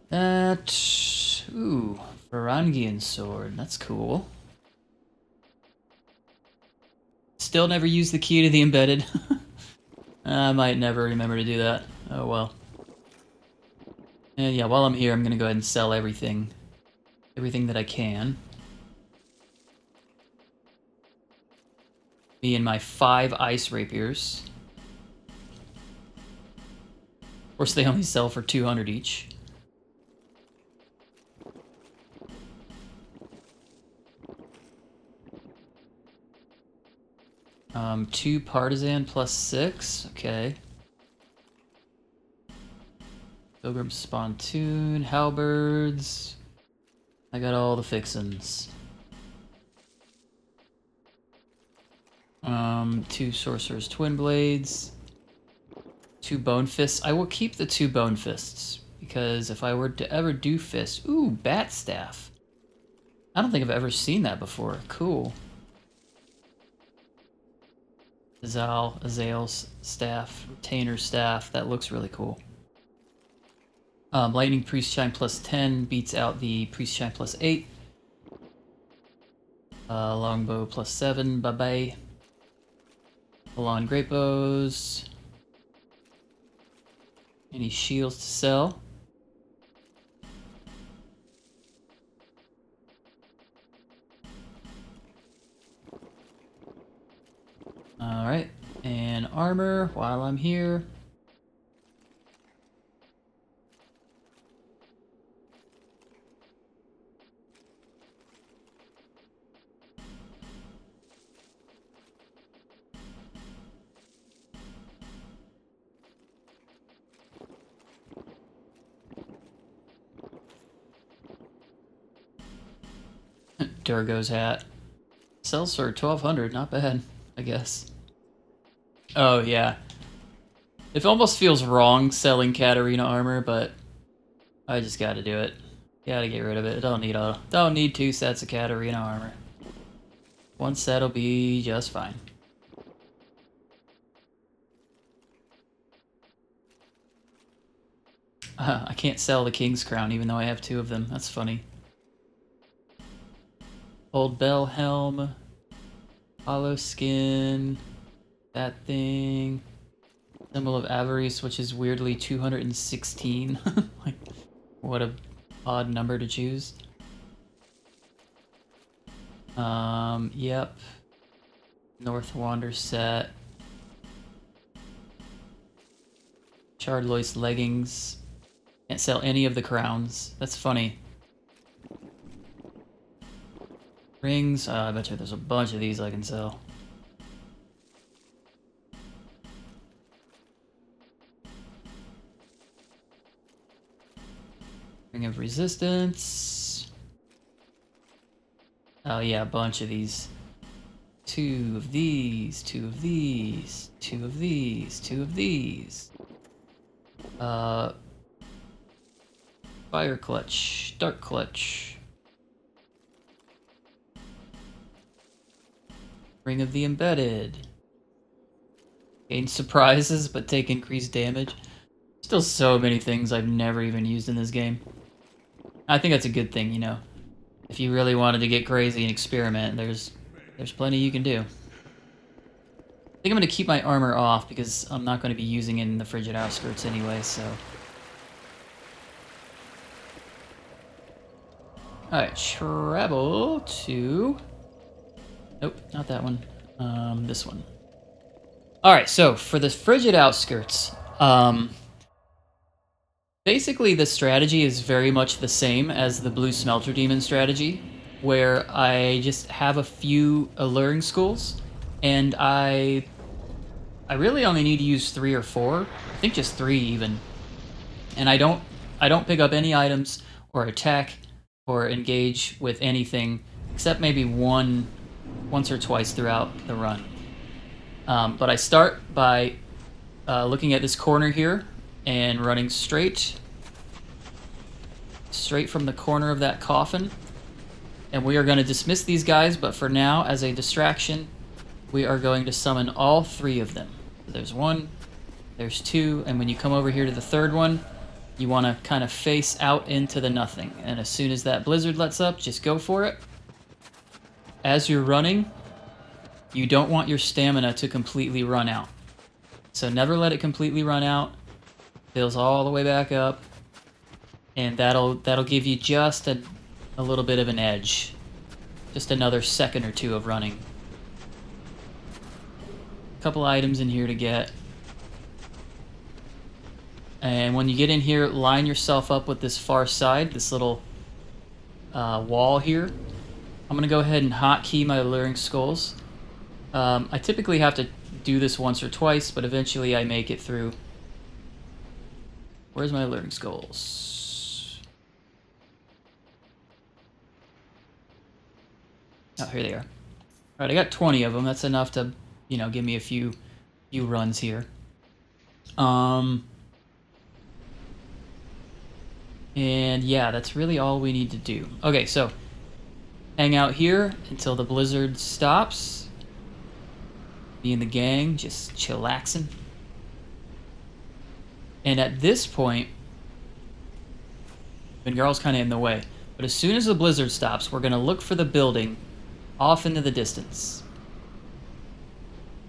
That... Ooh, Varangian sword. That's cool. Still never used the key to the embedded. I might never remember to do that. Oh well. And yeah, while I'm here, I'm gonna go ahead and sell everything. Everything that I can. Me and my 5 ice rapiers. Of course, they only sell for 200 each. Two partisan plus 6. Okay. Pilgrim Spontoon, halberds. I got all the fixins. 2 sorcerer's twin blades. 2 bone fists. I will keep the 2 bone fists because if I were to ever do fists, ooh, bat staff. I don't think I've ever seen that before. Cool. Azal's staff, retainer staff. That looks really cool. Lightning Priest Shine plus 10 beats out the Priest Shine plus 8. Longbow plus 7. Bye bye. Full-on great bows. Any shields to sell? Alright, and armor while I'm here. Durgo's hat. Sells for 1200, not bad, I guess. Oh, yeah. It almost feels wrong selling Katarina armor, but I just gotta do it. Gotta get rid of it. Don't need 2 sets of Katarina armor. 1 set'll be just fine. I can't sell the King's Crown even though I have 2 of them. That's funny. Old bell helm, hollow skin, that thing, symbol of avarice, which is weirdly 216. Like, what a odd number to choose. Yep. North Wander set. Chardlois leggings. Can't sell any of the crowns. That's funny. Rings, I bet you there's a bunch of these I can sell. Ring of Resistance. Oh yeah, a bunch of these. 2 of these, 2 of these, 2 of these, 2 of these. Fire Clutch, Dark Clutch. Ring of the Embedded. Gain surprises, but take increased damage. Still so many things I've never even used in this game. I think that's a good thing, you know. If you really wanted to get crazy and experiment, there's plenty you can do. I think I'm going to keep my armor off because I'm not going to be using it in the Frigid Outskirts anyway, so... Alright, travel to... Nope, not that one. This one. Alright, so for the Frigid Outskirts, basically the strategy is very much the same as the Blue Smelter Demon strategy, where I just have a few alluring schools, and I really only need to use 3 or 4. I think just 3 even. And I don't pick up any items or attack or engage with anything except maybe once or twice throughout the run. But I start by looking at this corner here and running straight from the corner of that coffin And we are going to dismiss these guys, but for now, as a distraction, we are going to summon all 3 of them. So there's 1, there's 2, and when you come over here to the 3rd one, you want to kind of face out into the nothing. And as soon as that blizzard lets up, just go for it. As you're running, you don't want your stamina to completely run out. So never let it completely run out. Fills all the way back up. And that'll give you just a little bit of an edge. Just another second or 2 of running. A couple items in here to get. And when you get in here, line yourself up with this far side, this little wall here. I'm going to go ahead and hotkey my Alluring Skulls. I typically have to do this once or twice, but eventually I make it through. Where's my Alluring Skulls? Oh, here they are. Alright, I got 20 of them. That's enough to, you know, give me a few runs here. And yeah, that's really all we need to do. Okay, so hang out here until the blizzard stops. Me and the gang just chillaxing. And at this point, Bengarl's kind of in the way. But as soon as the blizzard stops, we're going to look for the building off into the distance.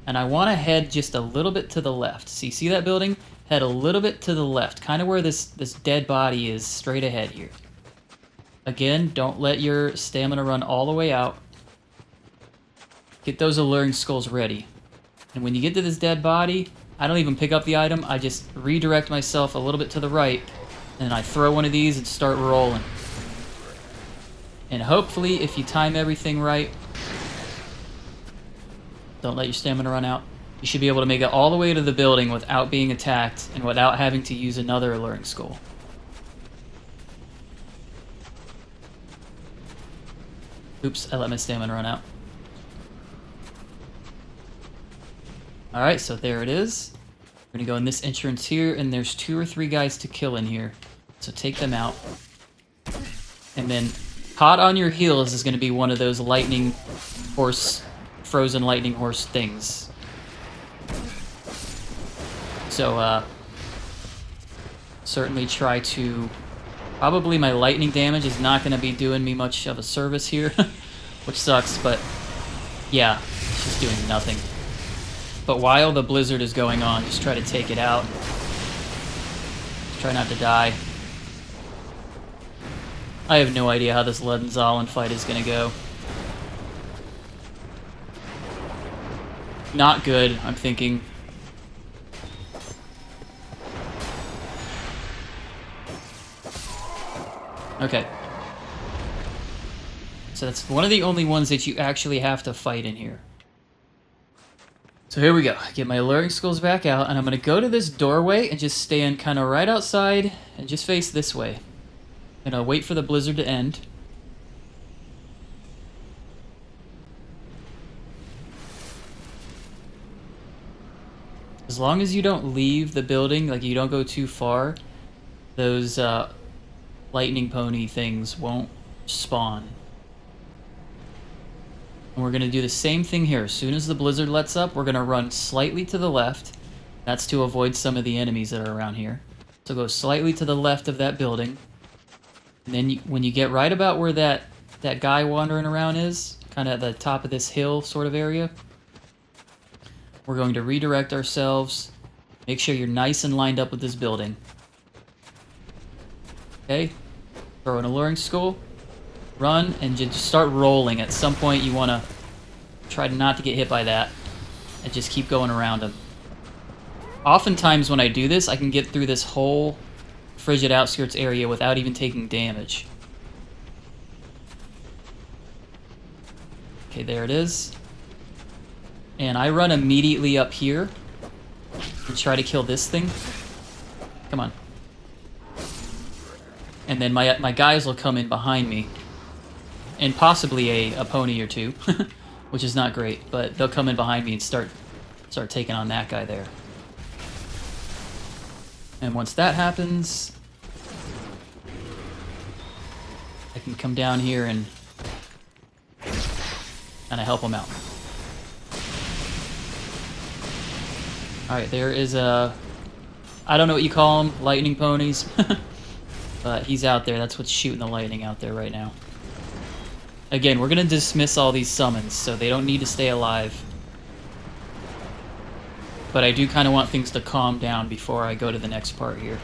And I want to head just a little bit to the left. See that building? Head a little bit to the left, kind of where this dead body is, straight ahead here. Again, don't let your stamina run all the way out. Get those Alluring Skulls ready. And when you get to this dead body, I don't even pick up the item, I just redirect myself a little bit to the right, and I throw one of these and start rolling. And hopefully, if you time everything right, don't let your stamina run out, you should be able to make it all the way to the building without being attacked and without having to use another Alluring Skull. Oops, I let my stamina run out. Alright, so there it is. We're going to go in this entrance here, and there's 2 or 3 guys to kill in here. So take them out. And then, hot on your heels is going to be one of those lightning horse, frozen lightning horse things. So, certainly try to... Probably my lightning damage is not going to be doing me much of a service here, which sucks, but yeah, it's just doing nothing. But while the blizzard is going on, just try to take it out. Try not to die. I have no idea how this Lud and Zallen fight is going to go. Not good, I'm thinking. Okay. So that's one of the only ones that you actually have to fight in here. So here we go. Get my Alluring Skulls back out, and I'm going to go to this doorway and just stand kind of right outside and just face this way. And I'll wait for the blizzard to end. As long as you don't leave the building, like you don't go too far, those lightning pony things won't spawn. And we're going to do the same thing here. As soon as the blizzard lets up, we're going to run slightly to the left. That's to avoid some of the enemies that are around here. So go slightly to the left of that building. And then when you get right about where that guy wandering around is, kind of at the top of this hill sort of area, we're going to redirect ourselves. Make sure you're nice and lined up with this building. Okay? Throw an Alluring Skull. Run and just start rolling. At some point you want to try not to get hit by that and just keep going around them. Oftentimes when I do this, I can get through this whole Frigid Outskirts area without even taking damage. Okay, there it is. And I run immediately up here and try to kill this thing. Come on. And then my guys will come in behind me. And possibly a pony or two, which is not great, but they'll come in behind me and start taking on that guy there. And once that happens, I can come down here and and I help him out. Alright, there is a... I don't know what you call them, lightning ponies. But he's out there, that's what's shooting the lightning out there right now. Again, we're gonna dismiss all these summons, so they don't need to stay alive. But I do kind of want things to calm down before I go to the next part here.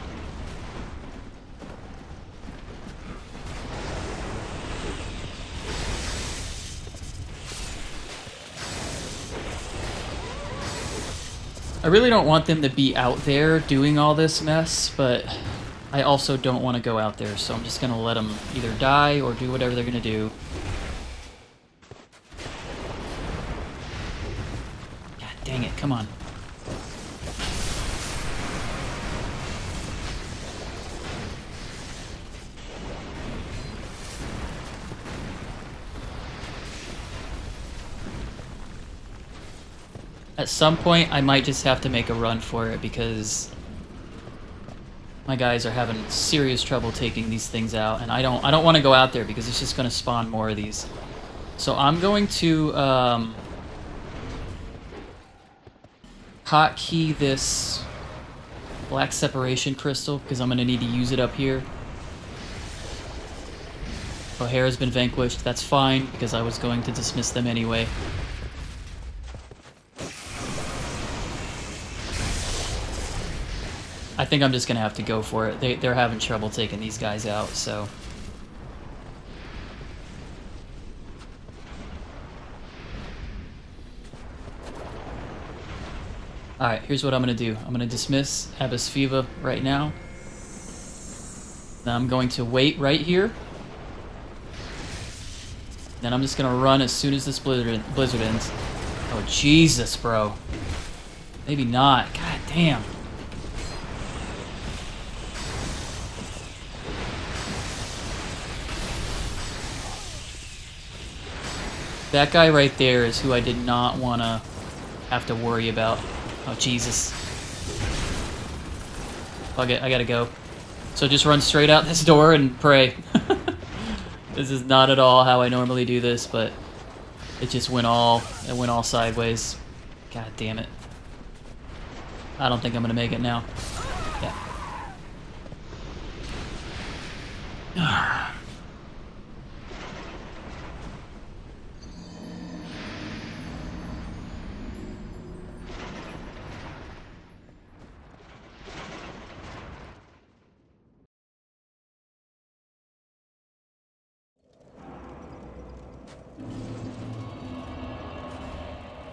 I really don't want them to be out there doing all this mess, but I also don't want to go out there, so I'm just going to let them either die or do whatever they're going to do. God dang it, come on. At some point, I might just have to make a run for it because my guys are having serious trouble taking these things out, and I don't want to go out there because it's just going to spawn more of these. So I'm going to hotkey this black separation crystal because I'm going to need to use it up here. O'Hara's been vanquished. That's fine because I was going to dismiss them anyway. I think I'm just gonna have to go for it. They're having trouble taking these guys out, so. Alright, here's what I'm gonna do. I'm gonna dismiss Abyss Fiva right now. Then I'm going to wait right here. Then I'm just gonna run as soon as this blizzard ends. Oh, Jesus, bro. Maybe not. God damn. That guy right there is who I did not want to have to worry about. Oh, Jesus. Fuck it, I gotta go. So just run straight out this door and pray. This is not at all how I normally do this, but it just went all sideways. God damn it. I don't think I'm gonna make it now. Yeah.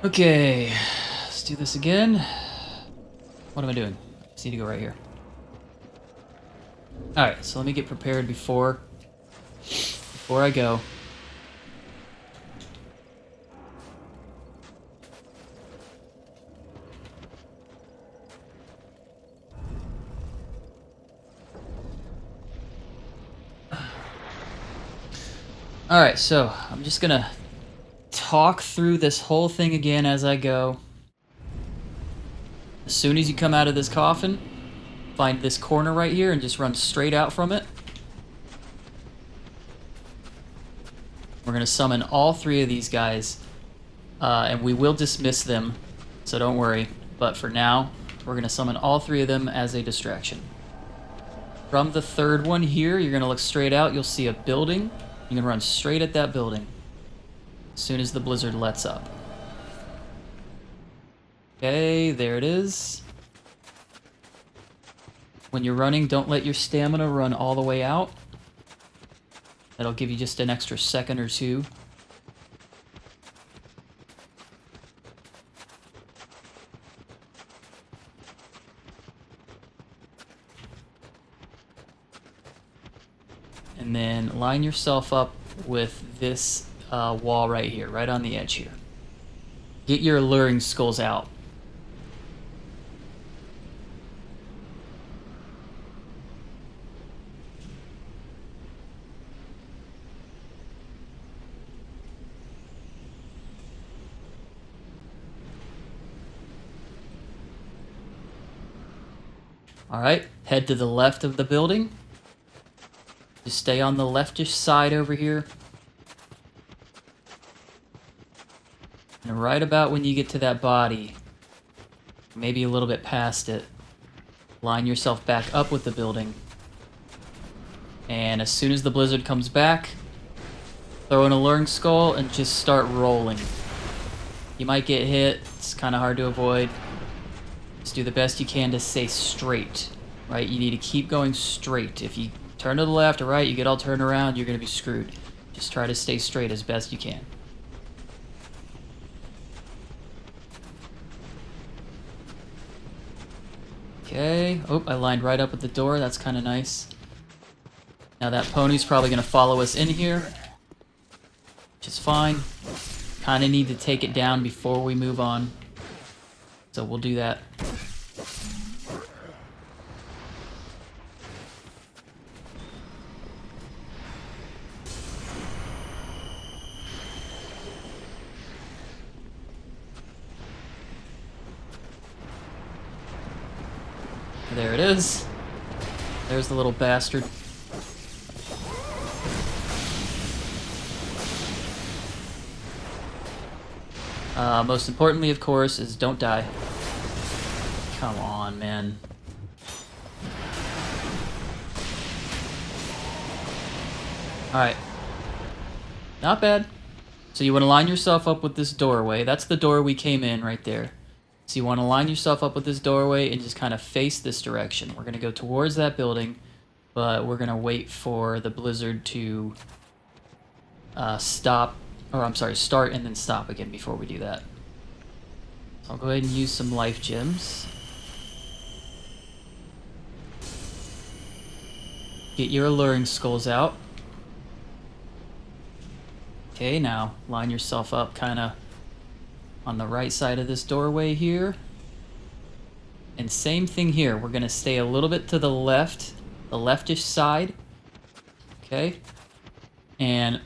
Okay, let's do this again. What am I doing? I just need to go right here. Alright, so let me get prepared before I go. Alright, so I'm just gonna talk through this whole thing again as I go. As soon as you come out of this coffin, find this corner right here and just run straight out from it. We're going to summon all three of these guys, and we will dismiss them, so don't worry. But for now, we're going to summon all three of them as a distraction. From the third one here, you're going to look straight out. You'll see a building. You can run straight at that building as soon as the blizzard lets up. Okay, there it is. When you're running, don't let your stamina run all the way out. That'll give you just an extra second or two. And then line yourself up with this wall right here, right on the edge here. Get your alluring skulls out. Alright, head to the left of the building. Just stay on the leftish side over here. And right about when you get to that body, maybe a little bit past it, line yourself back up with the building. And as soon as the blizzard comes back, throw in a luring skull and just start rolling. You might get hit, it's kind of hard to avoid. Just do the best you can to stay straight, right? You need to keep going straight. If you turn to the left or right, you get all turned around, you're going to be screwed. Just try to stay straight as best you can. Okay, oh, I lined right up with the door, that's kind of nice. Now that pony's probably going to follow us in here, which is fine. Kind of need to take it down before we move on, so we'll do that. There it is. There's the little bastard. Most importantly, of course, is don't die. Come on, man. Alright. Not bad. So you want to line yourself up with this doorway. That's the door we came in right there. So you want to line yourself up with this doorway and just kind of face this direction. We're going to go towards that building, but we're going to wait for the blizzard to start and then stop again before we do that. So I'll go ahead and use some life gems. Get your alluring skulls out. Okay, now line yourself up kind of on the right side of this doorway here. And same thing here. We're going to stay a little bit to the left, the leftish side. Okay. And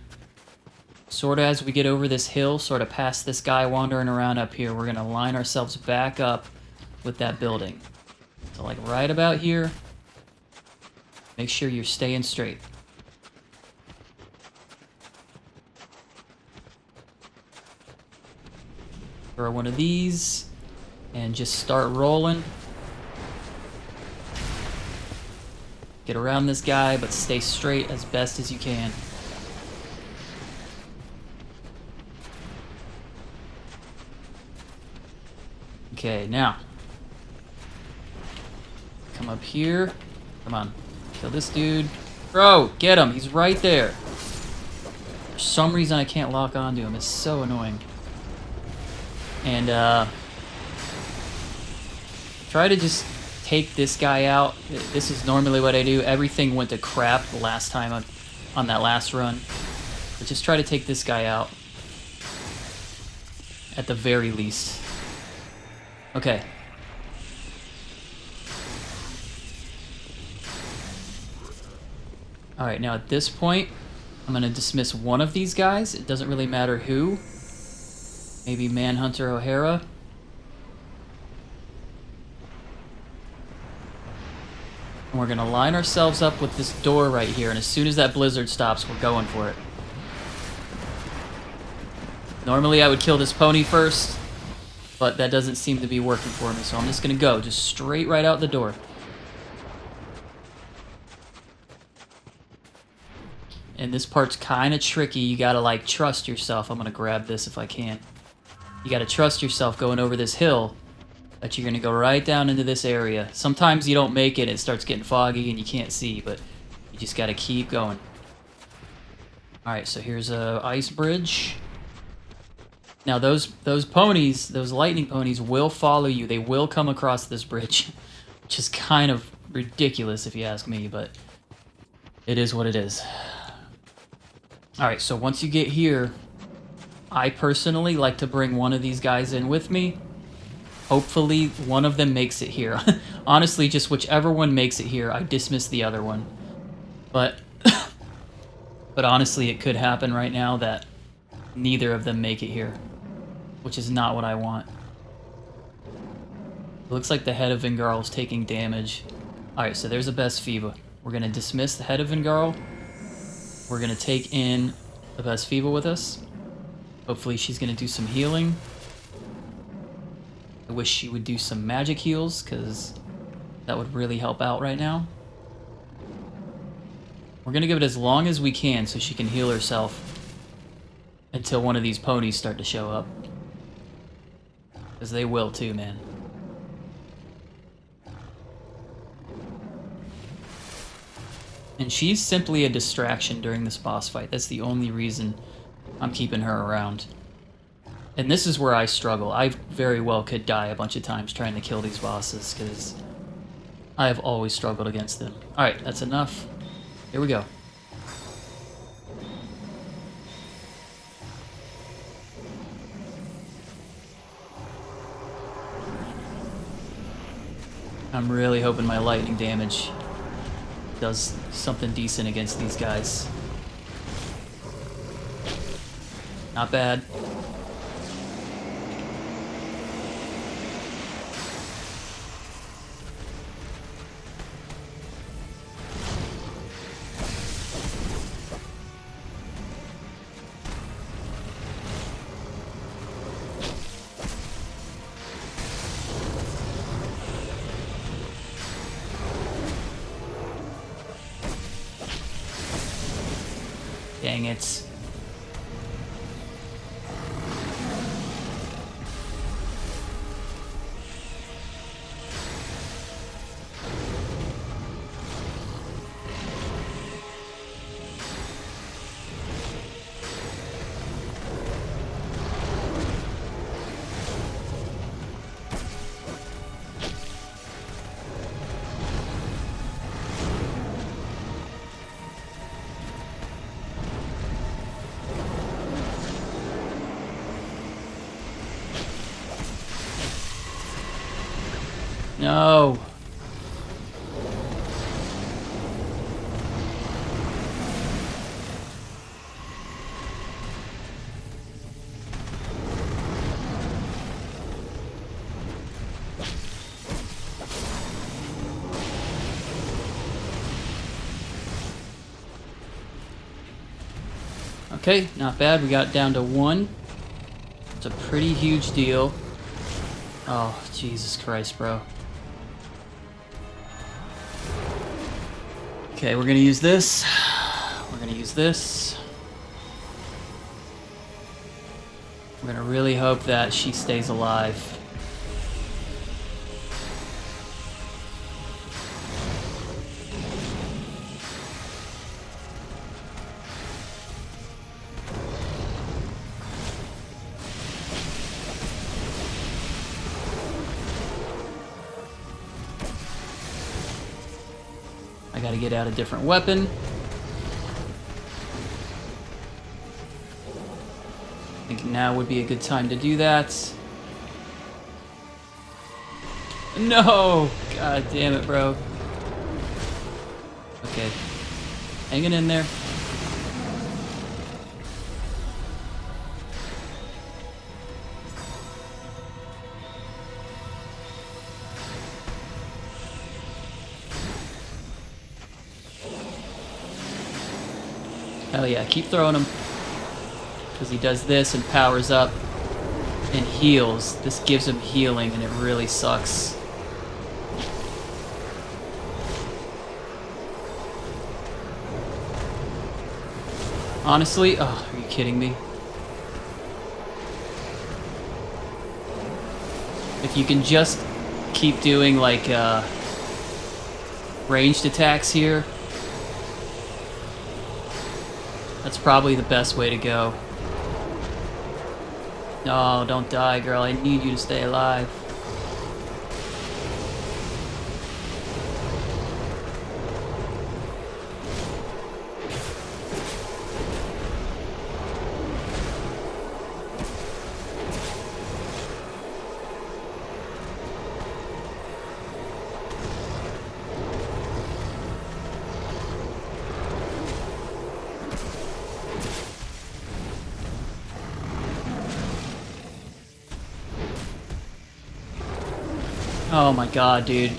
sort of as we get over this hill, sort of past this guy wandering around up here, we're going to line ourselves back up with that building. So like right about here, make sure you're staying straight. Throw one of these and just start rolling. Get around this guy, but stay straight as best as you can. Okay, now come up here. Come on, kill this dude. Bro, get him. He's right there. For some reason I can't lock onto him. It's so annoying. And try to just take this guy out. This is normally what I do. Everything went to crap the last time on that last run. But just try to take this guy out at the very least. Okay. Alright, now at this point, I'm going to dismiss one of these guys. It doesn't really matter who. Maybe Manhunter O'Hara. And we're going to line ourselves up with this door right here, and as soon as that blizzard stops, we're going for it. Normally I would kill this pony first, but that doesn't seem to be working for me, so I'm just going to go just straight right out the door. And this part's kind of tricky. You got to like trust yourself. I'm going to grab this if I can. You got to trust yourself going over this hill that you're going to go right down into this area. Sometimes you don't make it. It starts getting foggy and you can't see, but you just got to keep going. Alright, so here's a ice bridge. Now those ponies, those lightning ponies will follow you. They will come across this bridge, which is kind of ridiculous if you ask me, but it is what it is. Alright, so once you get here, I personally like to bring one of these guys in with me. Hopefully one of them makes it here. Honestly, just whichever one makes it here, I dismiss the other one. But honestly, it could happen right now that neither of them make it here, which is not what I want. It looks like the head of Vingarl is taking damage. Alright, so there's a best Fiva. We're going to dismiss the head of Vingarl. We're going to take in the best Fiva with us. Hopefully she's going to do some healing. I wish she would do some magic heals, because that would really help out right now. We're gonna give it as long as we can so she can heal herself until one of these ponies start to show up. Because they will too, man. And she's simply a distraction during this boss fight. That's the only reason I'm keeping her around. And this is where I struggle. I very well could die a bunch of times trying to kill these bosses, because I have always struggled against them. Alright, that's enough. Here we go. I'm really hoping my lightning damage does something decent against these guys. Not bad. Dang it. No. Okay, not bad. We got down to 1. It's a pretty huge deal. Oh, Jesus Christ, bro. Okay, we're gonna use this. We're gonna use this. We're gonna really hope that she stays alive. I gotta get out a different weapon. I think now would be a good time to do that. No! God damn it, bro. Okay. Hanging in there. Hell yeah, keep throwing him. Because he does this and powers up and heals. This gives him healing and it really sucks. Honestly, oh, are you kidding me? If you can just keep doing like ranged attacks here, that's probably the best way to go. No, don't die, girl. I need you to stay alive. Oh my god, dude.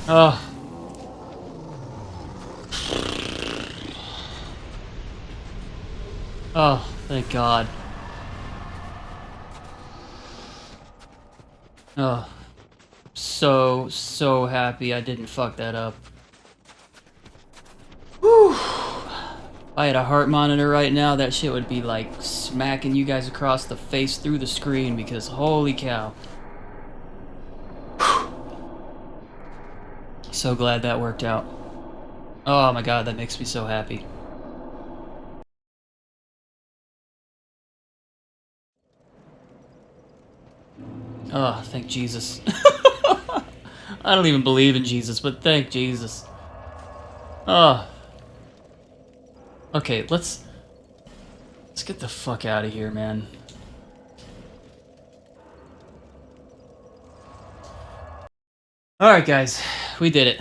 Oh. Oh, thank God. Oh. So happy I didn't fuck that up. Whew. If I had a heart monitor right now, that shit would be like smacking you guys across the face through the screen because holy cow. So glad that worked out. Oh my God, that makes me so happy. Oh, thank Jesus. I don't even believe in Jesus, but thank Jesus. Oh. Okay, let's get the fuck out of here, man. Alright guys, we did it.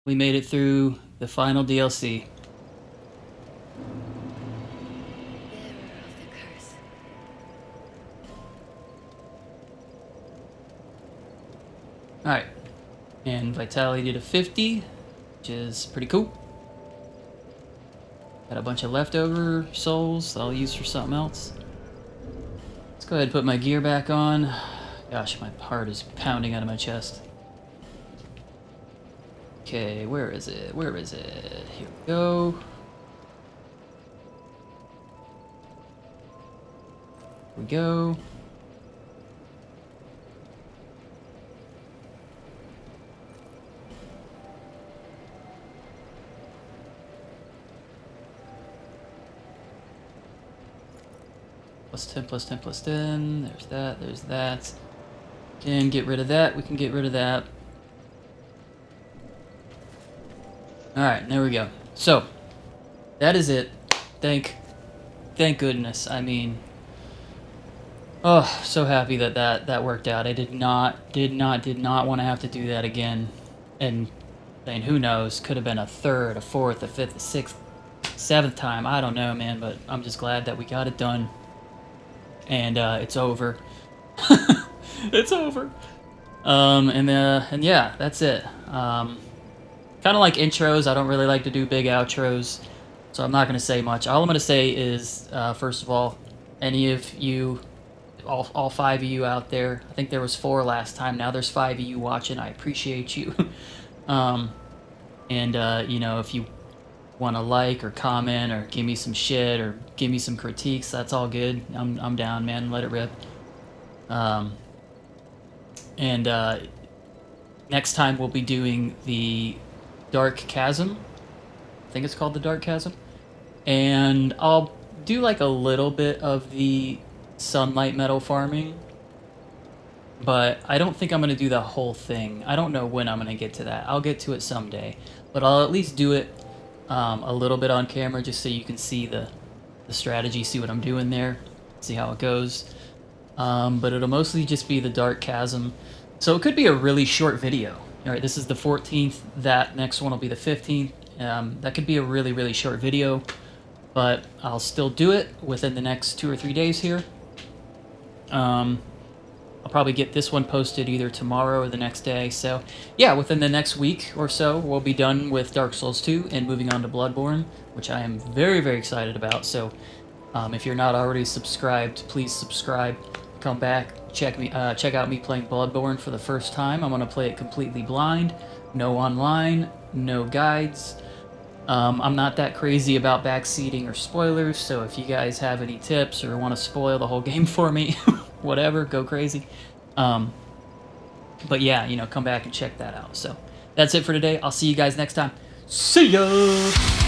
We made it through the final DLC. Bearer of the curse. Alright. And vitality to 50, which is pretty cool. Got a bunch of leftover souls that I'll use for something else. Let's go ahead and put my gear back on. Gosh, my heart is pounding out of my chest. Okay, where is it? Where is it? Here we go. Here we go. Plus 10, plus 10, plus 10. There's that, there's that. Can get rid of that. We can get rid of that. Alright, there we go. So, that is it. Thank goodness. I mean, oh, so happy that that worked out. I did not want to have to do that again. And, I mean, who knows? Could have been a third, a fourth, a fifth, a sixth, seventh time. I don't know, man, but I'm just glad that we got it done. And it's over. It's over. And yeah, that's it. Kind of like intros. I don't really like to do big outros, so I'm not going to say much. All I'm going to say is, first of all, any of you, all 5 of you out there, I think there was 4 last time, now there's 5 of you watching, I appreciate you. You know, if you want to like or comment or give me some shit or give me some critiques, that's all good. I'm down, man. Let it rip. Next time we'll be doing the Dark Chasm. I think it's called the Dark Chasm. And I'll do like a little bit of the sunlight metal farming, but I don't think I'm going to do the whole thing. I don't know when I'm going to get to that. I'll get to it someday, but I'll at least do it a little bit on camera just so you can see the strategy, see what I'm doing there, see how it goes. But it'll mostly just be the Dark Chasm. So it could be a really short video. Alright, this is the 14th, that next one will be the 15th. That could be a really, really short video, but I'll still do it within the next 2 or 3 days here. I'll probably get this one posted either tomorrow or the next day. So yeah, within the next week or so, we'll be done with Dark Souls 2 and moving on to Bloodborne, which I am very, very excited about. So if you're not already subscribed, please subscribe. Come back, check out me playing Bloodborne for the first time. I'm going to play it completely blind, no online, no guides. I'm not that crazy about backseating or spoilers, so if you guys have any tips or want to spoil the whole game for me, whatever, go crazy. But yeah, you know, come back and check that out. So that's it for today. I'll see you guys next time. See ya!